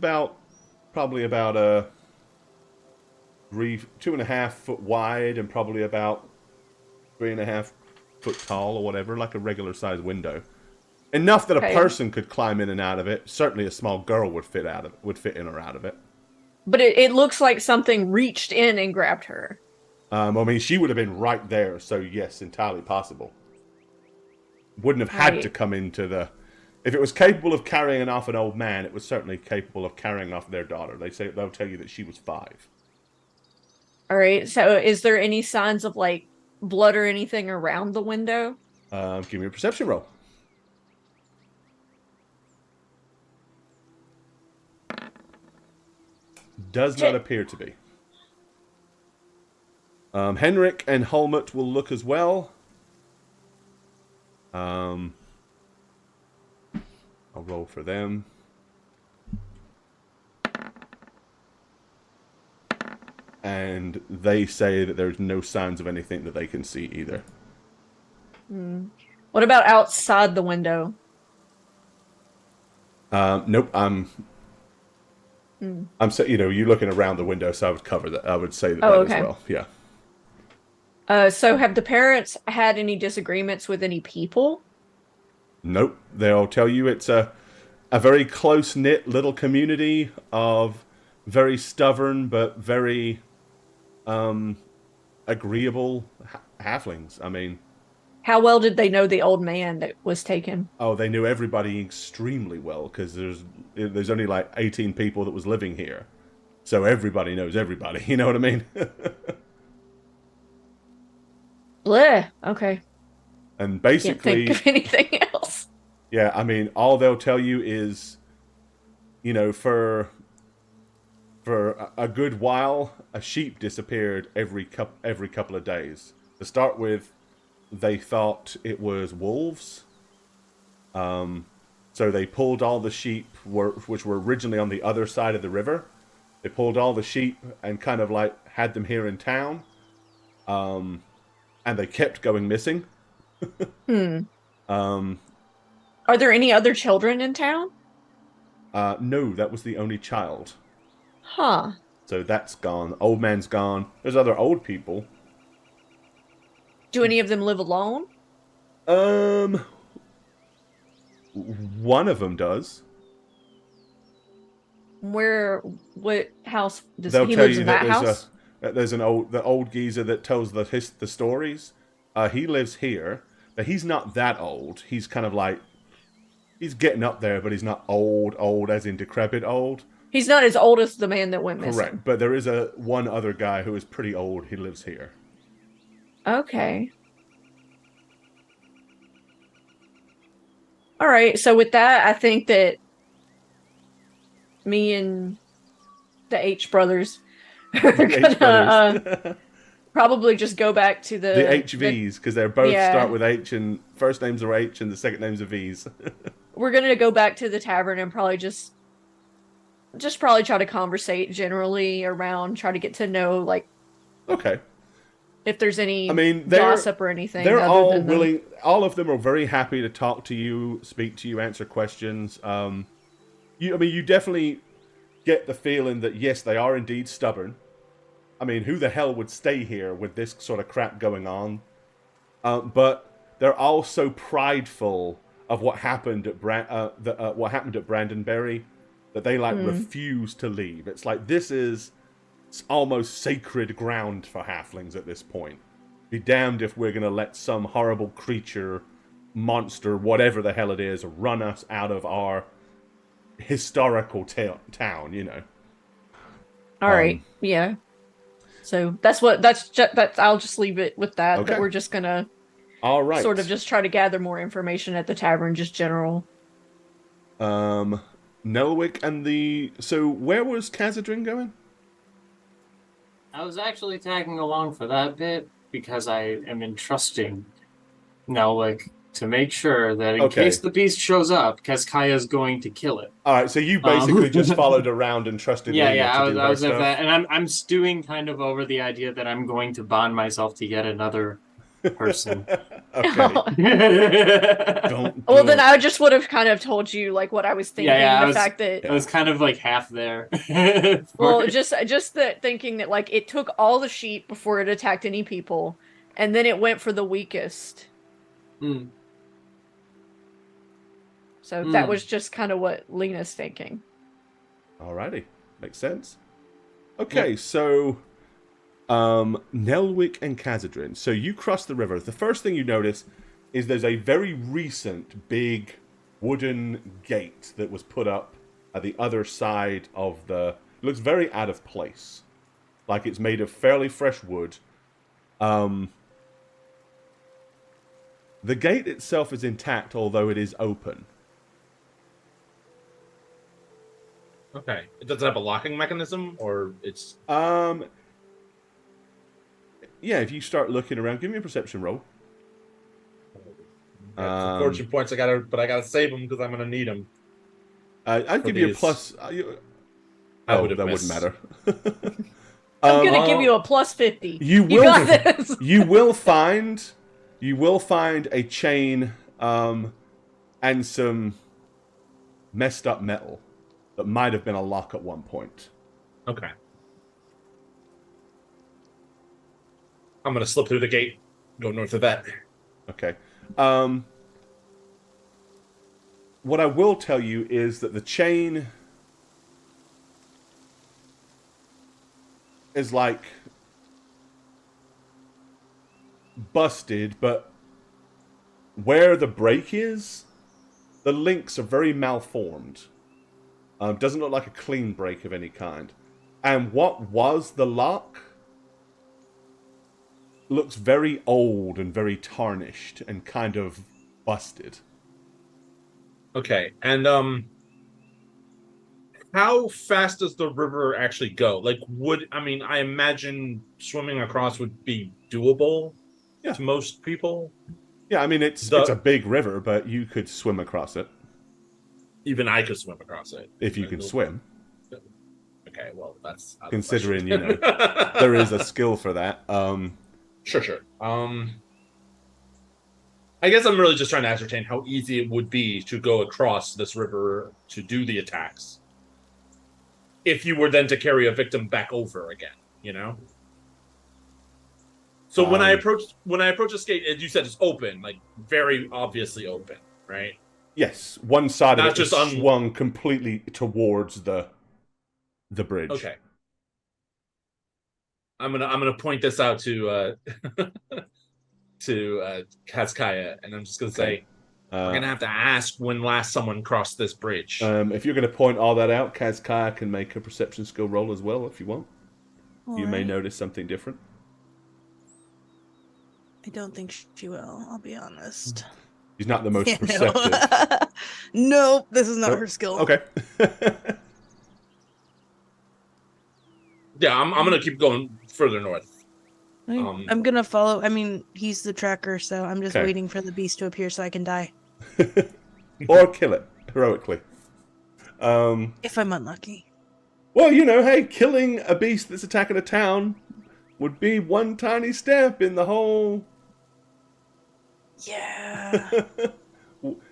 probably about a 2.5 foot wide and probably about 3.5 foot tall or whatever, like a regular sized window. Enough that Okay. a person could climb in and out of it. Certainly, a small girl would fit in or out of it. But it looks like something reached in and grabbed her. I mean, she would have been right there, so yes, entirely possible. Wouldn't have had Right. to come into the. If it was capable of carrying off an old man, it was certainly capable of carrying off their daughter. They'll tell you that she was 5. All right. So is there any signs of like blood or anything around the window? Give me a perception roll. Does not appear to be. Henrik and Helmut will look as well. I'll roll for them. And they say that there's no signs of anything that they can see either. What about outside the window? Nope. I'm so you're looking around the window, so I would cover that. I would say that, Oh, that okay. as well. Yeah. So have the parents had any disagreements with any people? Nope. They'll tell you it's a very close knit little community of very stubborn but very agreeable halflings. I mean, How well did they know the old man that was taken? oh, they knew everybody extremely well because there's only like 18 people that was living here, so everybody knows everybody. You know what I mean? Bleh. Okay. And Can't basically, think of anything else. yeah, I mean, all they'll tell you is, for a good while, a sheep disappeared every couple of days. To start with, they thought it was wolves. So they pulled all the sheep, which were originally on the other side of the river. They pulled all the sheep and kind of like had them here in town. And they kept going missing. Are there any other children in town? No, that was the only child. Huh. So that's gone. Old man's gone. There's other old people. Do any of them live alone? One of them does. What house does They'll he tell lives you in that that house? there's the old geezer that tells the stories. He lives here, but he's not that old. He's kind of like, he's getting up there, but he's not old as in decrepit old. He's not as old as the man that went missing. Correct, but there is one other guy who is pretty old. He lives here. Okay. All right. So with that, I think that me and the H brothers are The gonna H brothers. probably just go back to The HVs, because they both Yeah. start with H, and first names are H, and the second names are Vs. We're gonna go back to the tavern and probably just probably try to conversate generally around, try to get to know like Okay. if there's any I mean, gossip or anything. They're other all than the- willing. All of them are very happy to talk to you, speak to you, answer questions. You definitely get the feeling that yes, they are indeed stubborn. I mean, who the hell would stay here with this sort of crap going on? But they're all so prideful of what happened at what happened at Brandonberry that they refuse to leave. It's like it's almost sacred ground for halflings at this point. Be damned if we're gonna let some horrible creature, monster, whatever the hell it is, run us out of our historical town. All right. Yeah. So that's I'll just leave it with that. Okay. That we're just gonna All right. sort of just try to gather more information at the tavern, just general. Nelwick and so where was Khazadrin going? I was actually tagging along for that bit because I am entrusting Nelwick to make sure that in Okay. case the beast shows up, Kaskaya's going to kill it. All right, so you basically just followed around and trusted Yeah, Lena yeah, to do I her was at stuff. that, and I'm stewing kind of over the idea that I'm going to bond myself to yet another person. Okay. yeah, Don't Well, do then it. I just would have kind of told you like what I was thinking. yeah, The fact that I was kind of like half there. well, just the thinking that like it took all the sheep before it attacked any people, and then it went for the weakest. Mm. So that was just kind of what Lena's thinking. Alrighty, makes sense. Okay, so Nelwick and Khazadrin. So you cross the river. The first thing you notice is there's a very recent big wooden gate that was put up at the other side of the... It looks very out of place. Like it's made of fairly fresh wood. The gate itself is intact, although it is open. Okay. It doesn't have a locking mechanism, or it's... Yeah, if you start looking around, give me a perception roll. Some fortune points, but I gotta save them because I'm gonna need them. I'd give you a plus. I would that wouldn't matter. I'm gonna give you a plus 50. You You will. got this. You will find a chain, and some messed up metal that might have been a lock at one point. Okay. I'm gonna slip through the gate, go north of that. Okay. What I will tell you is that the chain is like busted, but where the break is, the links are very malformed. Doesn't look like a clean break of any kind. And what was the lock looks very old and very tarnished and kind of busted. Okay, and how fast does the river actually go? Like, I imagine swimming across would be doable to most people. Yeah, I mean it's a big river, but you could swim across it. Even I could swim across it if you can swim. Okay, well that's considering there is a skill for that. Sure. I guess I'm really just trying to ascertain how easy it would be to go across this river to do the attacks. If you were then to carry a victim back over again, So when I approach this gate, as you said, it's open, like very obviously open, right? Yes, one side Not of it is just swung completely towards the bridge. Okay. I'm gonna point this out to Kazkaya, and I'm just gonna say we're gonna have to ask when last someone crossed this bridge. If you're gonna point all that out, Kazkaya can make a perception skill roll as well if you want. All you may right. notice something different. I don't think she will, I'll be honest. She's not the most Yeah, perceptive. No. Nope, this is not Nope. her skill. Okay. Yeah, I'm gonna keep going further north. I'm gonna follow. I mean, he's the tracker, so I'm just waiting for the beast to appear so I can die. Or kill it heroically. If I'm unlucky. Well, hey, killing a beast that's attacking a town would be one tiny step in the whole... Yeah.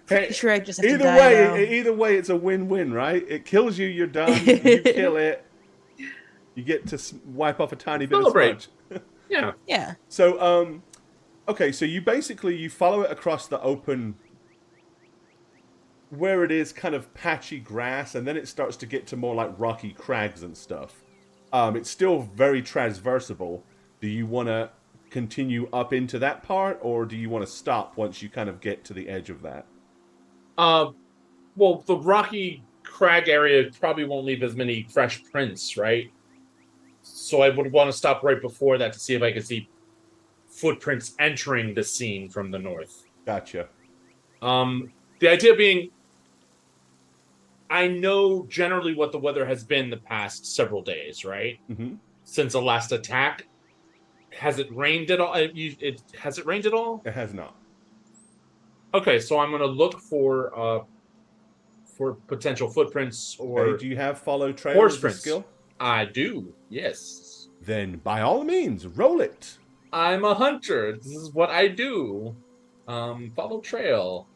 Hey, Sure, I just have to die, either way, it's a win-win, right? It kills you, you're done. You kill it, you get to wipe off a tiny bit of smudge. Yeah. Yeah. So, okay, so you follow it across the open, where it is kind of patchy grass, and then it starts to get to more like rocky crags and stuff. It's still very transversable. Do you want to continue up into that part, or do you want to stop once you kind of get to the edge of that? Well, the rocky crag area probably won't leave as many fresh prints, right? So I would want to stop right before that to see if I could see footprints entering the scene from the north. Gotcha. The idea being, I know generally what the weather has been the past several days, right? Mm-hmm. Since the last attack. Has it rained at all? Has it rained at all? It has not. Okay, so I'm gonna look for potential footprints or Okay, do you have follow trail horse as a prints. skill? I do. Yes. Then, by all means, roll it. I'm a hunter. This is what I do. Follow trail.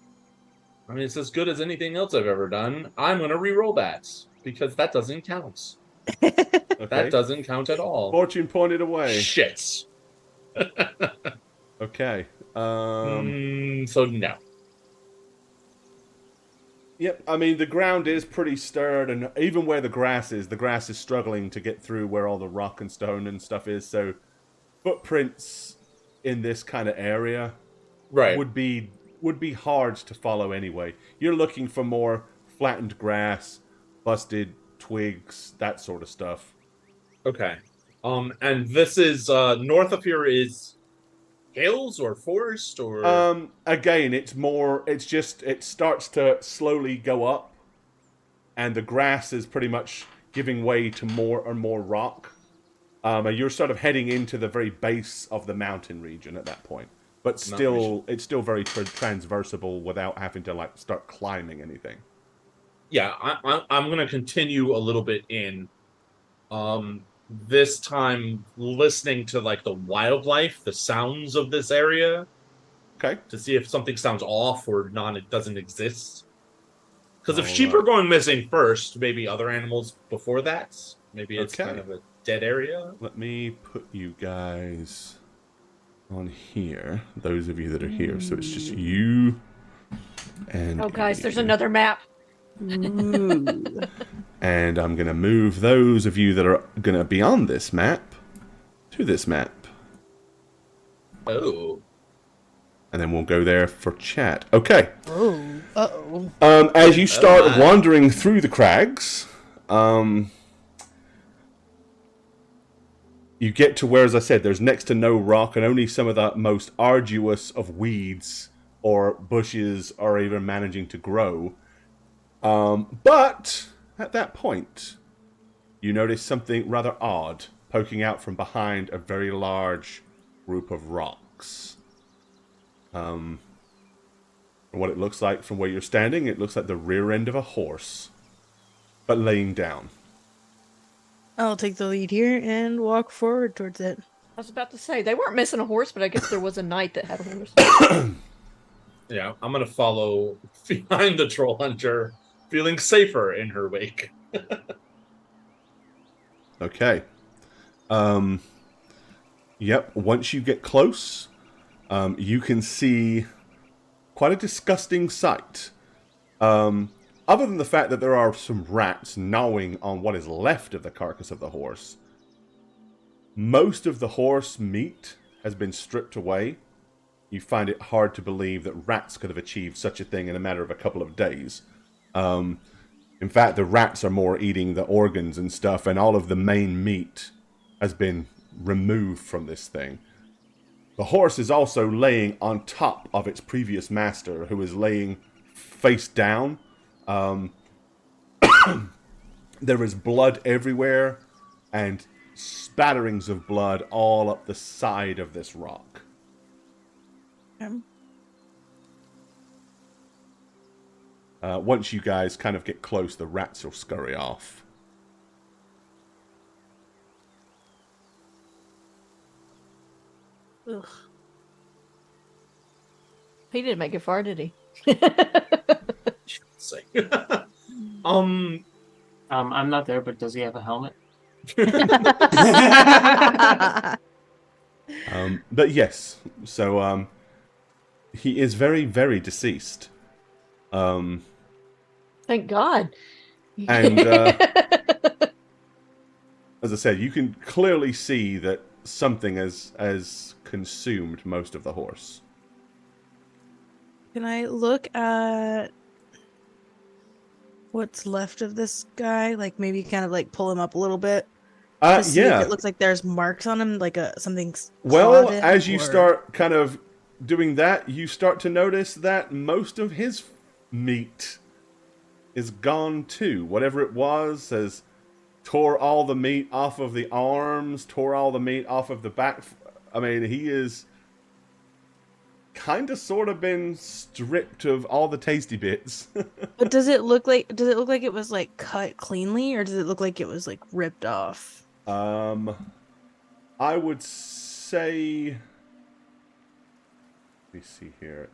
I mean, it's as good as anything else I've ever done. I'm gonna re-roll that because that doesn't count. That Okay. doesn't count at all. Fortune pointed away. Shit. Okay. So no. Yep, I mean, the ground is pretty stirred, and even where the grass is struggling to get through where all the rock and stone and stuff is, so footprints in this kind of area Right. would be hard to follow anyway. You're looking for more flattened grass, busted twigs, that sort of stuff. Okay. And this is north of here is hills or forest or Again, it starts to slowly go up, and the grass is pretty much giving way to more and more rock. And you're sort of heading into the very base of the mountain region at that point. But still, it's still very transversable without having to like start climbing anything. yeah, I'm gonna continue a little bit in. This time listening to like the wildlife, the sounds of this area, Okay. to see if something sounds off or not. It doesn't exist. Because if All sheep right. are going missing first, maybe other animals before that. Maybe it's Okay. kind of a dead area. Let me put you guys on here. Those of you that are here, so it's just you and. Oh, guys, there's you. another map. Ooh. And I'm going to move those of you that are going to be on this map to this map. Oh. And then we'll go there for chat. Okay. Oh. Uh-oh. As you start my. wandering through the crags, you get to where, as I said, there's next to no rock and only some of the most arduous of weeds or bushes are even managing to grow. But at that point, you notice something rather odd poking out from behind a very large group of rocks. What it looks like from where you're standing, it looks like the rear end of a horse, but laying down. I'll take the lead here and walk forward towards it. I was about to say, they weren't missing a horse, but I guess there was a knight that had a horse. Yeah, I'm gonna follow behind the troll hunter, feeling safer in her wake. Okay. Yep, once you get close, you can see quite a disgusting sight. Other than the fact that there are some rats gnawing on what is left of the carcass of the horse, most of the horse meat has been stripped away. You find it hard to believe that rats could have achieved such a thing in a matter of a couple of days. In fact, the rats are more eating the organs and stuff, and all of the main meat has been removed from this thing. The horse is also laying on top of its previous master, who is laying face down. There is blood everywhere, and spatterings of blood all up the side of this rock. Once you guys kind of get close, the rats will scurry off. Ugh. He didn't make it far, did he? Say. I'm not there, but does he have a helmet? But yes, so he is very, very deceased. Thank God. And as I said, you can clearly see that something has consumed most of the horse. Can I look at what's left of this guy? Like maybe kind of like pull him up a little bit to see Yeah. if it looks like there's marks on him, like something's Well, clawed him, as you or- start kind of doing that, you start to notice that most of his meat is gone too. Whatever it was has tore all the meat off of the arms, tore all the meat off of the back. I mean, he is kind of sort of been stripped of all the tasty bits. But does it look like it was like cut cleanly, or does it look like it was like ripped off? I would say, let me see here.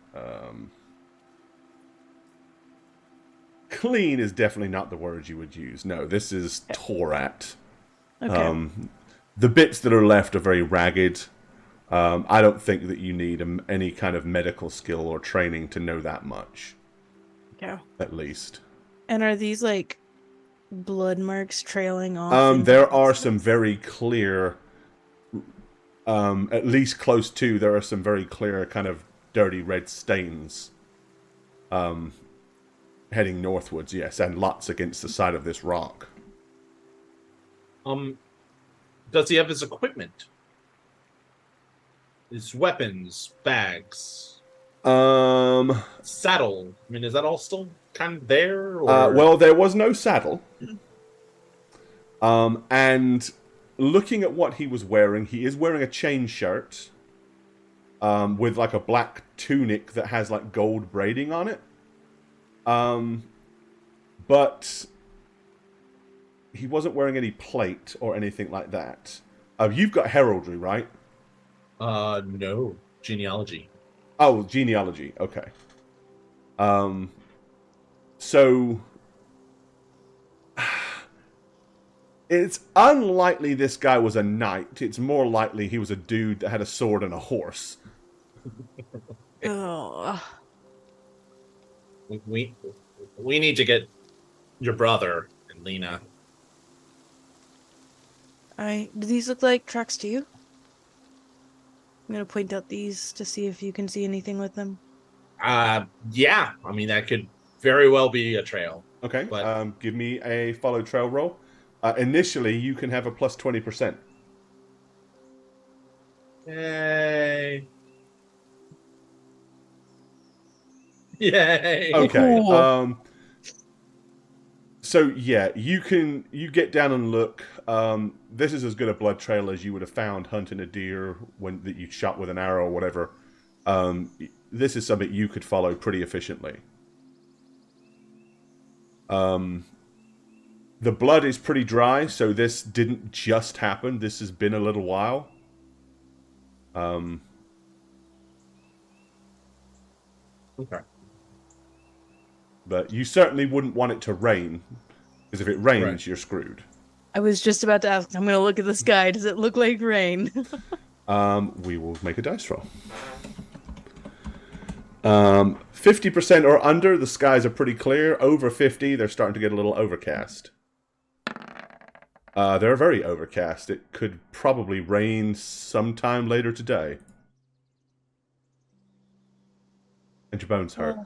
Clean is definitely not the word you would use. No, this is tore at. Okay. The bits that are left are very ragged. I don't think that you need any kind of medical skill or training to know that much, Okay. at least. And are these like blood marks trailing off? into There the are inside? some very clear, at least close to, there are some very clear kind of dirty red stains heading northwards, yes, and lots against the side of this rock. Does he have his equipment? His weapons, bags, Um, saddle. I mean, is that all still kind of there? Or well, there was no saddle. And looking at what he was wearing, he is wearing a chain shirt with like a black tunic that has like gold braiding on it. But he wasn't wearing any plate or anything like that. You've got heraldry, right? no genealogy. Oh, genealogy. Okay. So it's unlikely this guy was a knight. It's more likely he was a dude that had a sword and a horse. Ugh. We need to get your brother and Lena. Do these look like tracks to you? I'm gonna point out these to see if you can see anything with them. Yeah. I mean, that could very well be a trail. Okay. But- Give me a follow trail roll. Initially, you can have a plus 20%. Yay! Yay! Okay. Cool. So yeah, you get down and look. This is as good a blood trail as you would have found hunting a deer that you shot with an arrow or whatever. This is something you could follow pretty efficiently. The blood is pretty dry, so this didn't just happen. This has been a little while. Okay. But you certainly wouldn't want it to rain, because if it rains, Right. you're screwed. I was just about to ask. I'm gonna look at the sky. Does it look like rain? We will make a dice roll. 50% or under, the skies are pretty clear. Over 50, they're starting to get a little overcast. They're very overcast. It could probably rain sometime later today. And your bones hurt.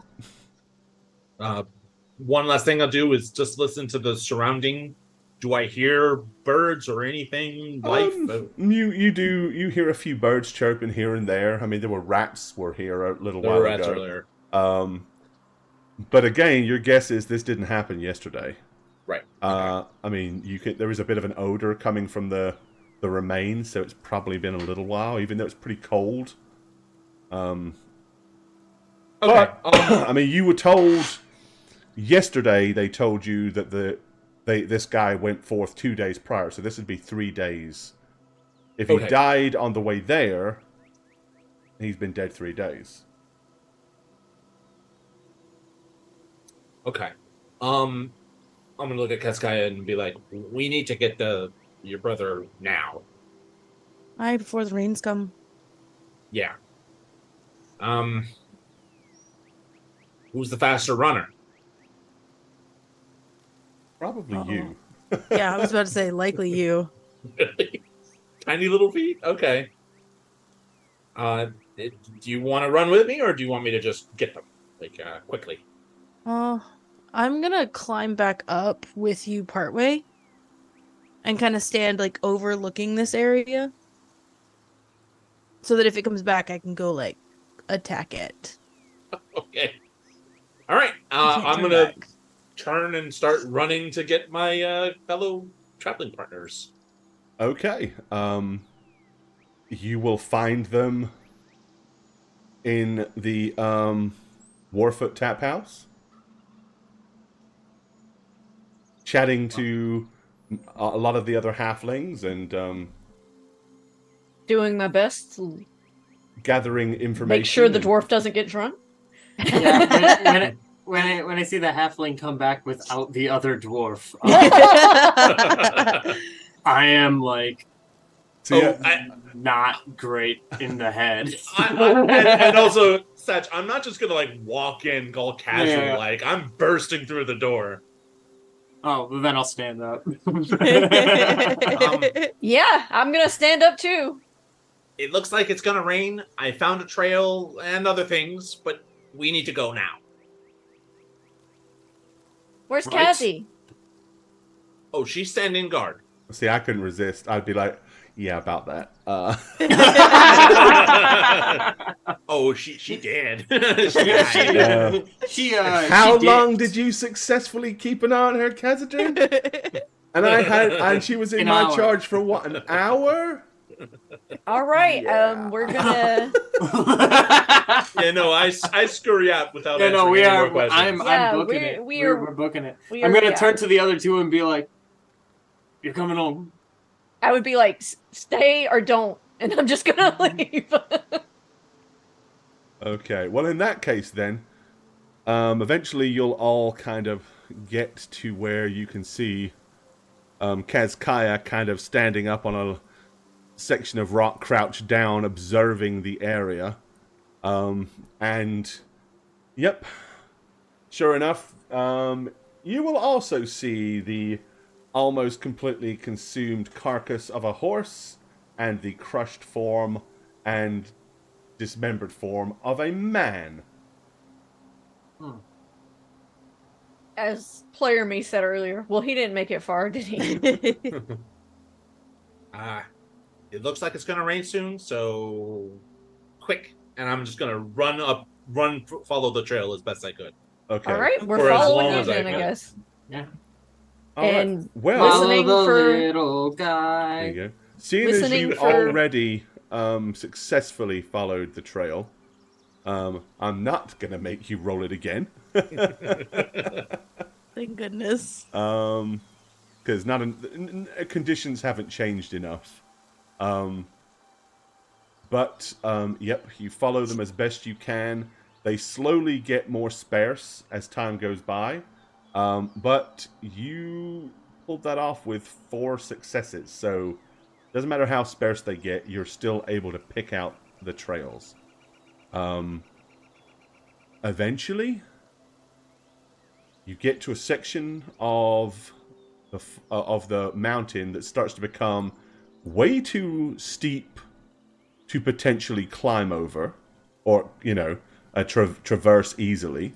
One last thing I'll do is just listen to the surrounding. Do I hear birds or anything? Life? You hear a few birds chirping here and there. I mean, there were rats were here a little There while were rats ago. earlier. But again, your guess is this didn't happen yesterday. Right. I mean, there is a bit of an odor coming from the remains, so it's probably been a little while, even though it's pretty cold. Okay. But I mean, you were told yesterday. They told you that this guy went forth 2 days prior, so this would be 3 days. If he Okay. died on the way there, he's been dead 3 days. Okay. I'm gonna look at Keskaya and be like, we need to get your brother now. Aye, before the rains come. Yeah. Who's the faster runner? Probably Uh-oh. you. Yeah, I was about to say likely you. Tiny little feet? Okay. Do you want to run with me, or do you want me to just get them, quickly? I'm gonna climb back up with you partway and kind of stand like overlooking this area so that if it comes back, I can go like attack it. Okay. All right. I can't I'm turn gonna back. turn and start running to get my fellow traveling partners. Okay. You will find them in the Warfoot Tap House, chatting to a lot of the other halflings and Doing my best to gathering information. make sure the and- dwarf doesn't get drunk. Yeah, when I see the halfling come back without the other dwarf, I am like, So, yeah, not great in the head. and also, Satch, I'm not just gonna like walk in all casual, Yeah. like I'm bursting through the door. Oh, well, then I'll stand up. Yeah, I'm gonna stand up too. It looks like it's gonna rain. I found a trail and other things, but we need to go now. Where's Right. Kathy? Oh, she's standing guard. see, I couldn't resist. I'd be like, yeah, about that. Oh, she did. How long did you successfully keep an eye on her, Khazadrin? And she was in An my hour. charge for what, an hour? All right, Yeah. we're gonna. Yeah, no, I scurry out without Yeah, answering no, we any more are. questions. Yeah, I'm booking we're- it. we are- We're booking it. we I'm are- gonna yeah. turn to the other two and be like, "You're coming home." I would be like, stay or don't, and I'm just gonna leave. Okay, well, in that case, then, eventually you'll all kind of get to where you can see Kazkaya kind of standing up on a section of rock, crouched down, observing the area. And, yep, sure enough, you will also see the almost completely consumed carcass of a horse and the crushed form and dismembered form of a man. As player me said earlier, well, he didn't make it far, did he? It looks like it's gonna rain soon, so quick. And I'm just gonna follow the trail as best I could. Okay. All right, we're For as following long him as I then, I can. guess. All right. And Well, listening Follow the for- little there guy. you go. Seeing as listening you for- already successfully followed the trail, I'm not going to make you roll it again. Thank goodness. Because conditions haven't changed enough. But yep, you follow them as best you can. They slowly get more sparse as time goes by, but you pulled that off with 4 successes. So doesn't matter how sparse they get, you're still able to pick out the trails. Eventually, you get to a section of the mountain that starts to become way too steep to potentially climb over, or traverse easily.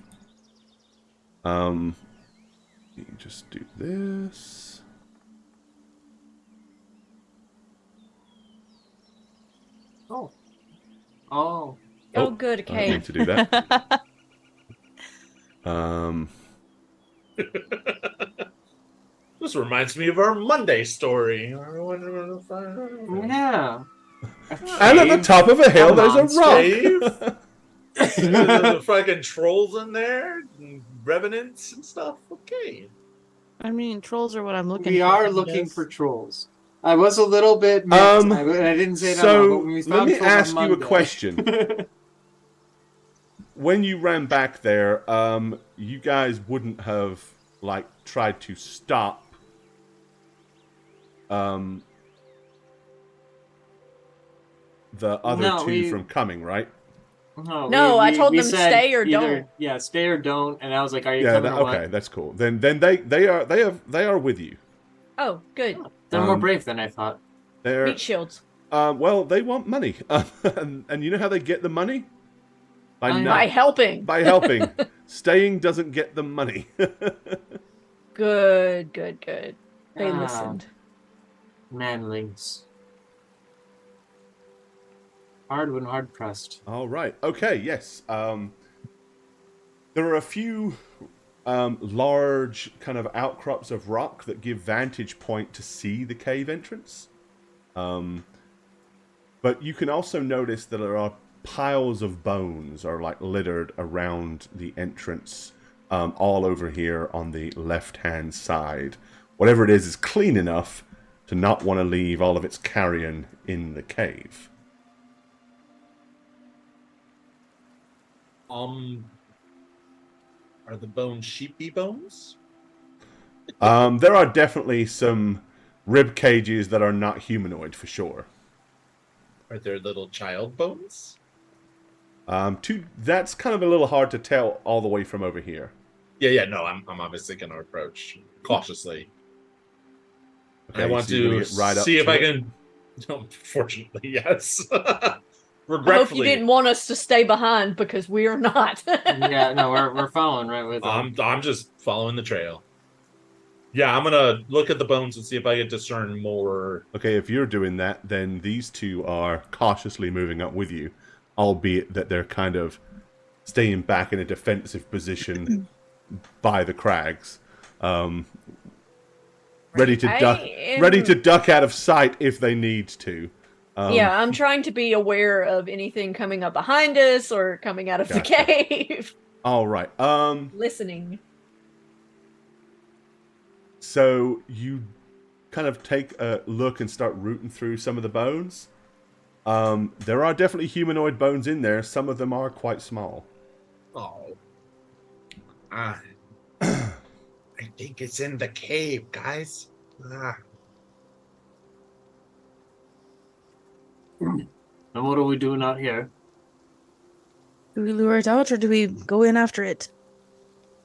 You can just do this. Oh. Oh, good, I didn't okay. mean to do that. This reminds me of our Monday story. Yeah. And at the top of a hill, Come there's on, a rock. Steve. There's fucking trolls in there, and revenants and stuff. Okay. I mean, trolls are what I'm looking We for. are I looking guess. for trolls. I was a little bit mixed. I didn't say that. So but when we let found me trolls on ask you a Monday- question. When you ran back there, you guys wouldn't have tried to stop the other No, two we- from coming, right? No, I told them said stay or either- don't. Yeah, stay or don't. And I was like, "Are you Yeah. coming or Okay, what?" that's cool. Then they are with you. Oh, good. They're more Um, brave than I thought. They're Meat shields. well, they want money, and you know how they get the money I know. By helping. by helping. Staying doesn't get them money. Good, good, good. They Ah. listened. Manlings. Hard when hard pressed. All right. Okay. Yes. There are a few large kind of outcrops of rock that give vantage point to see the cave entrance. But you can also notice that there are piles of bones are like littered around the entrance, all over here on the left-hand side. Whatever it is clean enough to not want to leave all of its carrion in the cave. Are the bones sheepy bones? There are definitely some rib cages that are not humanoid for sure. Are there little child bones? That's kind of a little hard to tell all the way from over here. Yeah. No, I'm obviously going to approach cautiously. Okay, I want so you're gonna to get right up see if to I it? can. No, fortunately, yes. I hope Regretfully, you didn't want us to stay behind because we are not. Yeah, no, we're following right with them. I'm just following the trail. Yeah, I'm gonna look at the bones and see if I can discern more. Okay, if you're doing that, then these two are cautiously moving up with you, albeit that they're kind of staying back in a defensive position by the crags, ready to duck out of sight if they need to. Yeah, I'm trying to be aware of anything coming up behind us or coming out of the Gotcha. cave. All right. Listening. So you kind of take a look and start rooting through some of the bones. There are definitely humanoid bones in there. Some of them are quite small. Oh, I think it's in the cave, guys. And what are we doing out here? Do we lure it out or do we go in after it?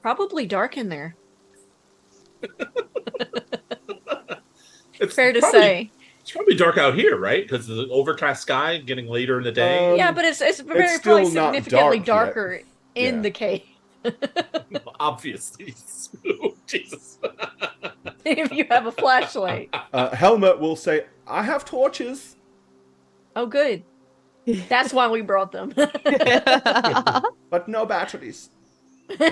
Probably dark in there. It's Fair to probably- say. It's probably dark out here, right? Because of the overcast sky, getting later in the day. Yeah, but it's very still probably not significantly dark yet. darker in Yeah. the cave. Obviously. Jesus. If you have a flashlight. Helmut will say, "I have torches." Oh, good. That's why we brought them. But no batteries. No,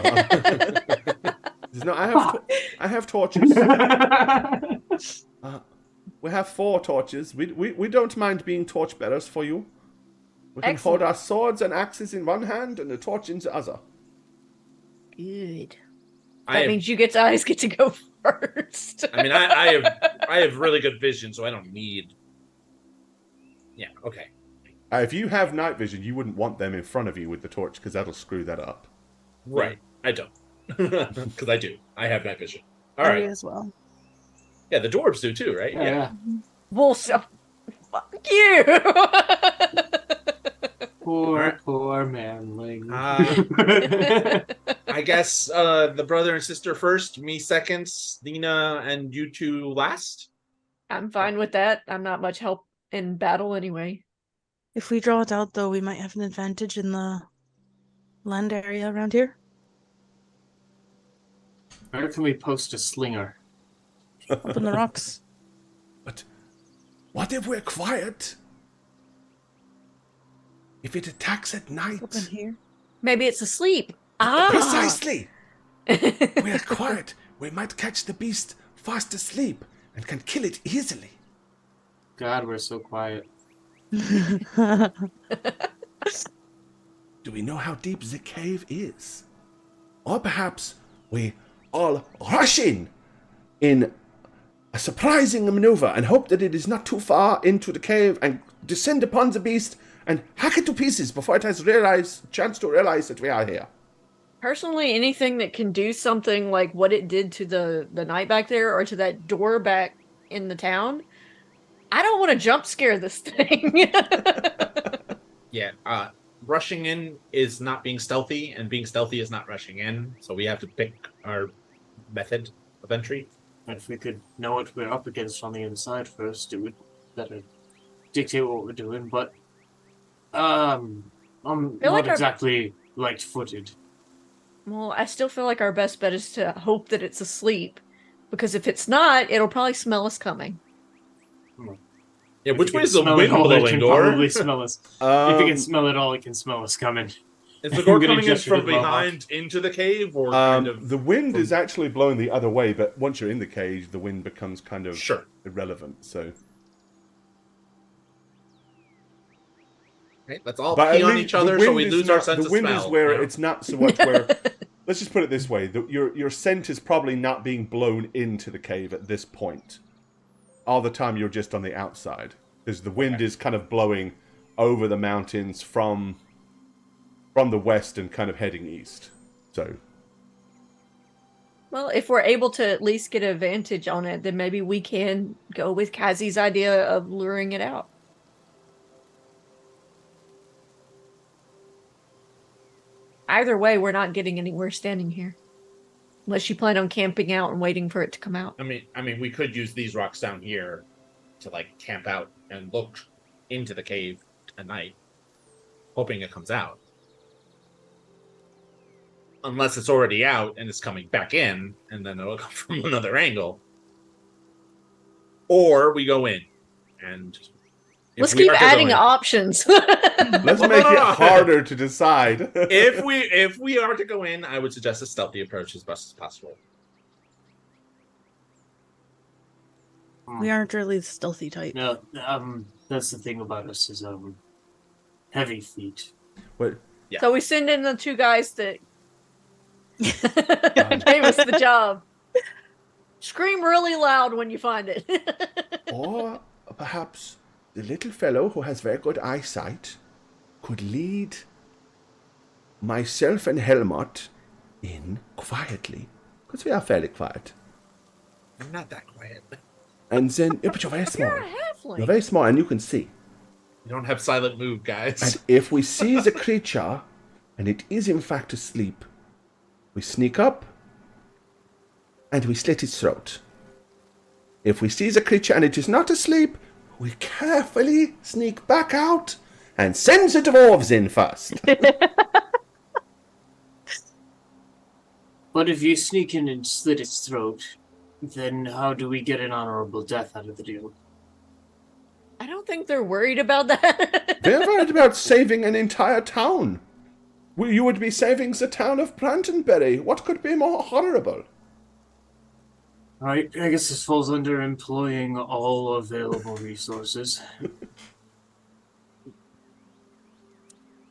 I have torches. We have 4 torches. We don't mind being torchbearers for you. We can hold Excellent. our swords and axes in one hand and the torch in the other. Good. I That have, means you guys get to go first. I mean, I have really good vision, so I don't need. Yeah. Okay. If you have night vision, you wouldn't want them in front of you with the torch because that'll screw that up. Right. I don't. Because I do. I have night vision. All I right. as well. Yeah, the dwarves do too, right? Yeah. Well, so, fuck you. Poor manling. I guess the brother and sister first, me second, Lena and you two last. I'm fine with that. I'm not much help in battle anyway. If we draw it out, though, we might have an advantage in the land area around here. Where can we post a slinger? Up in the rocks. But what if we're quiet? If it attacks at night? Up in here. Maybe it's asleep. Ah, Precisely! We're quiet. We might catch the beast fast asleep and can kill it easily. God, we're so quiet. Do we know how deep the cave is? Or perhaps we all rush in a surprising maneuver and hope that it is not too far into the cave and descend upon the beast and hack it to pieces before it has chance to realize that we are here. Personally, anything that can do something like what it did to the knight back there or to that door back in the town, I don't want to jump scare this thing. Yeah. Rushing in is not being stealthy, and being stealthy is not rushing in. So we have to pick our method of entry. If we could know what we're up against on the inside first, it would better dictate what we're doing. But I'm feel not like our- exactly light-footed. Well, I still feel like our best bet is to hope that it's asleep, because if it's not, it'll probably smell us coming. Yeah, If which it way can is the smell wind it all, it blowing, can Door? probably smell us. If it can smell it all, it can smell us coming. Is the door I'm gonna coming in gesture from to the Mohawk. behind into the cave, or kind of? The wind is actually blowing the other way, but once you're in the cage, the wind becomes kind of Sure. irrelevant. So Right? Let's all But pee at on least each other so we is lose our not- sense the of wind smell. is where you know? it's not so much where. Let's just put it this way: your scent is probably not being blown into the cave at this point. All the time, you're just on the outside because the wind is kind of blowing over the mountains from the west and kind of heading east. So, Well, if we're able to at least get a vantage on it, then maybe we can go with Kazi's idea of luring it out. Either way, we're not getting anywhere standing here. Unless you plan on camping out and waiting for it to come out. I mean, we could use these rocks down here to like camp out and look into the cave at night, hoping it comes out. Unless it's already out and it's coming back in, and then it'll come from another angle. Or we go in, and if Let's we keep are to go adding in- options. let's make it harder to decide. if we are to go in, I would suggest a stealthy approach as best as possible. We aren't really the stealthy type. No, that's the thing about us is heavy feet. What? Yeah. So we send in the two guys that gave us the job. Scream really loud when you find it. Or perhaps the little fellow who has very good eyesight could lead myself and Helmut in quietly, because we are fairly quiet. I'm not that quiet. And then, yeah, but you're very small. You're a halfling. You're very small, and you can see. You don't have silent move, guys. And if we see the creature, and it is in fact asleep, we sneak up, and we slit its throat. If we see the creature and it is not asleep, we carefully sneak back out and send the dwarves in first. But if you sneak in and slit its throat, then how do we get an honorable death out of the deal? I don't think they're worried about that. They're worried about saving an entire town. You would be saving the town of Brantonberry. What could be more horrible? Alright, I guess this falls under employing all available resources.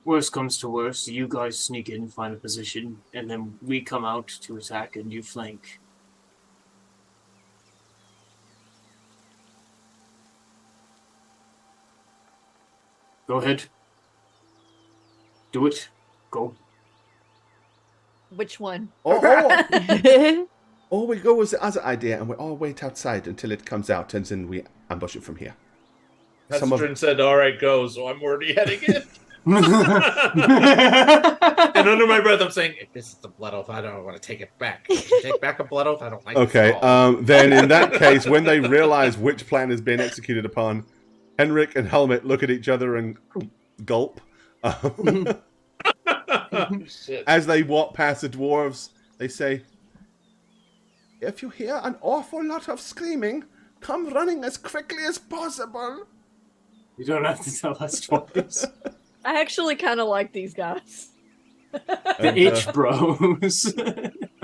Worst comes to worst, you guys sneak in, find a position, and then we come out to attack and you flank. Go ahead. Do it. Go. Which one? Or we go with the other idea and we all wait outside until it comes out and then we ambush it from here. Hesitrin said, "All right, go." So I'm already heading in. And under my breath, I'm saying, "If this is the blood oath, I don't want to take it back. Can you take back a blood oath? I don't like Okay, this at all." then in that case, when they realize which plan is being executed upon, Henrik and Helmet look at each other and gulp. Shit. As they walk past the dwarves, they say, "If you hear an awful lot of screaming, come running as quickly as possible." You don't have to tell us twice. I actually kind of like these guys. The And, itch bros.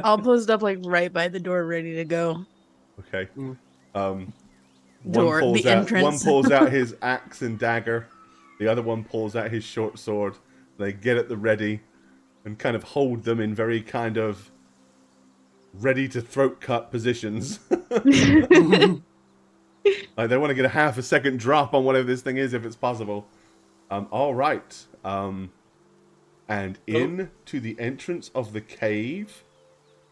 I'll post up like right by the door, ready to go. Okay. Mm. Door, the one entrance. pulls out his axe and dagger. The other one pulls out his short sword. They get at the ready and kind of hold them in very kind of ready to throat cut positions. Like they want to get a half a second drop on whatever this thing is if it's possible. All right. And in to the entrance of the cave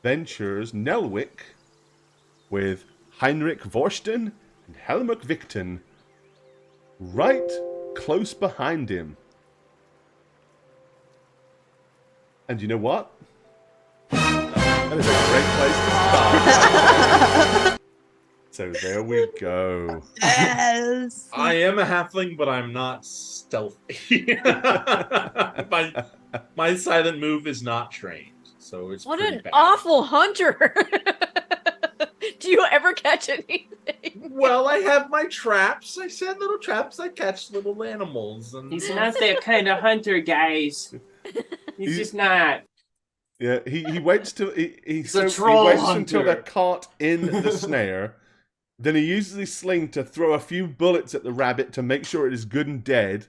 ventures Nelwick with Heinrich Vorsten and Helmut Victon right close behind him. And you know what? That is a great place to start. So there we go. Yes. I am a halfling, but I'm not stealthy. my silent move is not trained, so it's What pretty an bad. awful hunter! Do you ever catch anything? Well, I have my traps. I set little traps. I catch little animals. And He's not that kind of hunter, guys. He's just not. Yeah, he waits till he a he troll waits until hunter. they're caught in the snare. Then he uses his sling to throw a few bullets at the rabbit to make sure it is good and dead.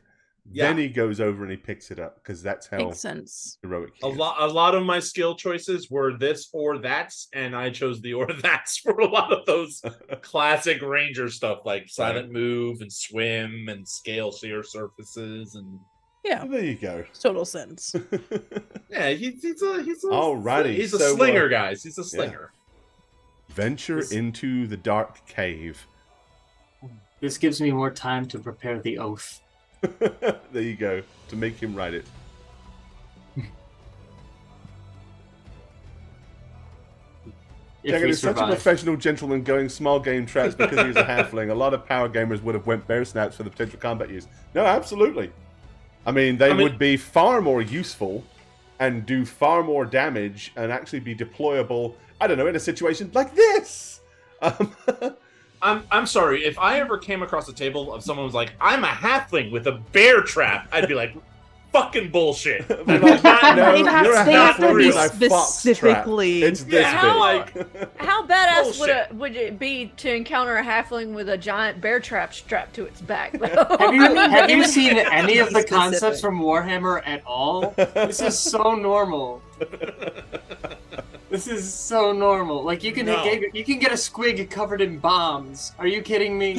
Then he goes over and he picks it up because that's how Makes sense. heroic he A is. lot of my skill choices were this or that's, and I chose the or that's for a lot of those classic ranger stuff like silent move and swim and scale sheer surfaces and Yeah, There you go. total sense. yeah, he's a Alrighty, he's a so, slinger, guys. He's a slinger. Venture into the dark cave. This gives me more time to prepare the oath. There you go. To make him write it. If Jagged we is such a survive. professional gentleman going small game traps because he's a halfling. A lot of power gamers would have went bear snaps for the potential combat use. No, absolutely. I mean, they would be far more useful and do far more damage and actually be deployable, I don't know, in a situation like this. I'm sorry, if I ever came across a table of someone was like, I'm a halfling with a bear trap, I'd be like, fucking bullshit. Like, That's no, not- you're a they have to halfling be with a fox trap. specifically. It's this Yeah, big. How badass Bullshit. would it be to encounter a halfling with a giant bear trap strapped to its back? Have you seen any of the Specific. concepts from Warhammer at all? This is so normal. This is so normal. Like you can No. you can get a squig covered in bombs. Are you kidding me?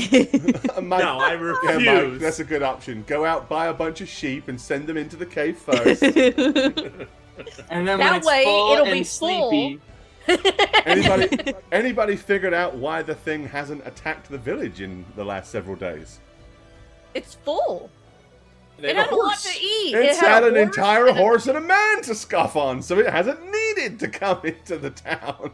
Mike, No, I yeah, refuse. Mike, that's a good option. Go out, buy a bunch of sheep, and send them into the cave first. And then when That it's way, full it'll and be full. sleepy, Anybody figured out why the thing hasn't attacked the village in the last several days? It's full. They It have had a lot to eat. It's it had a an horse entire and a- horse and a man to scoff on, so it hasn't needed to come into the town.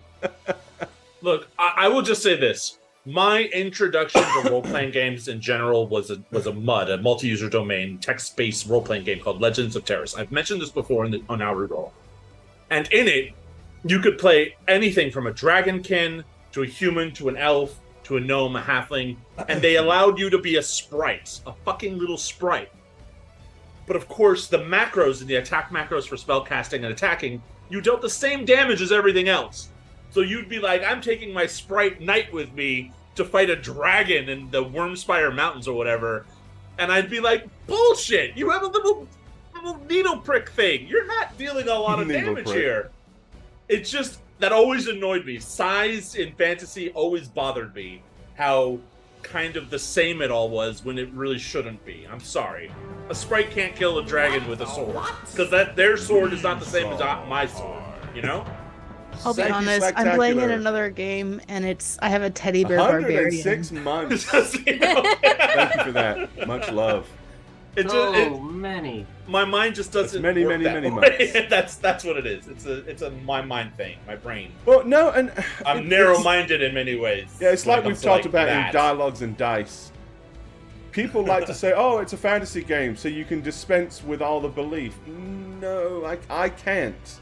Look, I will just say this. My introduction to role-playing games in general was a MUD, a multi-user domain, text-based role-playing game called Legends of Terrace. I've mentioned this before on our Reroll. And in it, you could play anything from a dragonkin to a human to an elf to a gnome, a halfling, and they allowed you to be a sprite, a fucking little sprite. But of course, the macros and the attack macros for spellcasting and attacking, you dealt the same damage as everything else. So you'd be like, I'm taking my sprite knight with me to fight a dragon in the Wormspire Mountains or whatever. And I'd be like, bullshit! You have a little needle prick thing. You're not dealing a lot of Needle damage prick. here. It's just, that always annoyed me. Size in fantasy always bothered me. How kind of the same it all was when it really shouldn't be. I'm sorry. A sprite can't kill a dragon with a sword. Because their sword is not the same as my sword. You know? I'll be Thank you, honest, I'm playing in Spectacular. another game, and I have a teddy bear barbarian. 106 months. You know? Thank you for that. Much love. so many. My mind just doesn't. It's many, work many, that many way. months. That's what it is. It's a my mind thing, my brain. Well, no, and I'm it's- narrow-minded in many ways. Yeah, it's when like it we've comes to, talked about that. in Dialogues and Dice. People like to say, oh, it's a fantasy game, so you can dispense with all the belief. No, I can't.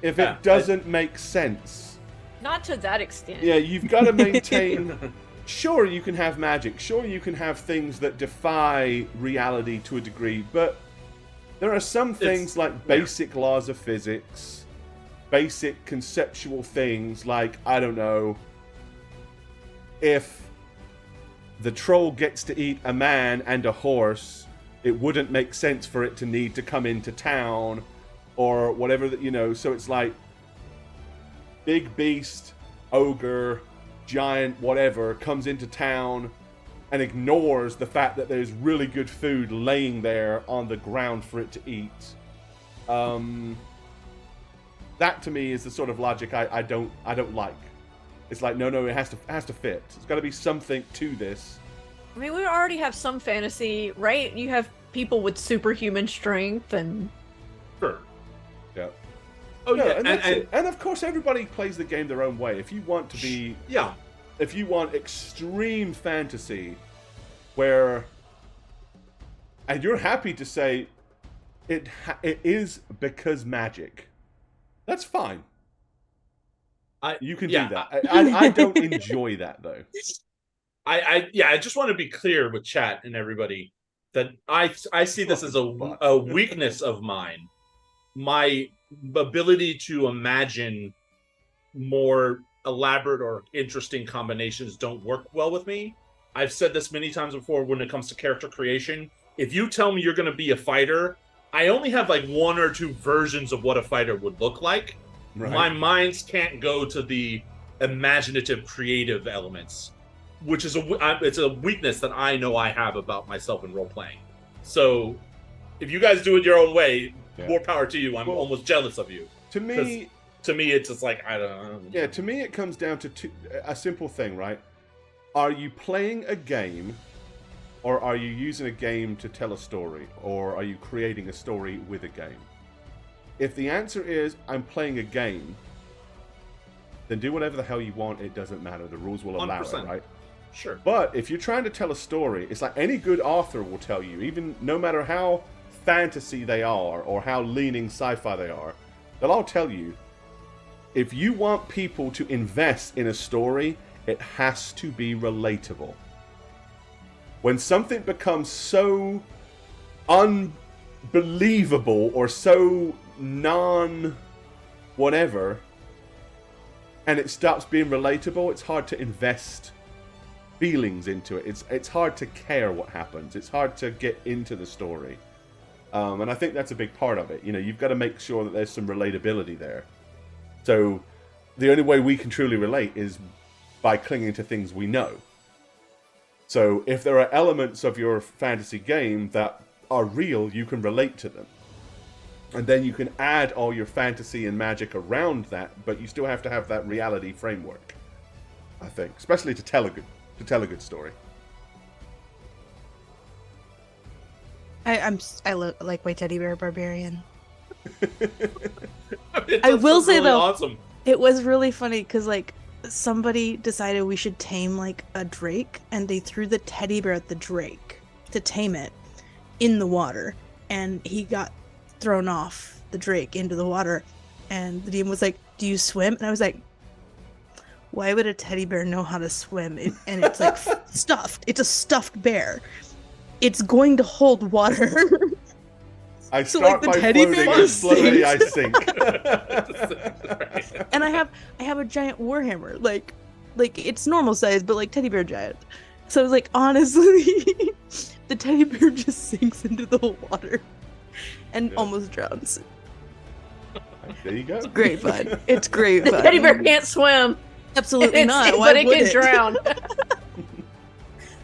If Yeah, it doesn't make sense. Not to that extent. Yeah, you've got to maintain... Sure, you can have magic. Sure, you can have things that defy reality to a degree, but there are some things like basic laws of physics, basic conceptual things like, I don't know, if the troll gets to eat a man and a horse, it wouldn't make sense for it to need to come into town or whatever that, you know. So it's like big beast, ogre, giant, whatever, comes into town and ignores the fact that there's really good food laying there on the ground for it to eat. That to me is the sort of logic I don't like. It's like, no, it has to fit. It's got to be something to this. I mean, we already have some fantasy, right? You have people with superhuman strength and Sure. Yeah. Oh No, yeah, and, that's it. And of course, everybody plays the game their own way. If you want to be, yeah. if you want extreme fantasy, where, and you're happy to say, it is because magic. That's fine. You can do that. I don't enjoy that though. I just want to be clear with chat and everybody that I see this as a weakness of mine. My ability to imagine more elaborate or interesting combinations don't work well with me. I've said this many times before when it comes to character creation. if you tell me you're going to be a fighter, I only have like one or two versions of what a fighter would look like. Right. My minds can't go to the imaginative, creative elements, which is it's a weakness that I know I have about myself in role playing. So, if you guys do it your own way, more power to you. I'm almost jealous of you. To me, it's just like I don't know. Yeah, to me, it comes down to a simple thing, right? Are you playing a game, or are you using a game to tell a story, or are you creating a story with a game? If the answer is I'm playing a game, then do whatever the hell you want. It doesn't matter. The rules will allow 100%. it, right? Sure. But if you're trying to tell a story, it's like any good author will tell you, even no matter how fantasy they are or how leaning sci-fi they are, they'll all tell you, if you want people to invest in a story, it has to be relatable. When something becomes so unbelievable or so non-whatever, and it stops being relatable, it's hard to invest feelings into it. It's hard to care what happens. It's hard to get into the story. And I think that's a big part of it. You know, you've got to make sure that there's some relatability there. So the only way we can truly relate is by clinging to things we know. So if there are elements of your fantasy game that are real, you can relate to them. And then you can add all your fantasy and magic around that, but you still have to have that reality framework, I think, especially to tell a good story. I like my teddy bear barbarian. I will say, though, awesome. It was really funny because like somebody decided we should tame like a drake, and they threw the teddy bear at the drake to tame it in the water, and he got thrown off the drake into the water, and the DM was like, "Do you swim?" And I was like, "Why would a teddy bear know how to swim?" And it's like stuffed. It's a stuffed bear. It's going to hold water. I So, start like, the by teddy floating bear and just slowly I sink. And I have a giant warhammer, like it's normal size, but like teddy bear giant. So I was like, honestly, the teddy bear just sinks into the water and almost drowns. There you go. It's great fun. It's great The fun. teddy bear can't swim. Absolutely not. Why But it would can drown.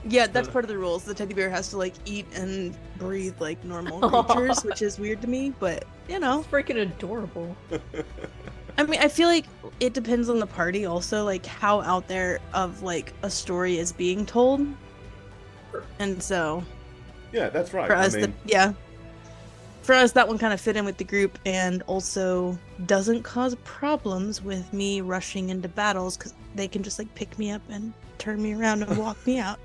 Yeah, that's part of the rules. The teddy bear has to like eat and breathe like normal creatures, which is weird to me, but you know. It's freaking adorable. I mean, I feel like it depends on the party also, like how out there of like a story is being told. And so Yeah, that's right. for us, I mean, for us, that one kind of fit in with the group, and also doesn't cause problems with me rushing into battles because they can just like pick me up and turn me around and walk me out.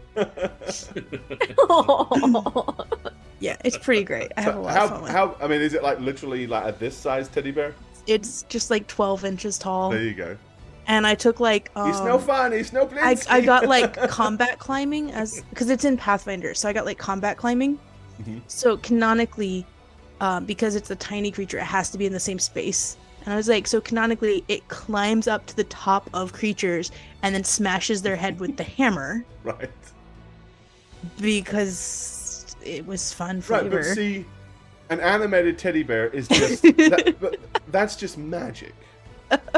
Yeah, it's pretty great. I have a lot of fun with it. I mean, is it like literally like a this size teddy bear? It's just like 12 inches tall, There you go. and I took like He's no fun. He's no Blinsky. I got like combat climbing because it's in Pathfinder, so I got like combat climbing. Mhm. So canonically, because it's a tiny creature, it has to be in the same space. And I was like, so canonically, it climbs up to the top of creatures and then smashes their head with the hammer Right. because it was fun Right, flavor. but see, an animated teddy bear is just but that's just magic,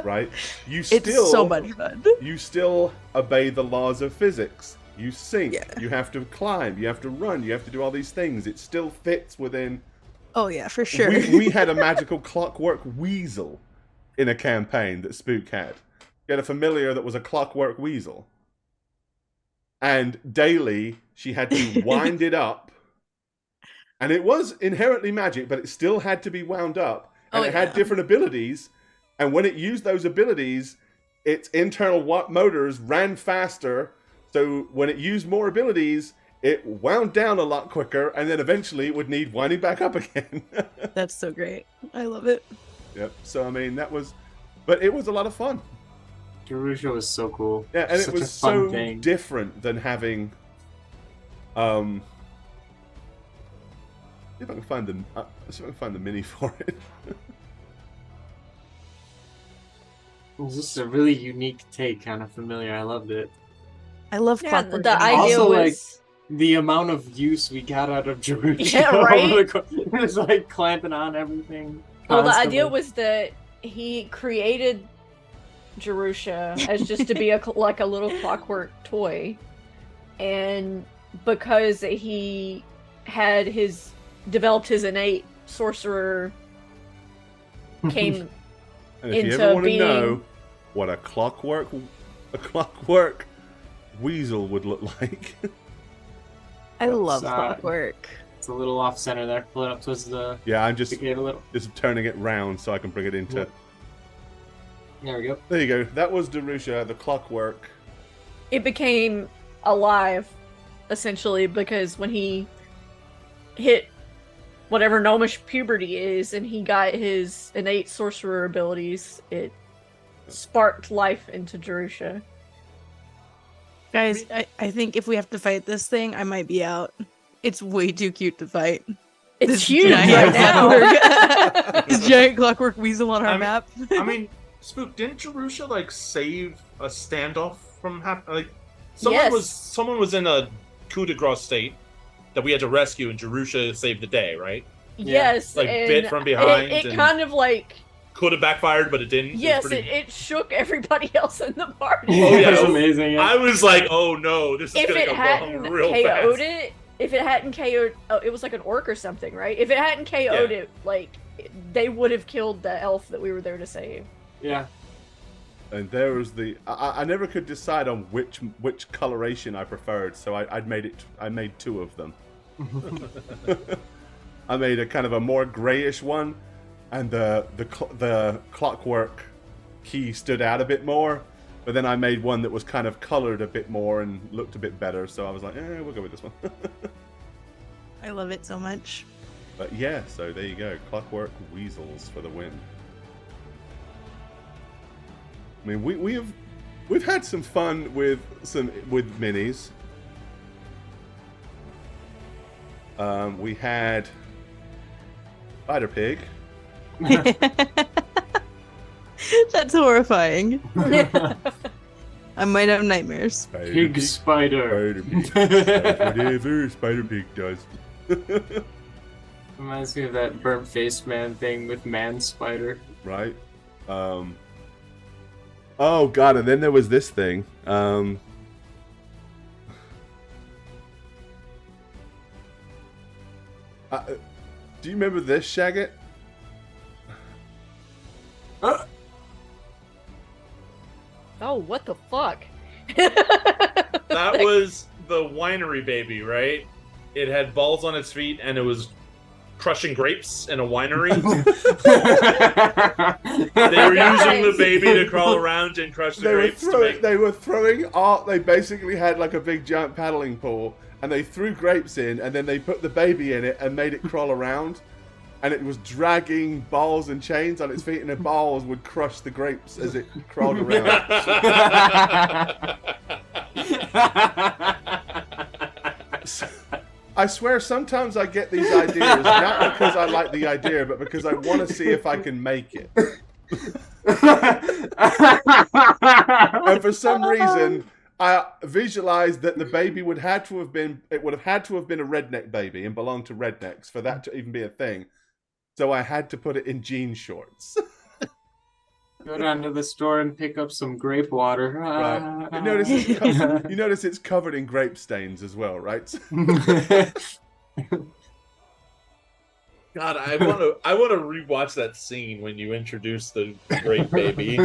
right? You still It's so much fun. You still obey the laws of physics. You sink. Yeah. You have to climb. You have to run. You have to do all these things. It still fits within. Oh yeah, for sure. We had a magical clockwork weasel in a campaign that Spook had. We had a familiar that was a clockwork weasel. And daily, she had to wind it up. And it was inherently magic, but it still had to be wound up. And it had different abilities. And when it used those abilities, its internal motors ran faster. So when it used more abilities, it wound down a lot quicker, and then eventually it would need winding back up again. That's so great. I love it. Yep. So I mean, but it was a lot of fun. Jerusha was so cool. Yeah, and Such it a was fun so thing. different than having. See if I can find the mini for it. It was just a really unique take, kind of familiar. I loved it. I love Yeah, clockwork. the idea Also, was the amount of use we got out of Jerusha. Yeah, right? It was like clamping on everything. Well, the constantly. idea was that he created Jerusha as just to be like a little clockwork toy, and because he had developed his innate sorcerer came And if you into ever want to being- know what a clockwork weasel would look like, I love That's, clockwork. It's a little off center there. Pull it up towards the yeah, I'm just gate a little. turning it round so I can bring it into. There we go. There you go. That was Darusha, the clockwork. it became alive, essentially, because when he hit whatever gnomish puberty is and he got his innate sorcerer abilities, it sparked life into Jerusha. Guys, I think if we have to fight this thing, I might be out. It's way too cute to fight. It's This huge giant right now. clockwork- this giant clockwork weasel on our I mean- map. I mean, Spook, didn't Jerusha like save a standoff from happening? Like, someone was in a coup de grace state that we had to rescue, and Jerusha saved the day, right? Yes, Like, and bit from behind It and- kind of like Could have backfired, but it didn't. yes, It was pretty- it shook everybody else in the party. Oh, yeah. That's amazing. Yeah. I was like, oh no, this is If gonna it go hadn't wrong real KO'd fast. it, if it hadn't KO'd, it was like an orc or something, right? If it hadn't KO'd Yeah. it, like they would have killed the elf that we were there to save. Yeah. And there was the. I never could decide on which coloration I preferred, so I made two of them. I made a kind of a more grayish one, and the clockwork key stood out a bit more. But then I made one that was kind of colored a bit more and looked a bit better. So I was like, we'll go with this one. I love it so much. But yeah, so there you go, clockwork weasels for the win. I mean, we've had some fun with minis. We had Spider Pig. That's horrifying. I might have nightmares. Pig spider. Spider Pig. Whatever Spider Pig does. Reminds me of that burnt faced man thing with man spider. Right. Oh god, and then there was this thing. Do you remember this, Shagget? Oh, what the fuck? That was the winery baby, right? It had balls on its feet and it was crushing grapes in a winery. They were using the baby to crawl around and crush the grapes. They were throwing art. They basically had like a big giant paddling pool, and they threw grapes in, and then they put the baby in it and made it crawl around, and it was dragging balls and chains on its feet, and the balls would crush the grapes as it crawled around. I swear, sometimes I get these ideas not because I like the idea, but because I want to see if I can make it. And for some reason, I visualized that the baby would have had to have been a redneck baby and belonged to rednecks for that to even be a thing. So I had to put it in jean shorts. Go down to the store and pick up some grape water. Right. You notice it's covered in grape stains as well, right? God, I want to rewatch that scene when you introduce the grape baby.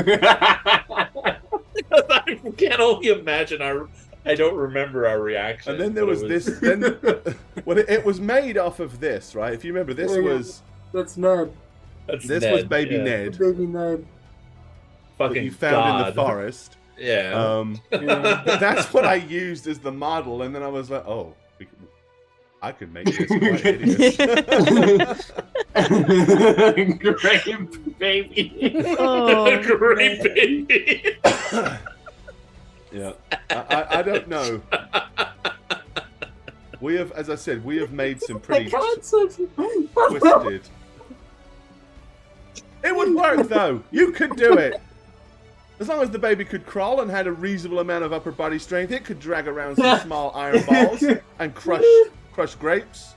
I can only imagine I don't remember our reaction. And then there was this. Then, well, it was made off of this, right? If you remember, this was Ned. this was Baby Ned Baby Ned. that Fucking you found in the forest. Yeah. That's what I used as the model, and then I was like, oh, I could make this quite hideous. Grape baby. Oh, Grape baby. Yeah, I don't know. We have, as I said, we have made some pretty twisted. It would work though. You could do it. As long as the baby could crawl and had a reasonable amount of upper body strength, it could drag around some small iron balls and crush grapes.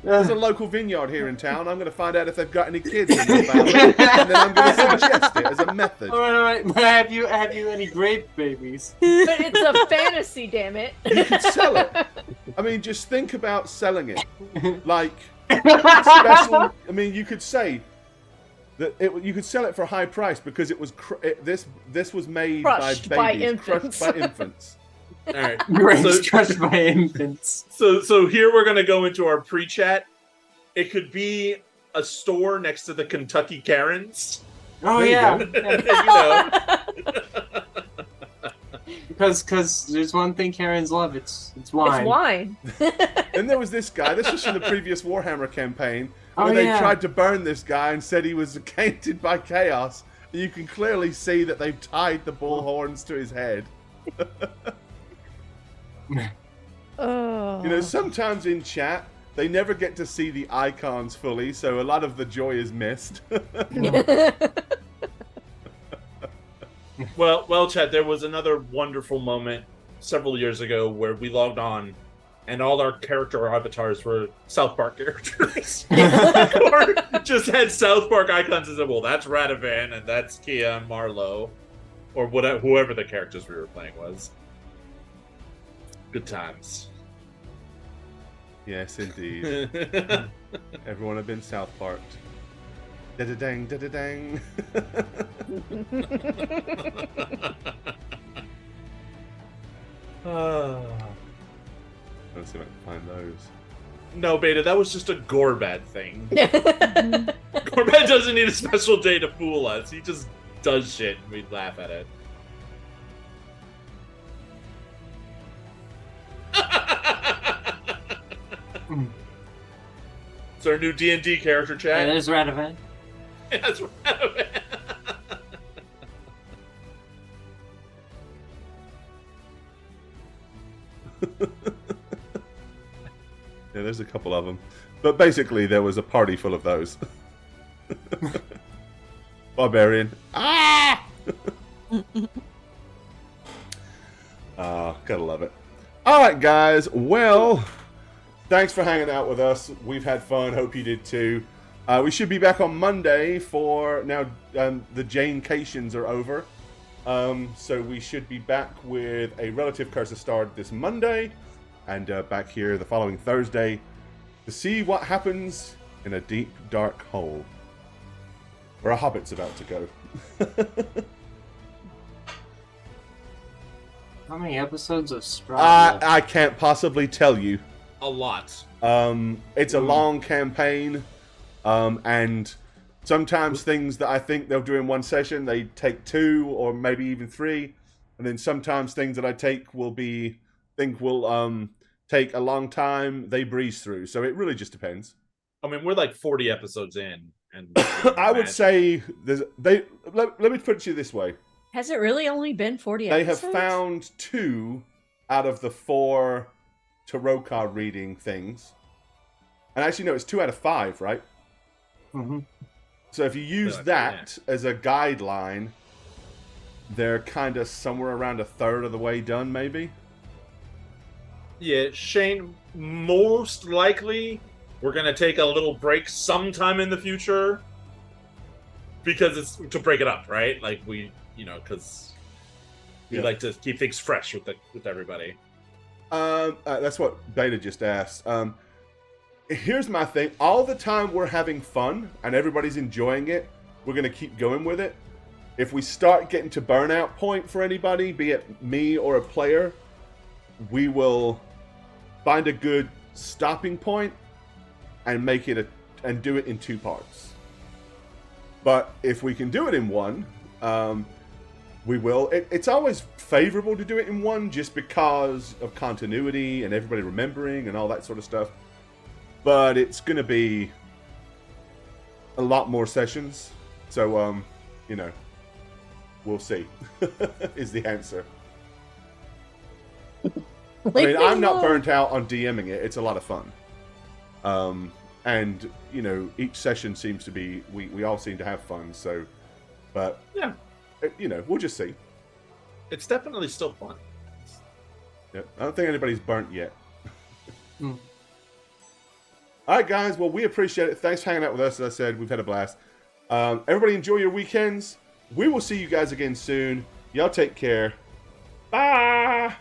There's a local vineyard here in town. I'm going to find out if they've got any kids in their family, and then I'm going to suggest it as a method. All right. But have you any grape babies? But it's a fantasy, damn it. You could sell it. I mean, just think about selling it. Like, special. I mean, you could say that you could sell it for a high price because it was this was made Crushed by by babies, infants. crushed by infants. All right. Grapes crushed by infants. So here we're gonna go into our pre-chat. It could be a store next to the Kentucky Karens. Oh There you yeah. You know. Because there's one thing Karens love. It's wine. It's wine. And there was this guy. This was from the previous Warhammer campaign, Oh, where they yeah. tried to burn this guy and said he was tainted by chaos. And you can clearly see that they've tied the bull horns to his head. Oh. You know, sometimes in chat, they never get to see the icons fully, so a lot of the joy is missed. Well, Chad, there was another wonderful moment several years ago where we logged on and all our character avatars were South Park characters. Or just had South Park icons and said, well, that's Radavan and that's Kia and Marlowe. Or whatever, whoever the characters we were playing was. Good times. Yes, indeed. Everyone had been South Parked. Da-da-dang, da-da-dang. Let's see if I can find those. No, Beta, that was just a Gorbad thing. Gorbad doesn't need a special day to fool us. He just does shit and we laugh at it. It's our new D&D character, Yeah, Chad. there's Radavan. That's right. Yeah, there's a couple of them. But basically, there was a party full of those. Barbarian. Ah! Gotta love it. Alright, guys. Well, thanks for hanging out with us. We've had fun. Hope you did too. We should be back on Monday for now. The Jane-cations are over. So we should be back with a relative curse of Star this Monday. And back here the following Thursday to see what happens in a deep, dark hole where a hobbit's about to go. How many episodes of Strahd? I can't possibly tell you. A lot. It's a long campaign, and sometimes things that I think they'll do in one session, they take 2 or maybe even 3, and then sometimes things that I will take a long time, they breeze through. So it really just depends. I mean, we're like 40 episodes in, and I would say let me put it to you this way. Has it really only been 40 They episodes? have found 2 out of the 4 Taroka reading things. And actually, no, it's 2 out of 5, right? Mm-hmm. So if you use that as a guideline, they're kind of somewhere around a third of the way done, maybe. Yeah, Shane, most likely we're going to take a little break sometime in the future because it's to break it up, right? Like because we like to keep things fresh with everybody. That's what Beta just asked. Here's my thing. All the time we're having fun and everybody's enjoying it, we're going to keep going with it. If we start getting to burnout point for anybody, be it me or a player, we will find a good stopping point and make it and do it in 2 parts. But if we can do it in 1, we will. It's always favorable to do it in 1 just because of continuity and everybody remembering and all that sort of stuff. But it's going to be a lot more sessions. So, we'll see, is the answer. I mean, I'm not burnt out on DMing it. It's a lot of fun. And, each session seems to be, we all seem to have fun. So, but Yeah. You know, we'll just see. It's definitely still fun. Yeah, I don't think anybody's burnt yet. Hmm. All right, guys. Well, we appreciate it. Thanks for hanging out with us. As I said, we've had a blast. Everybody enjoy your weekends. We will see you guys again soon. Y'all take care. Bye.